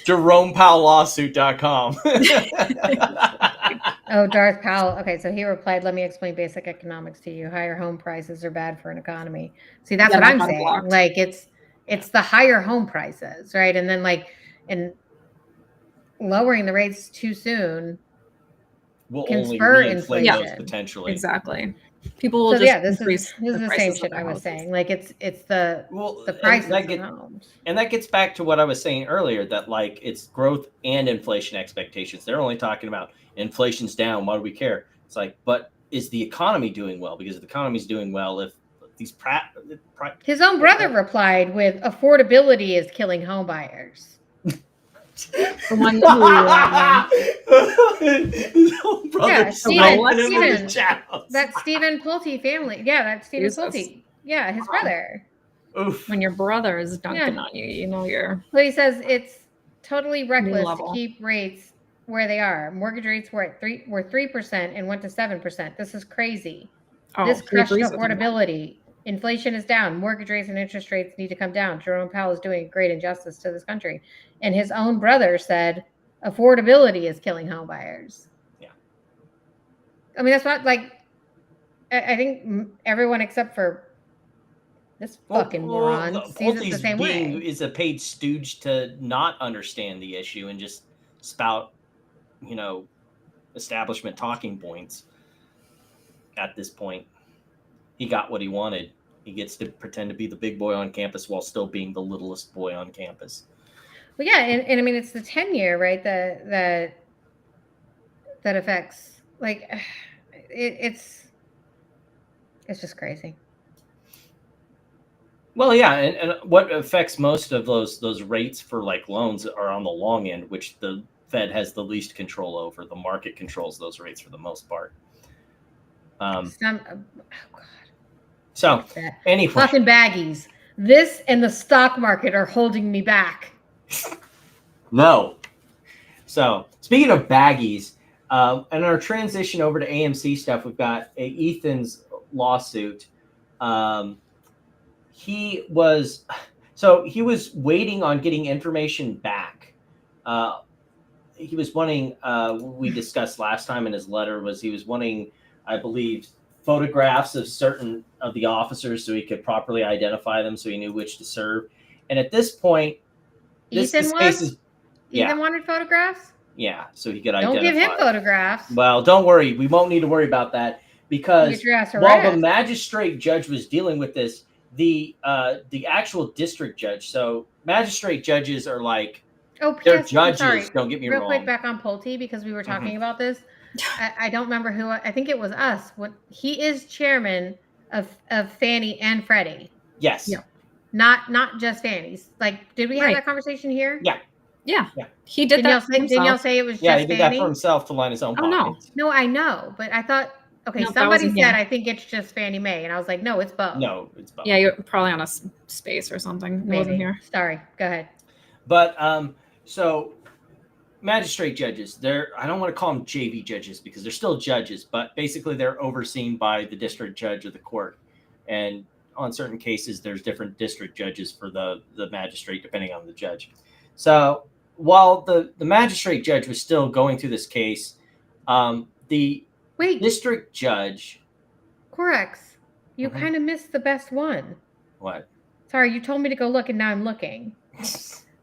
JeromePowellLawsuit.com. Oh, Darth Powell. Okay, so he replied, let me explain basic economics to you. Higher home prices are bad for an economy. See, that's what I'm saying. Blocked. Like, it's the higher home prices, right? And then, like, and lowering the rates too soon will can only spur reinflate those inflation. potentially. Exactly. People will So just yeah, this increase is the same prices of shit their I was houses. saying. Like it's the And prices that of homes. And that gets back to what I was saying earlier, that like it's growth and inflation expectations. They're only talking about inflation's down. Why do we care? It's like, but is the economy doing well? Because if the economy's doing well, if these his own brother replied with, "Affordability is killing home buyers." The one who yeah, Stephen, that Stephen Pulte family. Yeah, that's Stephen Jesus. Pulte. Yeah, his brother. Oof. When your brother is dunking on you, you know you're. Well, he says it's totally reckless to level. keep rates where they are. Mortgage rates were 3% and went to 7%. This is crazy. This crushed affordability. Inflation is down. Mortgage rates and interest rates need to come down. Jerome Powell is doing a great injustice to this country. And his own brother said affordability is killing home buyers. Yeah. I mean, that's not like, I think everyone except for this fucking moron sees it the same way. Is a paid stooge to not understand the issue and just spout, establishment talking points. At this point, he got what he wanted. He gets to pretend to be the big boy on campus while still being the littlest boy on campus. Well, yeah, and I mean it's the tenure, right? That affects, like, it's just crazy. Well, yeah, and what affects most of those rates for like loans are on the long end, which the Fed has the least control over. The market controls those rates for the most part. Oh God. So anyway, fucking baggies. This and the stock market are holding me back. No. So speaking of baggies, and our transition over to AMC stuff, we've got Ethan's lawsuit. He was waiting on getting information back. He was wanting, we discussed last time in his letter, he was wanting, I believe, photographs of certain of the officers so he could properly identify them, so he knew which to serve. And at this point, Ethan wanted photographs? Yeah, so he could identify. Don't give him photographs. Well, don't worry. We won't need to worry about that, because while the magistrate judge was dealing with this, the actual district judge, so magistrate judges are like, they're judges, don't get me wrong. Real quick, back on Pulte, because we were talking about this. I don't remember who. I think it was us. He is chairman of Fannie and Freddie. Yes. Yeah. Not just Fannie's. Like, did we have that conversation here? Yeah. He did that. Didn't y'all say it was just Fannie? Yeah, he did that for himself to line his own pockets. No, I know, but I thought, somebody said, I think it's just Fannie Mae, and I was like, no, it's both. No, it's both. Yeah, you're probably on a space or something. Maybe. Wasn't here. Sorry, go ahead. But so magistrate judges, I don't want to call them JV judges because they're still judges, but basically they're overseen by the district judge of the court. And on certain cases, there's different district judges for the magistrate, depending on the judge. So while the magistrate judge was still going through this case, the district judge. Corex, you kind of missed the best one. What? Sorry, you told me to go look, and now I'm looking.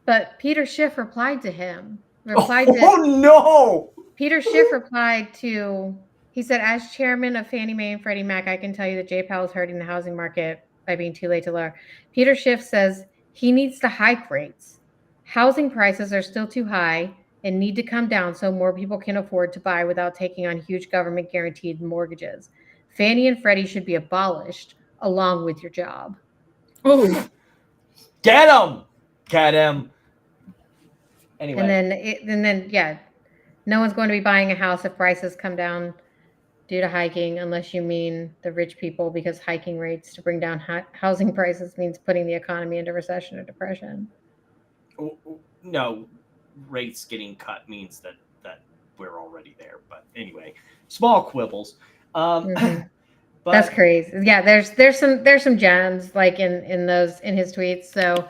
But Peter Schiff replied to him. No! Peter Schiff replied to, he said, as chairman of Fannie Mae and Freddie Mac, I can tell you that Jay Powell is hurting the housing market by being too late to lower. Peter Schiff says he needs to hike rates. Housing prices are still too high and need to come down so more people can afford to buy without taking on huge government guaranteed mortgages. Fannie and Freddie should be abolished along with your job. Oh, get him! Get him! Anyway. And then, no one's going to be buying a house if prices come down due to hiking, unless you mean the rich people, because hiking rates to bring down housing prices means putting the economy into recession or depression. No, rates getting cut means that we're already there. But anyway, small quibbles. But that's crazy. Yeah, there's some gems like in his tweets. So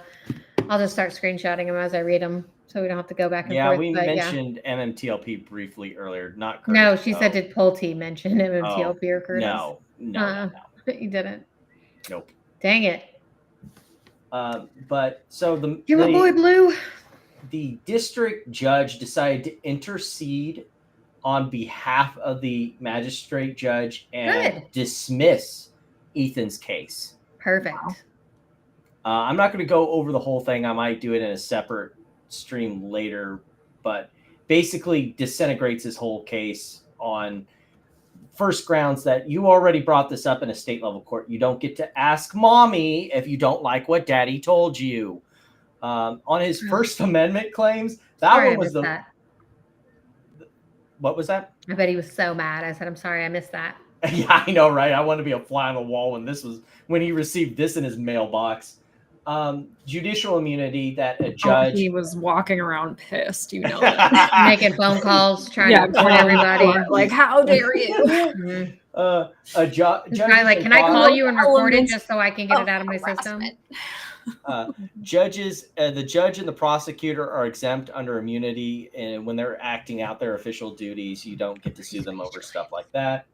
I'll just start screenshotting them as I read them, so we don't have to go back and forth. We mentioned MMTLP briefly earlier. Not Curtis. No, she said, did Pulte mention MMTLP or Curtis? No. You didn't. Nope. Dang it. But so you're my boy Blue. The district judge decided to intercede on behalf of the magistrate judge and dismiss Ethan's case. Perfect. I'm not going to go over the whole thing. I might do it in a separate stream later, but basically disintegrates his whole case on first grounds that you already brought this up in a state level court. You don't get to ask mommy if you don't like what daddy told you. On his First Amendment claims, one was that. What was that? I bet he was so mad. I said, I'm sorry, I missed that. Yeah, I know, right? I want to be a fly on the wall when he received this in his mailbox. Judicial immunity that a judge. He was walking around pissed, you know, that. Making phone calls, trying to report everybody. Like, how dare you? A judge. Like, can I call you and record it just so I can get it out of my system? Judges, the judge and the prosecutor are exempt under immunity, and when they're acting out their official duties, you don't get to sue them over stuff like that.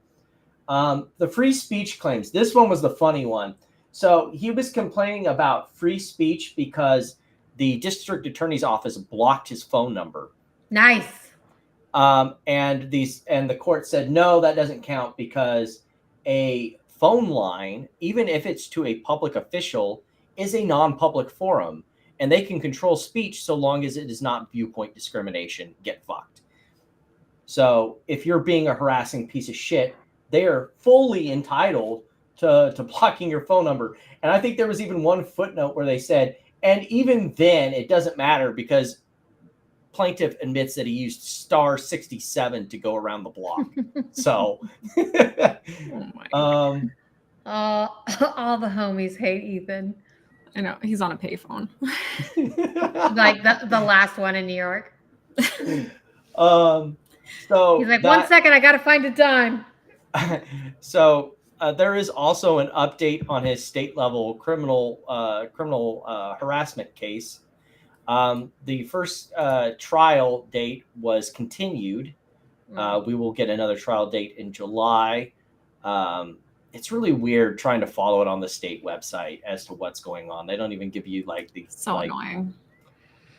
The free speech claims. This one was the funny one. So he was complaining about free speech because the district attorney's office blocked his phone number. Nice. And the court said, no, that doesn't count because a phone line, even if it's to a public official, is a non-public forum, and they can control speech so long as it is not viewpoint discrimination. Get fucked. So if you're being a harassing piece of shit, they are fully entitled to blocking your phone number. And I think there was even one footnote where they said, and even then it doesn't matter because plaintiff admits that he used star 67 to go around the block. So all the homies hate Ethan. I know, he's on a payphone. Like the last one in New York. So he's like, 1 second, I gotta find a dime. So there is also an update on his state level criminal harassment case. The first trial date was continued. We will get another trial date in July. It's really weird trying to follow it on the state website as to what's going on. They don't even give you annoying.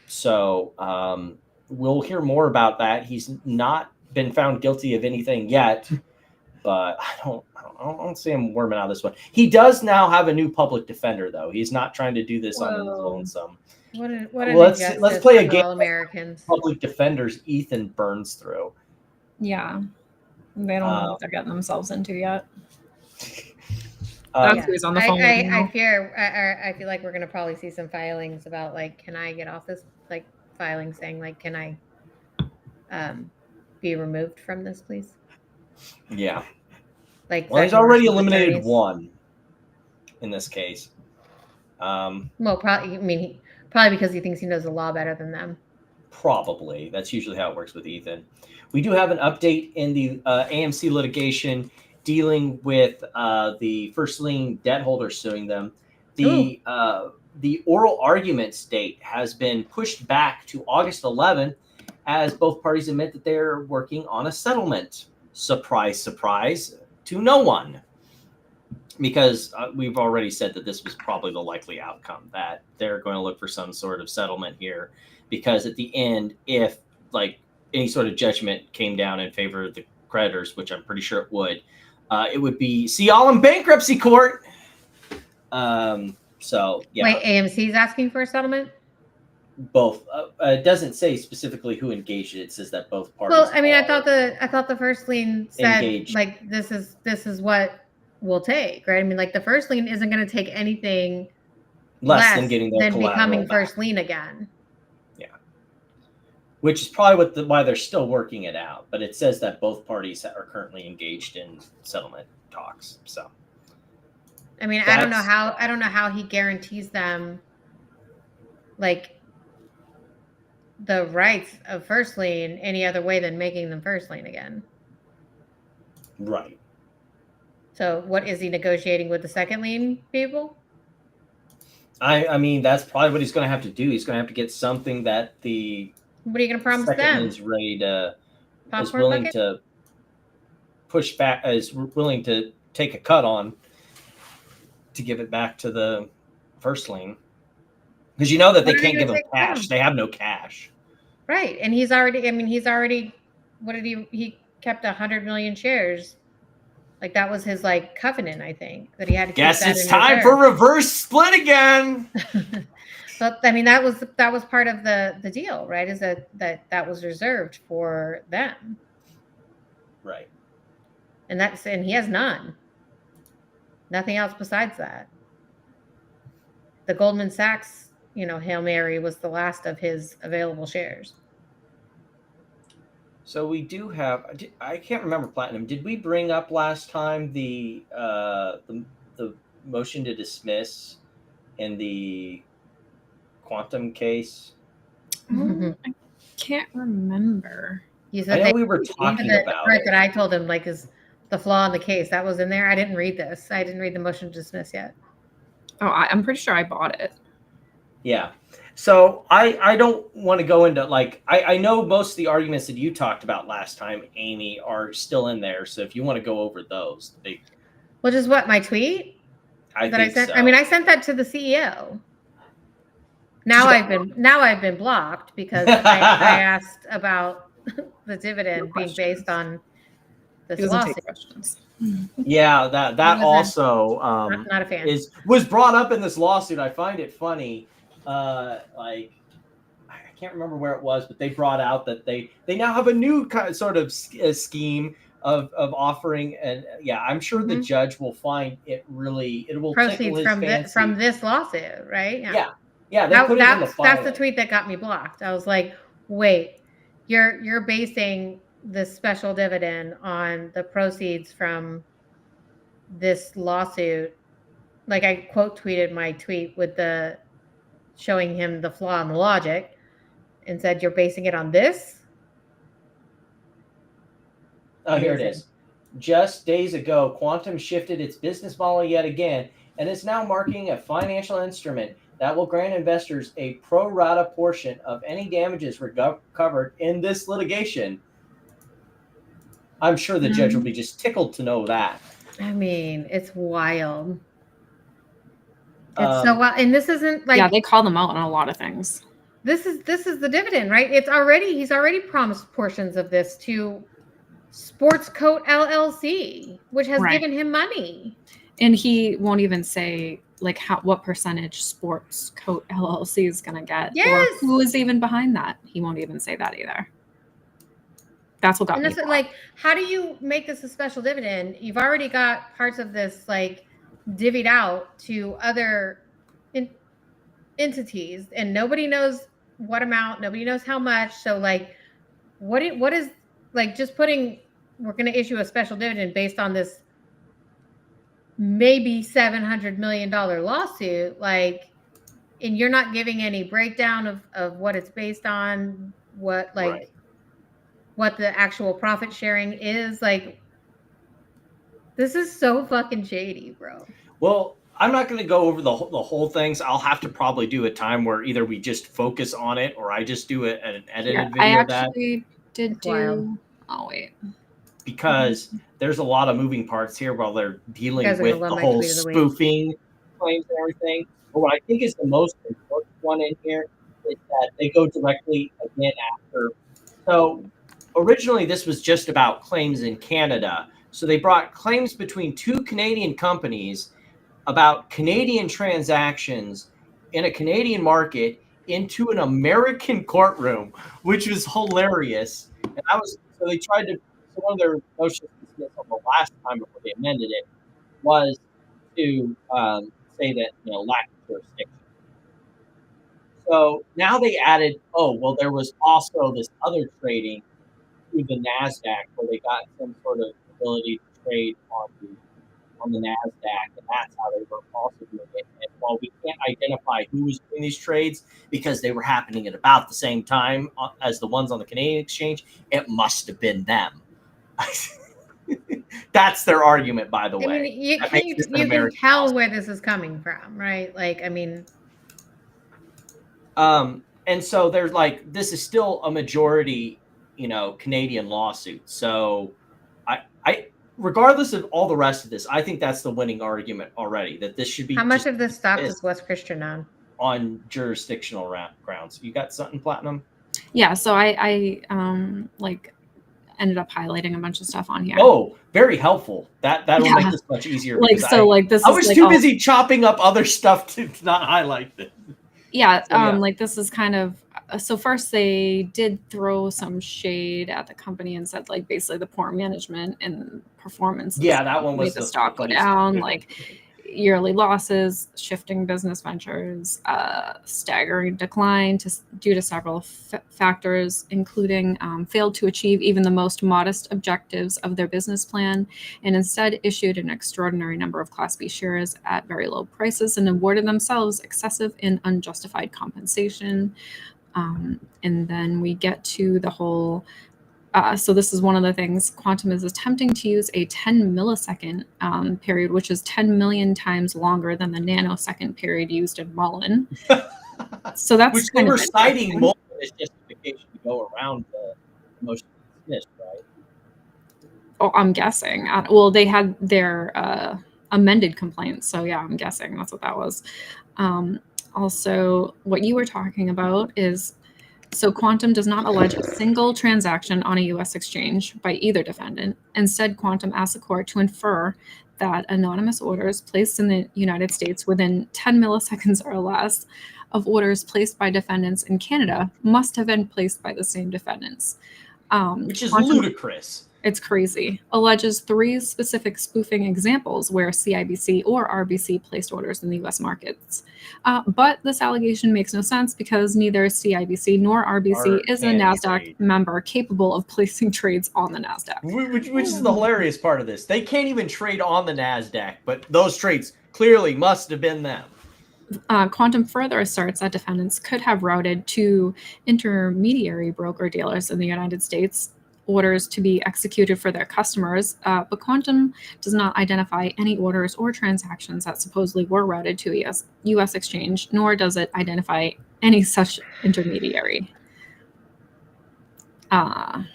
So we'll hear more about that. He's not been found guilty of anything yet, but I don't see him worming out of this one. He does now have a new public defender, though. He's not trying to do this on his lonesome. Let's play a game. All Americans. Public defenders Ethan burns through. Yeah, they don't know what they're getting themselves into yet. That's who's on the phone. I feel like we're gonna probably see some filings about like, can I get off this? Like filing saying like, can I be removed from this, please? Yeah. Like, well, he's already eliminated one in this case. Well, probably because he thinks he knows the law better than them. Probably. That's usually how it works with Ethan. We do have an update in the AMC litigation dealing with the first lien debt holders suing them. The oral arguments date has been pushed back to August 11th as both parties admit that they're working on a settlement. Surprise, surprise to no one. Because we've already said that this was probably the likely outcome, that they're going to look for some sort of settlement here. Because at the end, if like any sort of judgment came down in favor of the creditors, which I'm pretty sure it would be, see y'all in bankruptcy court. So yeah. Wait, AMC's asking for a settlement? Both. It doesn't say specifically who engaged it. It says that both parties. Well, I mean, I thought the first lien said engaged. Like this is what we'll take, right? I mean, like the first lien isn't going to take anything less than getting their collateral becoming back. First lien again. Yeah, which is probably why they're still working it out. But it says that both parties are currently engaged in settlement talks. So, I mean, I don't know how he guarantees them like the rights of first lien any other way than making them first lien again. Right. So what is he negotiating with the second lien people? I mean, that's probably what he's going to have to do. He's going to have to get something that the what are you going to promise second them? lien's ready to is Popcorn willing bucket? to push back, is willing to take a cut on to give it back to the first lien. Because you know that they can't give them cash. They have no cash. Right. And he's already what did he kept 100 million shares. Like that was his like covenant, I think, that he had to keep Guess that it's in time reserve. for reverse split again. But I mean, that was part of the deal, right? Is that was reserved for them, Right? And he has nothing else besides that. The Goldman Sachs, Hail Mary was the last of his available shares. So we do have. I can't remember Platinum. Did we bring up last time the motion to dismiss in the quantum case? I can't remember. You said I know we were talking about the part that I told him like is the flaw in the case. That was in there. I didn't read this. I didn't read the motion to dismiss yet. Oh, I'm pretty sure I bought it. Yeah. So I don't want to go into like I know most of the arguments that you talked about last time, Amy, are still in there. So if you want to go over those, Which is what, my tweet? I sent. so. I mean, I sent that to the CEO. Now I've been blocked because I asked about the dividend being based on this lawsuit. Yeah, that also not a fan. was brought up in this lawsuit. I find it funny. Like I can't remember where it was, but they brought out that they now have a new kind of sort of scheme of offering, and yeah, I'm sure the judge will find it will proceeds tickle his from this lawsuit, right? Yeah. They put it in the filing. That's the tweet that got me blocked. I was like, wait, you're basing this special dividend on the proceeds from this lawsuit. Like I quote tweeted my tweet with the showing him the flaw in the logic and said, you're basing it on this? Oh, here it is. Just days ago, Quantum shifted its business model yet again and is now marketing a financial instrument that will grant investors a pro rata portion of any damages recovered in this litigation. I'm sure the judge will be just tickled to know that. I mean, it's wild. It's so wild. And this isn't like... Yeah, they call them out on a lot of things. This is the dividend, right? He's already promised portions of this to Sportscoat LLC, which has given him money. And he won't even say like what percentage Sportscoat LLC is going to get, or who is even behind that. He won't even say that either. That's what got me. Like, how do you make this a special dividend? You've already got parts of this like divvied out to other entities, and nobody knows what amount, nobody knows how much. So like, what is like just putting? We're going to issue a special dividend based on this maybe $700 million lawsuit, like, and you're not giving any breakdown of what it's based on, what the actual profit sharing is. Like, this is so fucking shady, bro. Well, I'm not going to go over the whole things. I'll have to probably do a time where either we just focus on it or I just do an edited video. I actually did do. Oh wait. Because there's a lot of moving parts here while they're dealing with the whole spoofing claims and everything. But what I think is the most important one in here is that they go directly again after. So originally this was just about claims in Canada. So they brought claims between two Canadian companies about Canadian transactions in a Canadian market into an American courtroom, which was hilarious. And so they tried to. One of their motions the last time before they amended it was to say that lack of jurisdiction. So now they added, there was also this other trading through the NASDAQ where they got some sort of ability to trade on the NASDAQ, and that's how they were also doing it. And while we can't identify who was doing these trades because they were happening at about the same time as the ones on the Canadian exchange, it must have been them. That's their argument, by the way. I mean, you can tell where this is coming from, right? Like, I mean, and so there's like, this is still a majority, Canadian lawsuit. So I regardless of all the rest of this, I think that's the winning argument already, that this should be. How much of this stock is West Christian on? On jurisdictional grounds. You got something, Platinum? Yeah. So I ended up highlighting a bunch of stuff on here. Oh, very helpful. That'll make this much easier. Like, because so like this I is was like too busy chopping up other stuff to not highlight it. Yeah, So, yeah. like this is kind of so first they did throw some shade at the company and said like basically the poor management and performance that one was made the stock go down, like yearly losses, shifting business ventures, staggering decline due to several factors, including failed to achieve even the most modest objectives of their business plan, and instead issued an extraordinary number of Class B shares at very low prices and awarded themselves excessive and unjustified compensation. And then we get to the whole so this is one of the things. Quantum is attempting to use a 10 millisecond period, which is 10 million times longer than the nanosecond period used in Mullen. So that's which they were citing Mullen as justification to go around the motion dismissed, right? Oh, I'm guessing. Well, they had their amended complaint, so yeah, I'm guessing that's what that was. Also, what you were talking about is. So Quantum does not allege a single transaction on a U.S. exchange by either defendant. Instead, Quantum asks the court to infer that anonymous orders placed in the United States within 10 milliseconds or less of orders placed by defendants in Canada must have been placed by the same defendants. Which is ludicrous. It's crazy. Alleges 3 specific spoofing examples where CIBC or RBC placed orders in the U.S. markets. But this allegation makes no sense because neither CIBC nor RBC is a NASDAQ member capable of placing trades on the NASDAQ. Which is the hilarious part of this. They can't even trade on the NASDAQ, but those trades clearly must have been them. Quantum further asserts that defendants could have routed to intermediary broker-dealers in the United States orders to be executed for their customers, but Quantum does not identify any orders or transactions that supposedly were routed to a U.S. exchange, nor does it identify any such intermediary. I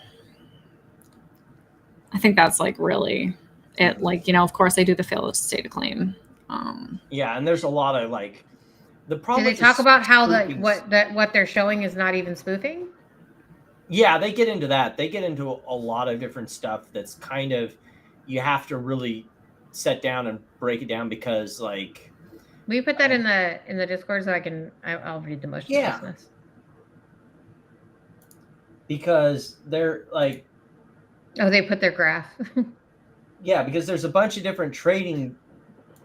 think that's like really it. Like, of course they do the failed to state a claim. Yeah, and there's a lot of like the problem. Do they talk about how what they're showing is not even spoofing? Yeah, they get into that. They get into a lot of different stuff that's kind of you have to really set down and break it down because like. Will you put that in the Discord so I'll read the motion to dismiss? Because they're like. Oh, they put their graph. Yeah, because there's a bunch of different trading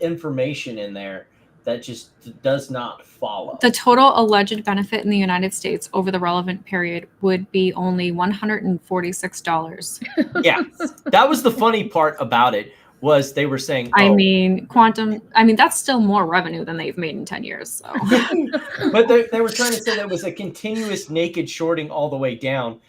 information in there that just does not follow. The total alleged benefit in the United States over the relevant period would be only $146. Yeah, that was the funny part about it was they were saying, Quantum, that's still more revenue than they've made in 10 years. So. But they were trying to say that was a continuous naked shorting all the way down.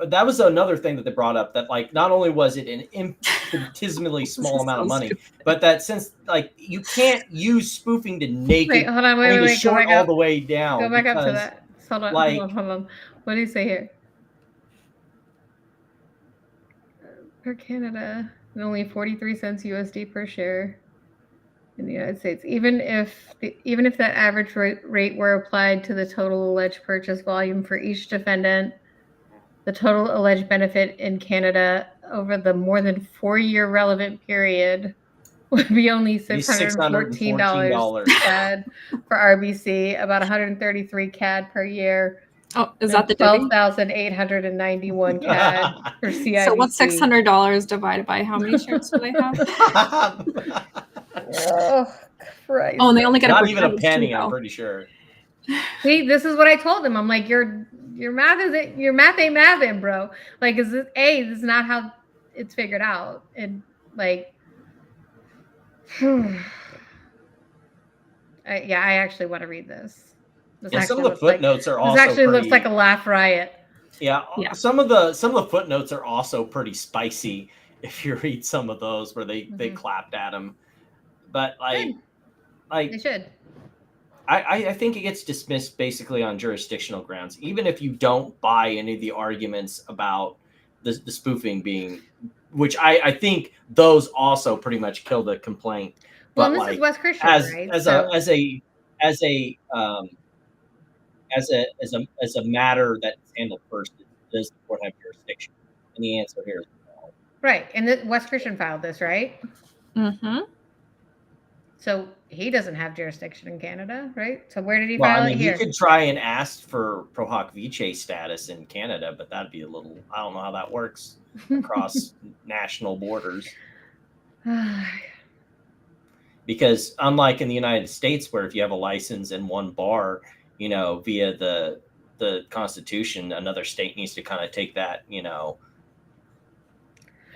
That was another thing that they brought up, that like not only was it an infinitesimally small amount of money, but that since like you can't use spoofing to naked short all the way down. Go back up to that. Hold on. What do you say here? For Canada, only 43 cents USD per share in the United States. Even if that average rate were applied to the total alleged purchase volume for each defendant, the total alleged benefit in Canada over the more than 4-year relevant period would be only $614 CAD for RBC, about 133 CAD per year. Oh, is that the 12,891 CAD for CIBC? So what's $600 divided by how many shares do they have? Oh, Christ. Oh, and they only get not even a penny, I'm pretty sure. See, this is what I told him. I'm like, your math ain't mathing, bro. Like, this is not how it's figured out. And like, I actually want to read this. Some of the footnotes are also. This actually looks like a laugh riot. Yeah, some of the footnotes are also pretty spicy. If you read some of those where they clapped at him, but like they should. I think it gets dismissed basically on jurisdictional grounds, even if you don't buy any of the arguments about the spoofing being, which I think those also pretty much kill the complaint. Well, but this like, is West Christian, right? As a matter that's handled first, does the court have jurisdiction? And the answer here is no. Right. And West Christian filed this, right? Mm-hmm. So he doesn't have jurisdiction in Canada, right? So where did he Well, file I mean, it here? he could try and ask for pro hoc vice status in Canada, but that'd be a little, I don't know how that works across national borders. Because unlike in the United States, where if you have a license in one bar, you know, via the Constitution, another state needs to kind of take that, you know,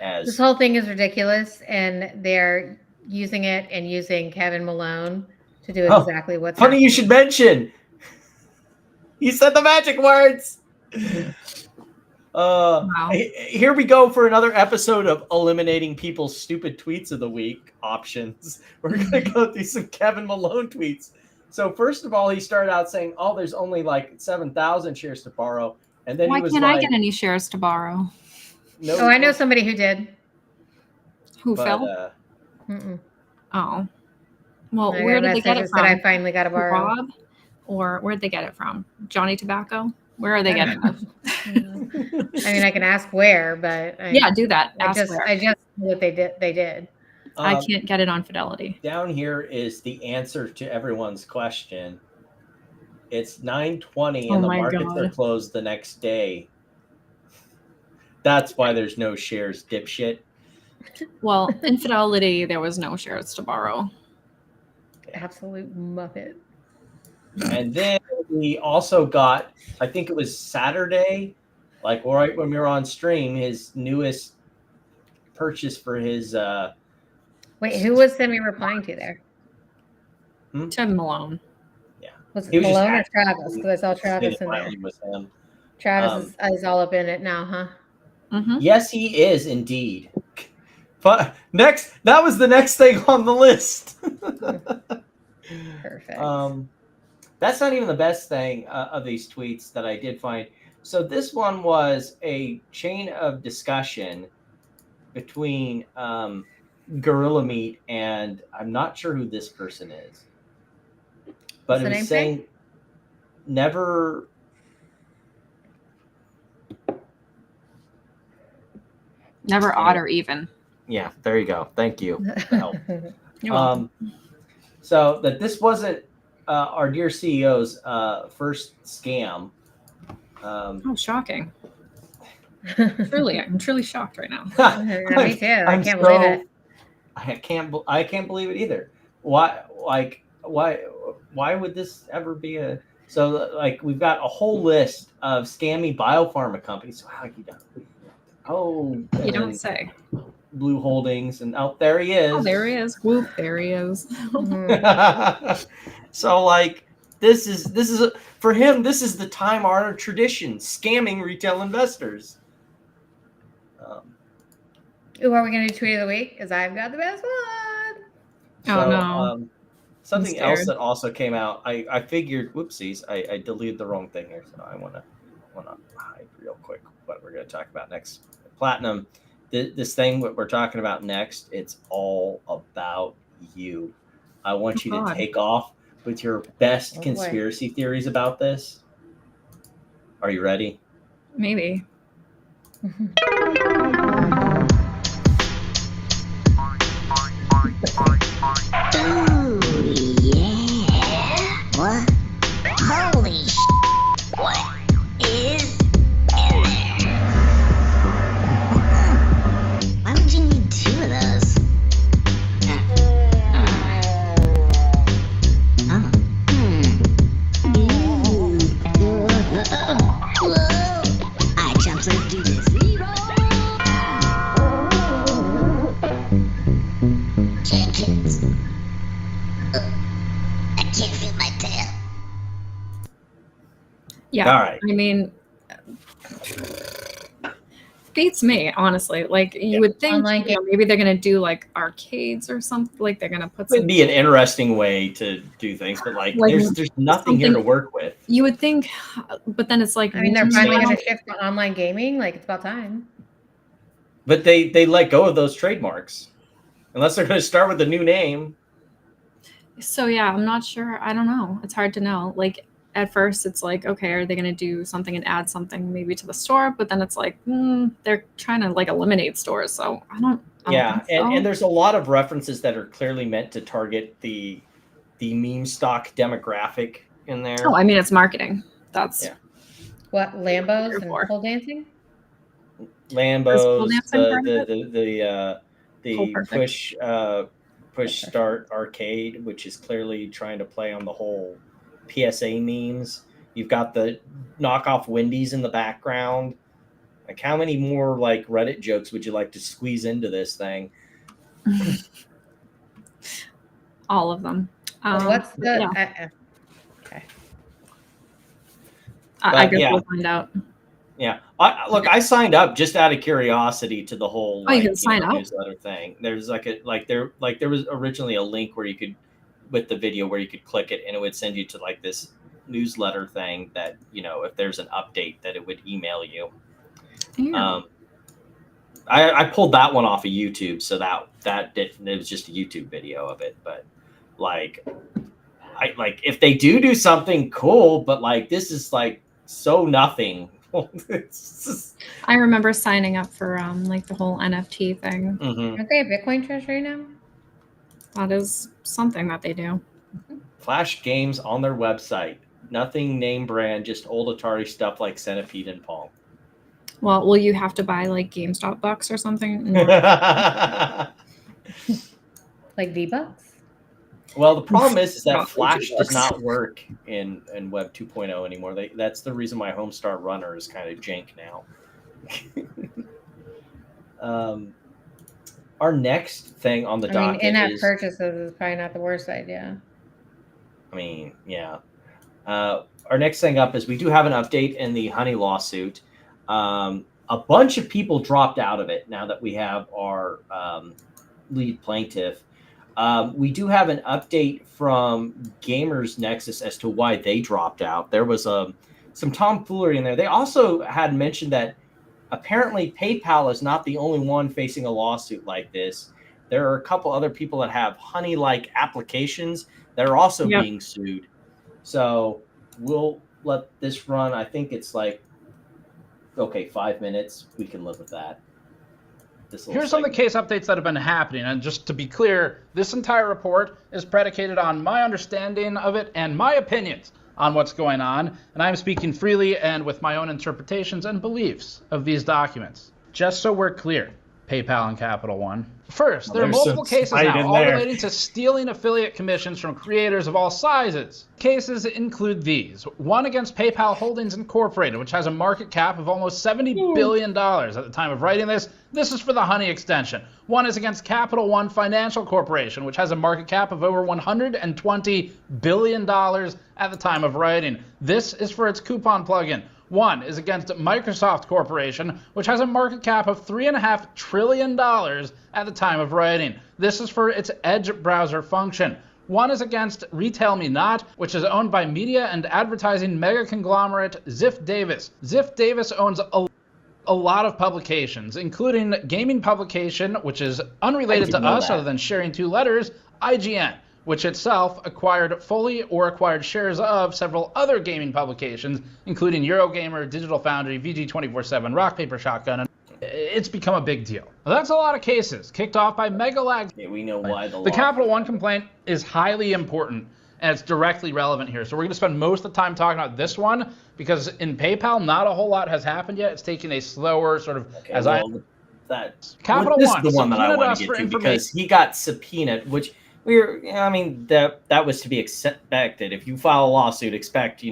as this whole thing is ridiculous, and they're using it and using Kevin Malone to do exactly what's funny happening. you should mention. You said the magic words. Wow. Here we go for another episode of eliminating people's stupid tweets of the week options. We're going to go through some Kevin Malone tweets. So first of all, he started out saying, "Oh, there's only like 7,000 shares to borrow," and then Why he was can't like, I get any shares to borrow? No, oh, I know somebody who did. Who, but, Phil? Oh. Well, I where got a did they get message it that said from? I finally got to borrow. Rob? Or where'd they get it from? Johnny Tobacco? Where are they getting it? I mean, I can ask where, but Yeah, do that. I Ask just where. knew what they did. I can't get it on Fidelity. Down here is the answer to everyone's question. It's 9:20 and Oh the my markets God. are closed the next day. That's why there's no shares, dipshit. Well, in Fidelity, there was no shares to borrow. Absolute muppet. And then we also got, I think it was Saturday, like right when we were on stream, his newest purchase for his Wait, who was Semi replying to there? Tim Malone. Yeah. Was He it was just Malone or asking Travis? Because I saw Travis in there. finally was him. Travis is all up in it now, huh? Mm-hmm. Yes, he is indeed. But next, that was the next thing on the list. Perfect. That's not even the best thing of these tweets that I did find. So this one was a chain of discussion between Gorilla Meat and I'm not sure who this person is, but What's it the was name saying say? never. Never odd or even. Yeah, there you go. Thank you. For the help. You're welcome. So that this wasn't our dear CEO's first scam. Oh, shocking. I'm truly shocked right now. Me too. I can't believe it. I can't believe it either. Why would this ever be a? So like we've got a whole list of scammy biopharma companies. So how you done? Oh, You don't say. Blue Holdings, and there he is. Oh, there he is. Whoop, there he is. So like this is for him. This is the time-honored tradition: scamming retail investors. Ooh, are we going to do tweet of the week? Because I've got the best one. Oh, no. Something else that also came out. I figured. Whoopsies! I deleted the wrong thing here. So I want to hide real quick what we're going to talk about next. Platinum. This thing what we're talking about next, it's all about you. I want you to take off with your best conspiracy theories about this. Are you ready? Maybe. Ooh, yeah. What? Holy what is in there? Why would you need two of those? Alright, chumps, let's do this. Chickens. I can't feel my tail. Yeah. All right. I mean, beats me, honestly. Like, you would think maybe they're going to do like arcades or something. Like, they're going to put It would be an interesting way to do things, but like there's nothing here to work with. You would think, but then it's like, I mean, they're finally going to shift to online gaming. Like, it's about time. But they let go of those trademarks. Unless they're going to start with a new name. So, yeah, I'm not sure. I don't know. It's hard to know. Like, at first it's like, okay, are they going to do something and add something maybe to the store? But then it's like, they're trying to like eliminate stores. So I don't think so. and there's a lot of references that are clearly meant to target the meme stock demographic in there. Oh, I mean, it's marketing. That's what, Lambos and pole dancing? Lambos, the push start arcade, which is clearly trying to play on the whole PSA memes. You've got the knockoff Wendy's in the background. Like, how many more like Reddit jokes would you like to squeeze into this thing? All of them. What's the? Okay. I guess we'll find out. Yeah, I signed up just out of curiosity to the whole you can sign up newsletter thing. There's there was originally a link where you could, with the video, where you could click it and it would send you to like this newsletter thing that, if there's an update that it would email you. Yeah. I pulled that one off of YouTube, so it was just a YouTube video of it. But if they do something cool, but like this is like so nothing. I remember signing up for like the whole NFT thing. Aren't they a Bitcoin treasury now? That is something that they do. Flash games on their website. Nothing name brand, just old Atari stuff like Centipede and Pong. Well, will you have to buy like GameStop bucks or something? Like V-Bucks? Well, the problem is that Flash does not work in Web 2.0 anymore. That's the reason my Homestar Runner is kind of jank now. Our next thing on the docket in-app purchases is probably not the worst idea. I mean, yeah. Our next thing up is we do have an update in the Honey lawsuit. A bunch of people dropped out of it now that we have our lead plaintiff. We do have an update from Gamers Nexus as to why they dropped out. There was some tomfoolery in there. They also had mentioned that apparently PayPal is not the only one facing a lawsuit like this. There are a couple other people that have Honey-like applications that are also being sued. So we'll let this run. I think it's 5 minutes. We can live with that. Here's some of the case updates that have been happening. And just to be clear, this entire report is predicated on my understanding of it and my opinions on what's going on. And I'm speaking freely and with my own interpretations and beliefs of these documents. Just so we're clear, PayPal and Capital One. First, there are multiple cases now, all relating to stealing affiliate commissions from creators of all sizes. Cases include these. One against PayPal Holdings Incorporated, which has a market cap of almost $70 billion at the time of writing this. This is for the Honey extension. One is against Capital One Financial Corporation, which has a market cap of over $120 billion at the time of writing. This is for its coupon plugin. One is against Microsoft Corporation, which has a market cap of $3.5 trillion at the time of writing. This is for its Edge browser function. One is against Retail Me Not, which is owned by media and advertising mega conglomerate Ziff Davis. Ziff Davis owns a lot of publications, including gaming publication, which is unrelated to us other than sharing two letters, IGN, which itself acquired fully or acquired shares of several other gaming publications, including Eurogamer, Digital Foundry, VG247, Rock Paper Shotgun, and it's become a big deal. Now, that's a lot of cases kicked off by Megalag. Yeah, we know why the Capital One complaint is highly important and it's directly relevant here. So we're going to spend most of the time talking about this one because in PayPal, not a whole lot has happened yet. It's taking a slower sort of this Capital One is the one that I want to get to because he got subpoenaed, which that was to be expected. If you file a lawsuit, expect,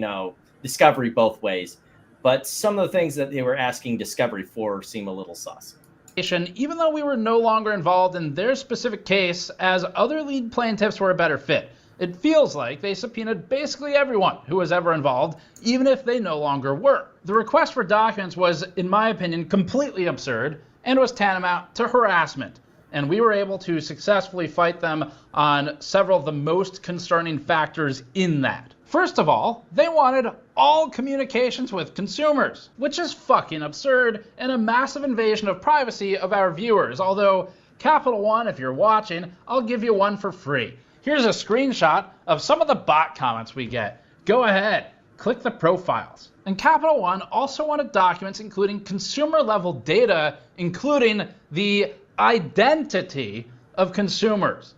discovery both ways. But some of the things that they were asking discovery for seem a little sus. Even though we were no longer involved in their specific case, as other lead plaintiffs were a better fit. It feels like they subpoenaed basically everyone who was ever involved, even if they no longer were. The request for documents was, in my opinion, completely absurd and was tantamount to harassment. And we were able to successfully fight them on several of the most concerning factors in that. First of all, they wanted all communications with consumers, which is fucking absurd and a massive invasion of privacy of our viewers. Although, Capital One, if you're watching, I'll give you one for free. Here's a screenshot of some of the bot comments we get. Go ahead. click the profiles. And Capital One also wanted documents including consumer-level data, including the identity of consumers.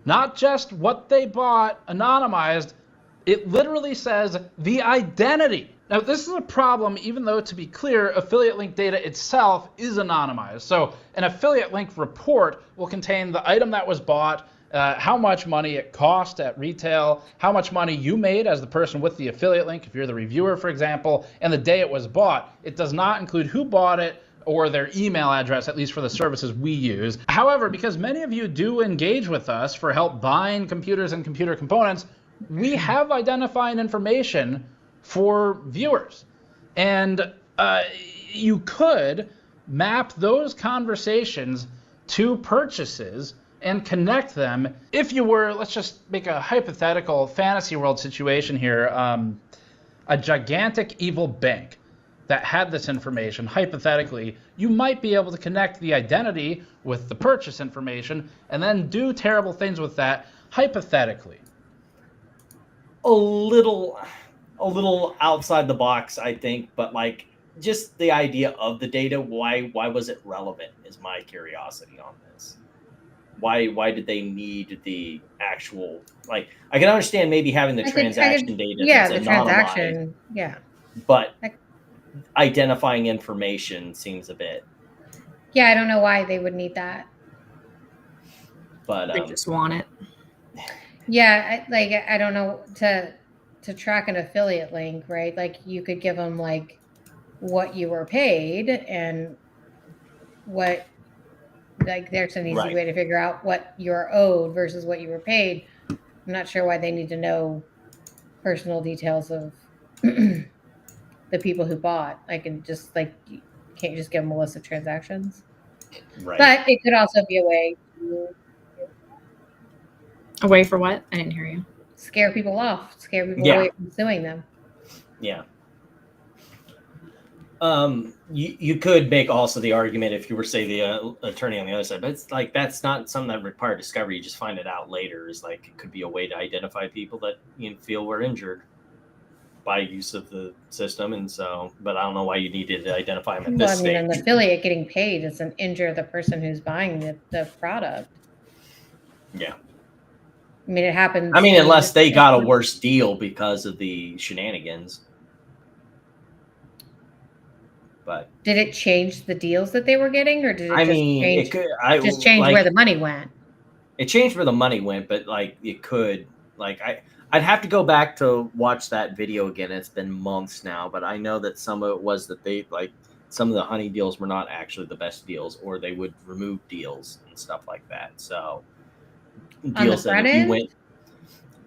Not just what they bought anonymized, it literally says the identity. Now, this is a problem, even though, to be clear, affiliate link data itself is anonymized. So an affiliate link report will contain the item that was bought, how much money it cost at retail, how much money you made as the person with the affiliate link, if you're the reviewer, for example, and the day it was bought. It does not include who bought it or their email address, at least for the services we use. However, because many of you do engage with us for help buying computers and computer components, we have identifying information for viewers. And you could map those conversations to purchases and connect them. If you were, let's just make a hypothetical fantasy world situation here, a gigantic evil bank that had this information, hypothetically, you might be able to connect the identity with the purchase information and then do terrible things with that, hypothetically. A little outside the box, I think, but like just the idea of the data, why was it relevant is my curiosity on this. Why did they need the actual, like, I can understand maybe having the transaction data. Yeah, that's the transaction. Yeah. But identifying information seems a bit. Yeah, I don't know why they would need that. But they just want it. Yeah, I don't know, to track an affiliate link, right? Like you could give them like what you were paid and what, like there's an easy way to figure out what you're owed versus what you were paid. I'm not sure why they need to know personal details of the people who bought. I can just you can't just give them a list of transactions. Right. But it could also be a way to A way for what? I didn't hear you. Scare people off. Scare people away from suing them. Yeah. You could make also the argument if you were, say, the attorney on the other side, but it's like that's not something that require discovery. You just find it out later. Is like it could be a way to identify people that you feel were injured by use of the system, and so. But I don't know why you needed to identify them at this stage. An affiliate getting paid is an injure the person who's buying the product. Yeah. I mean, it happens. I mean, unless they got a worse deal because of the shenanigans. But did it change the deals that they were getting, or did it just change like, where the money went? It changed where the money went, but like it could, like I'd have to go back to watch that video again. It's been months now, but I know that some of it was that they like some of the honey deals were not actually the best deals, or they would remove deals and stuff like that. So deals that if you went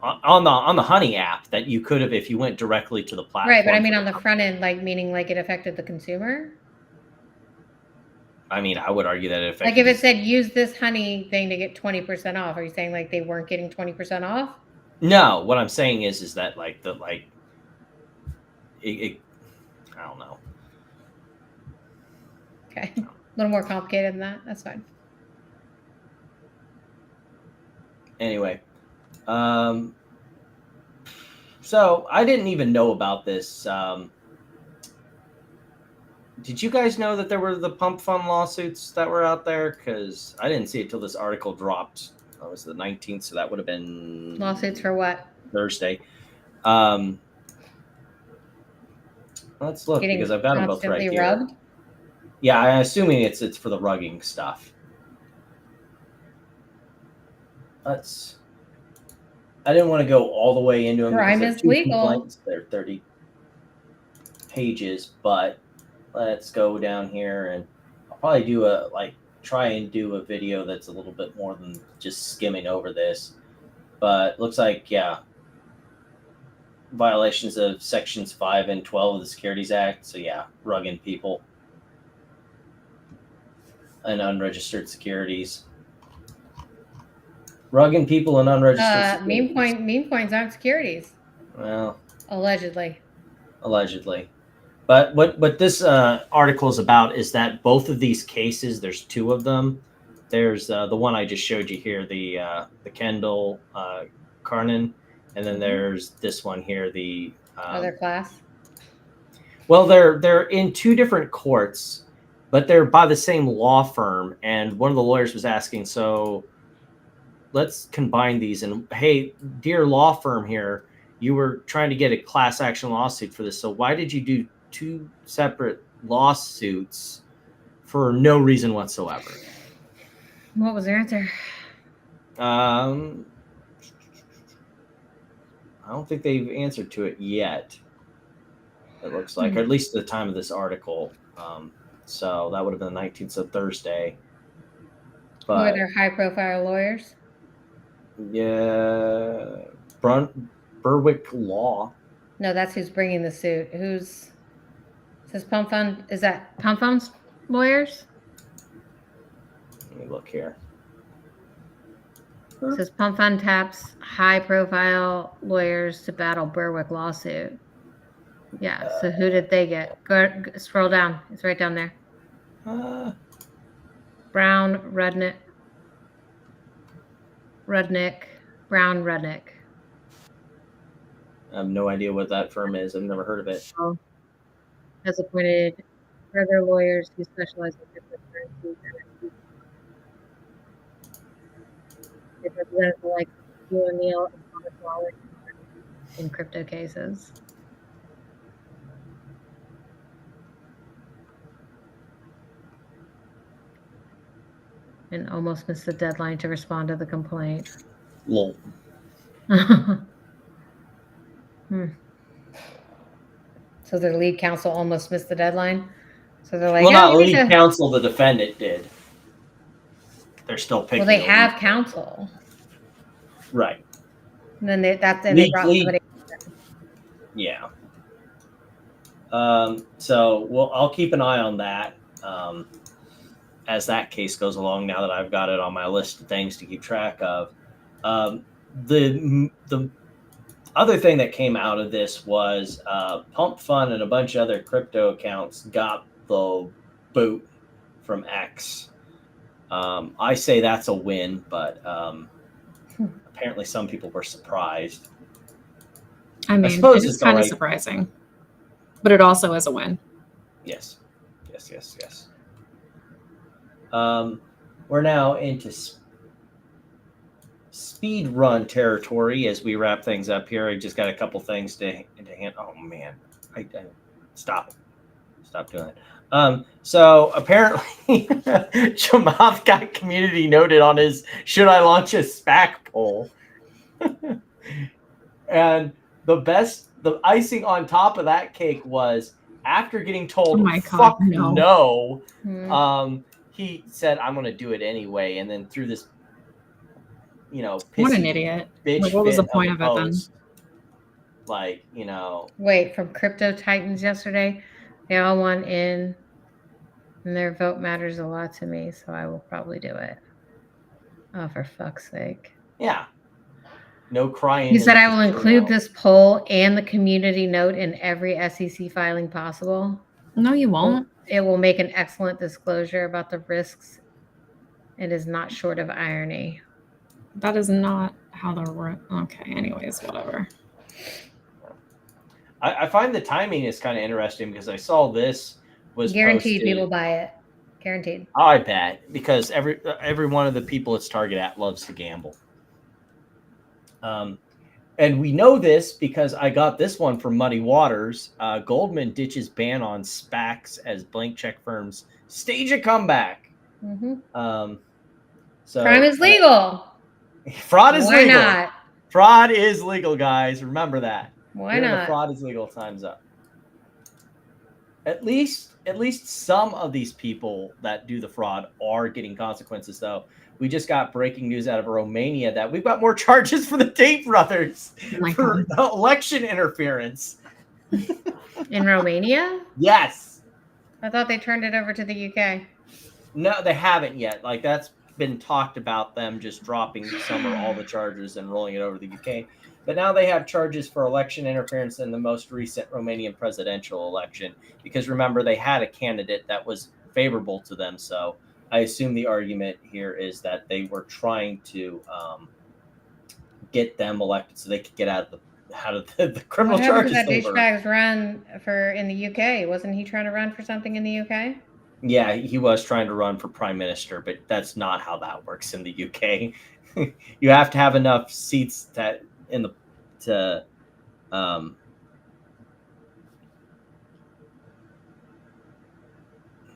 on the honey app that you could have if you went directly to the platform. Right, but I mean on the front end, like meaning like it affected the consumer. I mean, I would argue that it affected. Like if it said use this honey thing to get 20% off, are you saying like they weren't getting 20% off? No, what I'm saying is that like it I don't know. Okay, a little more complicated than that. That's fine. Anyway, so I didn't even know about this. Did you guys know that there were the pump fund lawsuits that were out there? Because I didn't see it till this article dropped. That was the 19th, so that would have been lawsuits for what? Thursday. Let's look because I've got them both right here. Rubbed? Yeah, I'm assuming it's for the rugging stuff. I didn't want to go all the way into them. Crime is legal. They're 30 pages, but let's go down here and I'll probably do try and do a video that's a little bit more than just skimming over this. But looks like, yeah, violations of sections 5 and 12 of the Securities Act. So yeah, rugging people and unregistered securities. Rugging people and unregistered securities. Meme coins aren't securities. Well, allegedly. But what this article is about is that both of these cases, there's two of them. There's the one I just showed you here, the Kendall Carnan, and then there's this one here, the Other class? Well, they're in two different courts, but they're by the same law firm. And one of the lawyers was asking, so let's combine these. And hey, dear law firm here, you were trying to get a class action lawsuit for this. So why did you do two separate lawsuits for no reason whatsoever? What was their answer? I don't think they've answered to it yet. It looks like, or at least at the time of this article. So that would have been the 19th, so Thursday. Who are But their high-profile lawyers? yeah, Berwick Law. No, that's who's bringing the suit. Who's says Pump Fund? Is that Pump Fund's lawyers? Let me look here. It says Pump Fund taps high-profile lawyers to battle Berwick lawsuit. Yeah. So who did they get? Go scroll down. It's right down there. Brown, Rudnick, Brown, Rudnick. I have no idea what that firm is. I've never heard of it. Has appointed further lawyers who specialize in cryptocurrencies and they represent the likes of Hugh O'Neill and Thomas Waller in crypto cases. And almost missed the deadline to respond to the complaint. Lol. So their lead counsel almost missed the deadline. So they're like, well, yeah, not lead counsel, the defendant did. They're still picking. Well, they have counsel. Right. And then they brought somebody. Yeah. So I'll keep an eye on that as that case goes along. Now that I've got it on my list of things to keep track of, the other thing that came out of this was Pump Fund and a bunch of other crypto accounts got the boot from X. I say that's a win, but apparently some people were surprised. I mean, it's kind of surprising, but it also is a win. Yes. We're now into speed run territory as we wrap things up here. I just got a couple things to hand. Oh man, I stop doing it. So apparently, Chamath got community noted on his "Should I launch a SPAC" poll, and the icing on top of that cake was after getting told, "Fuck no," he said, "I'm going to do it anyway," and then through this, what an idiot! Like, what was the point of it then? Like, Wait, from Crypto Titans yesterday, they all want in, and their vote matters a lot to me, so I will probably do it. Oh, for fuck's sake! Yeah. No crying. He said, "I will include this poll and the community note in every SEC filing possible." No, you won't. It will make an excellent disclosure about the risks. It is not short of irony. That is not how they're work. Okay, anyways, whatever. I find the timing is kind of interesting because I saw this was guaranteed posted. People buy it. Guaranteed. I bet, because every one of the people it's targeted at loves to gamble. And we know this because I got this one from Muddy Waters. Goldman ditches ban on SPACs as blank check firms stage a comeback. Mm-hmm. So crime is legal. Fraud is legal. Why not? Fraud is legal, guys. Remember that. Why not? Fraud is legal. Time's up. At least some of these people that do the fraud are getting consequences, though. We just got breaking news out of Romania that we've got more charges for the Tate brothers for election interference. In Romania? Yes. I thought they turned it over to the UK. No, they haven't yet. Like, that's been talked about, them just dropping some or all the charges and rolling it over to the UK. But now they have charges for election interference in the most recent Romanian presidential election. Because remember, they had a candidate that was favorable to them. So I assume the argument here is that they were trying to get them elected so they could get out of how did the criminal What happened charges to that over? douchebag's run for in the UK? Wasn't he trying to run for something in the UK? Yeah, he was trying to run for prime minister, but that's not how that works in the UK. You have to have enough seats that in the to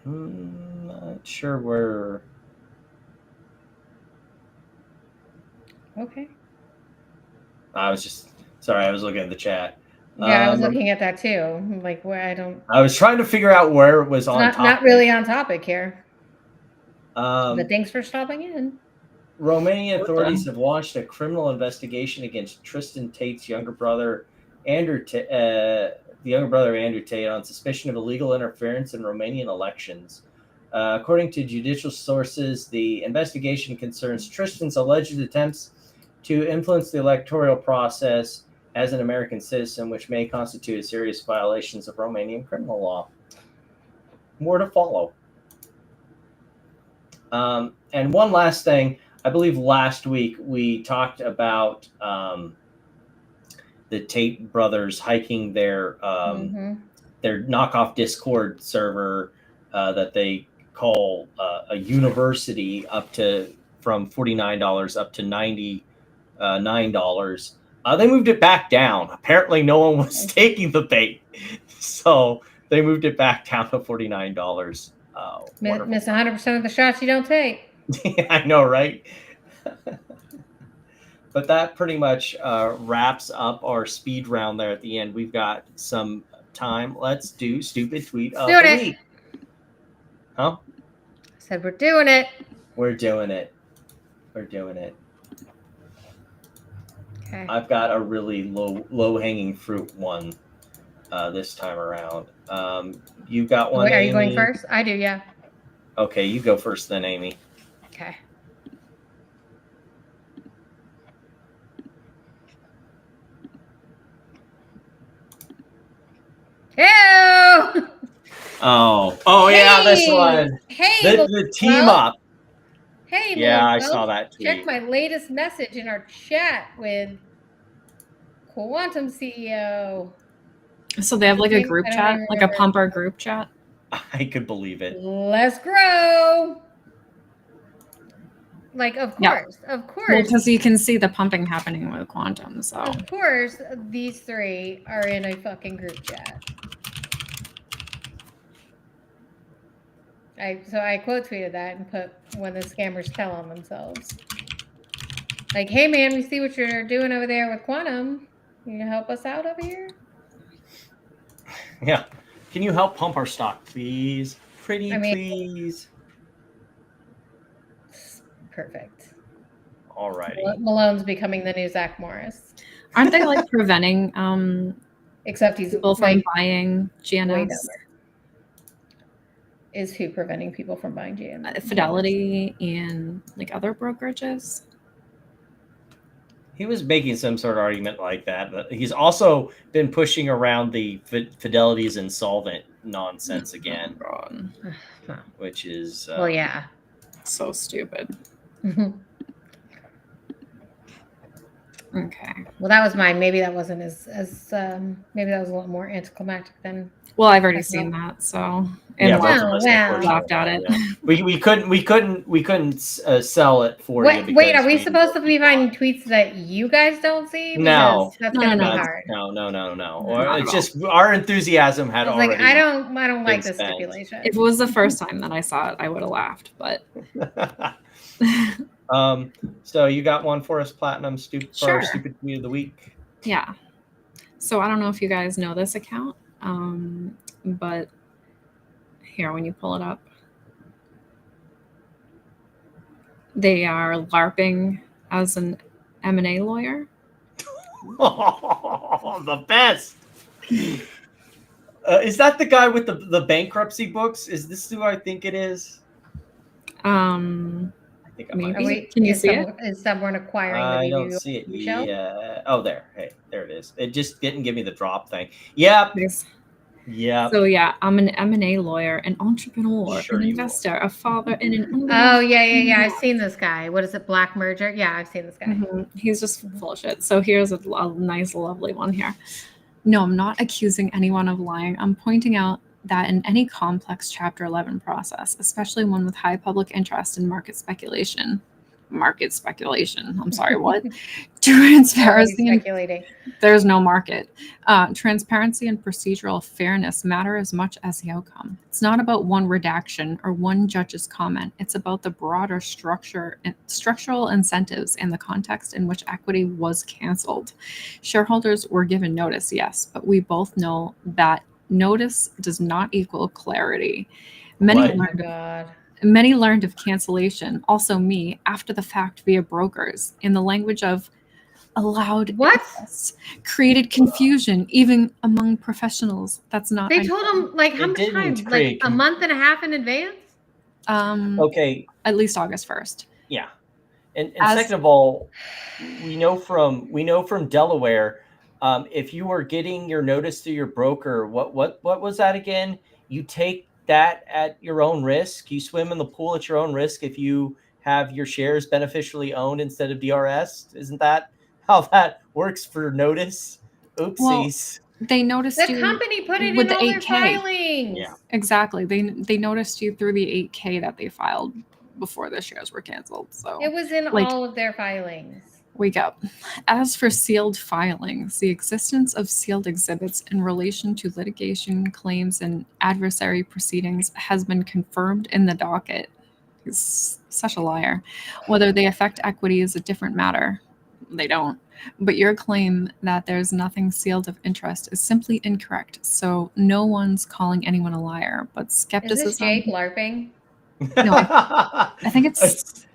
not sure where. Okay. I was just sorry. I was looking at the chat. Yeah, I was looking at that too. Like where I don't. I was trying to figure out where it was on Not topic. not really on topic here. But thanks for stopping in. Romanian authorities have launched a criminal investigation against Tristan Tate's younger brother, Andrew Tate, on suspicion of illegal interference in Romanian elections. According to judicial sources, the investigation concerns Tristan's alleged attempts to influence the electoral process as an American citizen, which may constitute serious violations of Romanian criminal law. More to follow. And one last thing. I believe last week we talked about the Tate brothers hiking their knockoff Discord server that they call a university from $49 up to $99. They moved it back down. Apparently, no one was taking the bait, so they moved it back down to $49. Miss 100% of the shots you don't take. I know, right? But that pretty much wraps up our speed round there at the end. We've got some time. Let's do stupid tweet of the week. Huh? I said we're doing it. We're doing it. We're doing it. Okay. I've got a really low hanging fruit one this time around. You got one. Wait, are Amy? you going first? I do, yeah. Okay, you go first then, Amy. Okay. Ew! Oh yeah, this one. Hey, the team up. Hey, yeah, I saw that tweet. Check my latest message in our chat with Quantum CEO. So they have like a group chat, like a pumper group chat. I could believe it. Let's grow. Like, of course, of course. Well, because you can see the pumping happening with Quantum, so. Of course, these three are in a fucking group chat. So I quote tweeted that and put when the scammers tell on themselves. Like, hey man, we see what you're doing over there with Quantum. Can you help us out over here? Yeah. Can you help pump our stock, please? Please. Perfect. All righty. Malone's becoming the new Zach Morris. Aren't they like preventing except he's people from buying GNS? Is who preventing people from buying GNS? Fidelity and like other brokerages. He was making some sort of argument like that, but he's also been pushing around the Fidelity's insolvent nonsense again, which is well, yeah, so stupid. Okay. Well, that was mine. Maybe that wasn't as maybe that was a little more anticlimactic than. Well, I've already seen that, so yeah, laughed at it. Yeah. We couldn't sell it for you. Wait, are we supposed to be finding tweets that you guys don't see? No, that's gonna be hard. No. Or it's just our enthusium had already. Like I don't like this stipulation. If it was the first time that I saw it, I would have laughed, but. So you got one for us, Platinum, stupid tweet of the week. Yeah. So I don't know if you guys know this account, but here, when you pull it up, they are LARPing as an M&A lawyer. Oh, the best. Is that the guy with the bankruptcy books? Is this who I think it is? I think I maybe. Can you see it? Is someone acquiring the I don't see it. Yeah. Oh, there. Hey, there it is. It just didn't give me the drop thing. Yep. Yeah. So yeah, I'm an M&A lawyer, an entrepreneur, Sure an you investor, a father, and an Oh yeah. I've seen this guy. What is it? Black merger? Yeah, I've seen this guy. He's just full of shit. So here's a nice, lovely one here. No, I'm not accusing anyone of lying. I'm pointing out that in any complex Chapter 11 process, especially one with high public interest in market speculation, I'm sorry, what? Transparency and Speculating. there's no market. Transparency and procedural fairness matter as much as the outcome. It's not about one redaction or one judge's comment. It's about the broader structural incentives and the context in which equity was canceled. Shareholders were given notice, yes, but we both know that notice does not equal clarity. Many learned of cancellation, also me, after the fact via brokers, in the language of allowed access, created confusion even among professionals. That's not. They told him like how much time? Like a month and a half in advance? Okay. At least August 1st. Yeah. And second of all, we know from Delaware, if you were getting your notice through your broker, what was that again? You take that at your own risk. You swim in the pool at your own risk if you have your shares beneficially owned instead of DRS. Isn't that how that works for notice? Oopsies. Well, they noticed the you company put it with in the all 8K. their filings. Yeah, exactly. They noticed you through the 8K that they filed before the shares were canceled. So it was in all of their filings. Wake up. As for sealed filings, the existence of sealed exhibits in relation to litigation claims and adversary proceedings has been confirmed in the docket. He's such a liar. Whether they affect equity is a different matter. They don't. But your claim that there's nothing sealed of interest is simply incorrect. So no one's calling anyone a liar, but skepticism. Is this Jake LARPing? No, I think it's.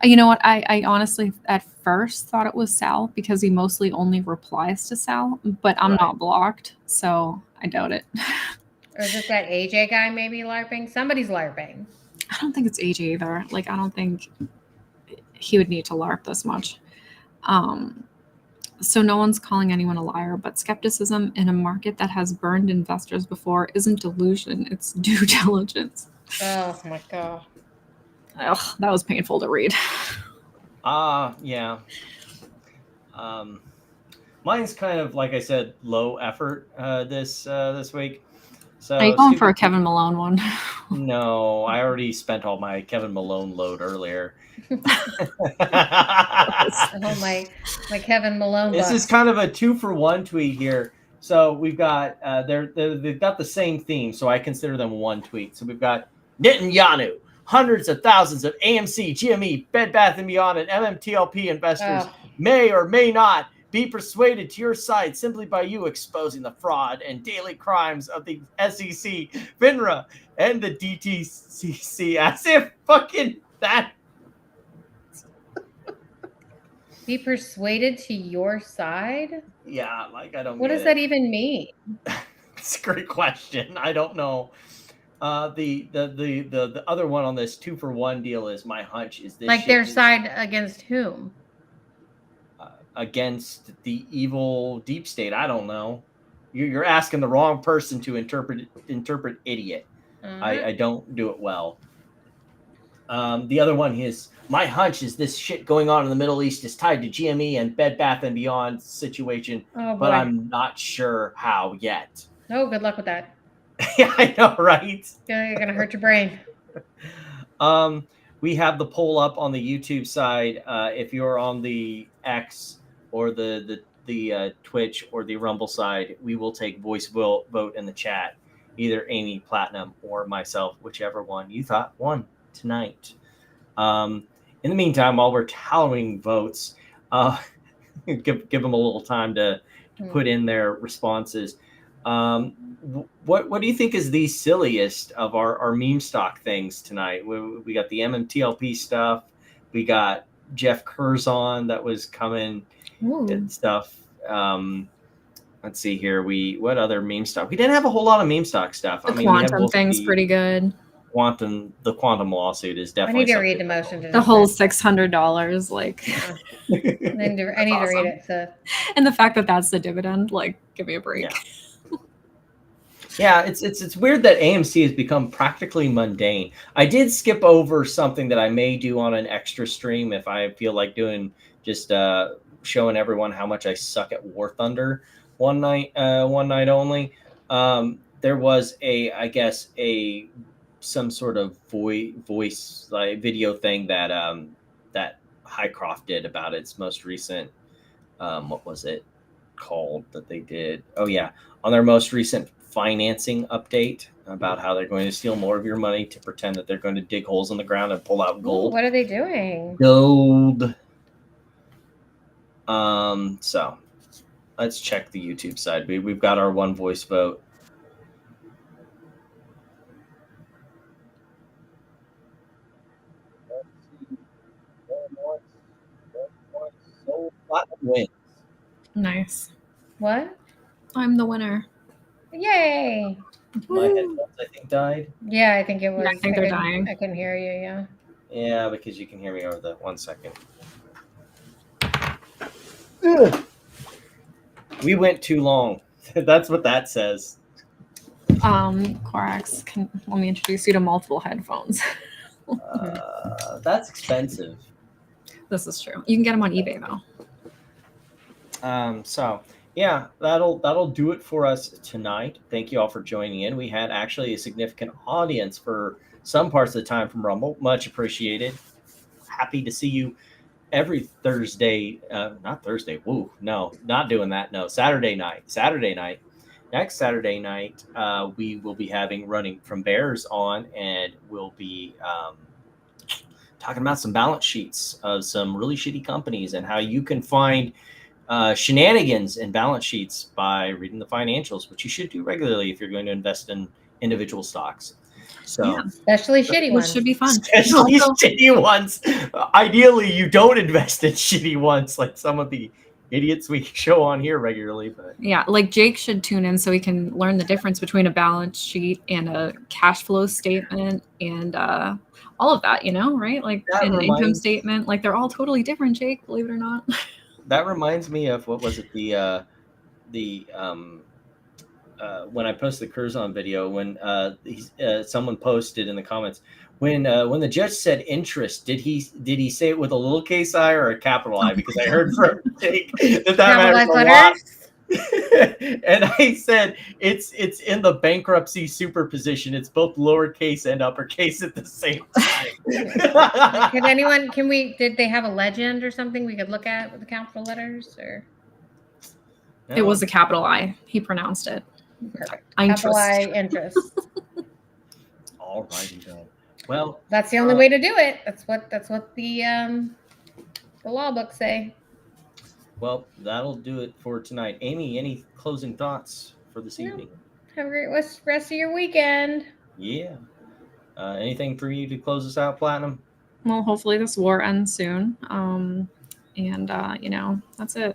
You know what? I honestly at first thought it was Sal because he mostly only replies to Sal, but I'm not blocked, so I doubt it. Or is it that AJ guy maybe LARPing? Somebody's LARPing. I don't think it's AJ either. Like, I don't think he would need to LARP this much. So no one's calling anyone a liar, but skepticism in a market that has burned investors before isn't delusion, it's due diligence. Oh my God. Ugh, that was painful to read. Yeah. Mine's kind of, like I said, low effort this week. So are you going for a Kevin Malone one? No, I already spent all my Kevin Malone load earlier. Oh, my Kevin Malone. This is kind of a 2-for-1 tweet here. So we've got they've got the same theme, so I consider them one tweet. So we've got Netanyahu. Hundreds of thousands of AMC, GME, Bed Bath & Beyond, and MMTLP investors may or may not be persuaded to your side simply by you exposing the fraud and daily crimes of the SEC, FINRA, and the DTCC. As if fucking that. Be persuaded to your side? Yeah, like I don't. What does that even mean? It's a great question. I don't know. The other one on this 2-for-1 deal is my hunch is this like their side against whom? Against the evil deep state. I don't know. You're asking the wrong person to interpret idiot. I don't do it well. The other one is my hunch is this shit going on in the Middle East is tied to GME and Bed Bath & Beyond situation, but I'm not sure how yet. Oh, good luck with that. Yeah, I know, right? You're gonna hurt your brain. We have the poll up on the YouTube side. If you're on the X or the Twitch or the Rumble side, we will take voice vote in the chat. Either Amy Platinum or myself, whichever one you thought won tonight. In the meantime, while we're tallying votes, give them a little time to put in their responses. What do you think is the silliest of our meme stock things tonight? We got the MMTLP stuff. We got Jeff Kurzon that was coming and stuff. Let's see here. What other meme stock? We didn't have a whole lot of meme stock stuff. The quantum thing's pretty good. The quantum lawsuit is definitely. I need to read the motion to the whole $600. Like, I need to read it. So. And the fact that that's the dividend, like, give me a break. Yeah. Yeah, it's weird that AMC has become practically mundane. I did skip over something that I may do on an extra stream if I feel like doing just showing everyone how much I suck at War Thunder one night only. There was I guess some sort of voice like video thing that that Highcroft did about its most recent what was it called that they did? Oh yeah, on their most recent financing update about how they're going to steal more of your money to pretend that they're going to dig holes in the ground and pull out Ooh, gold. what are they doing? Gold. So let's check the YouTube side. We've got our one voice vote. Wins. Nice. What? I'm the winner. Yay! My headphones, I think, died. Yeah, I think it was. Yeah, I think they're dying. I couldn't hear you. Yeah. Yeah, because you can hear me over the 1 second. Ugh. We went too long. That's what that says. Corax, let me introduce you to multiple headphones. That's expensive. This is true. You can get them on eBay though. So yeah, that'll do it for us tonight. Thank you all for joining in. We had actually a significant audience for some parts of the time from Rumble. Much appreciated. Happy to see you every Thursday. Not Thursday. Woo, no, not doing that. No, Saturday night. Next Saturday night, we will be having Running from Bears on, and we'll be talking about some balance sheets of some really shitty companies and how you can find shenanigans in balance sheets by reading the financials, which you should do regularly if you're going to invest in individual stocks. So, yeah, especially shitty ones. Which should be fun. Especially shitty ones. Ideally, you don't invest in shitty ones like some of the idiots we show on here regularly. But yeah, like Jake should tune in so he can learn the difference between a balance sheet and a cash flow statement and all of that, right? Like an income statement. Like they're all totally different, Jake, believe it or not. That reminds me of what was it? When I posted the Kurzon video, when someone posted in the comments when the judge said interest, did he say it with a little case I or a capital I? Because I heard from Jake that matters a lot. And I said it's in the bankruptcy superposition. It's both lowercase and uppercase at the same time. Did they have a legend or something we could look at with the capital letters or? No. It was a capital I. He pronounced it. Perfect. Capital I interest. All righty then. Well, that's the only way to do it. That's what the law books say. Well, that'll do it for tonight. Amy, any closing thoughts for this evening? Have a great rest of your weekend. Yeah. Anything for you to close us out, Platinum? Well, hopefully this war ends soon. And that's it.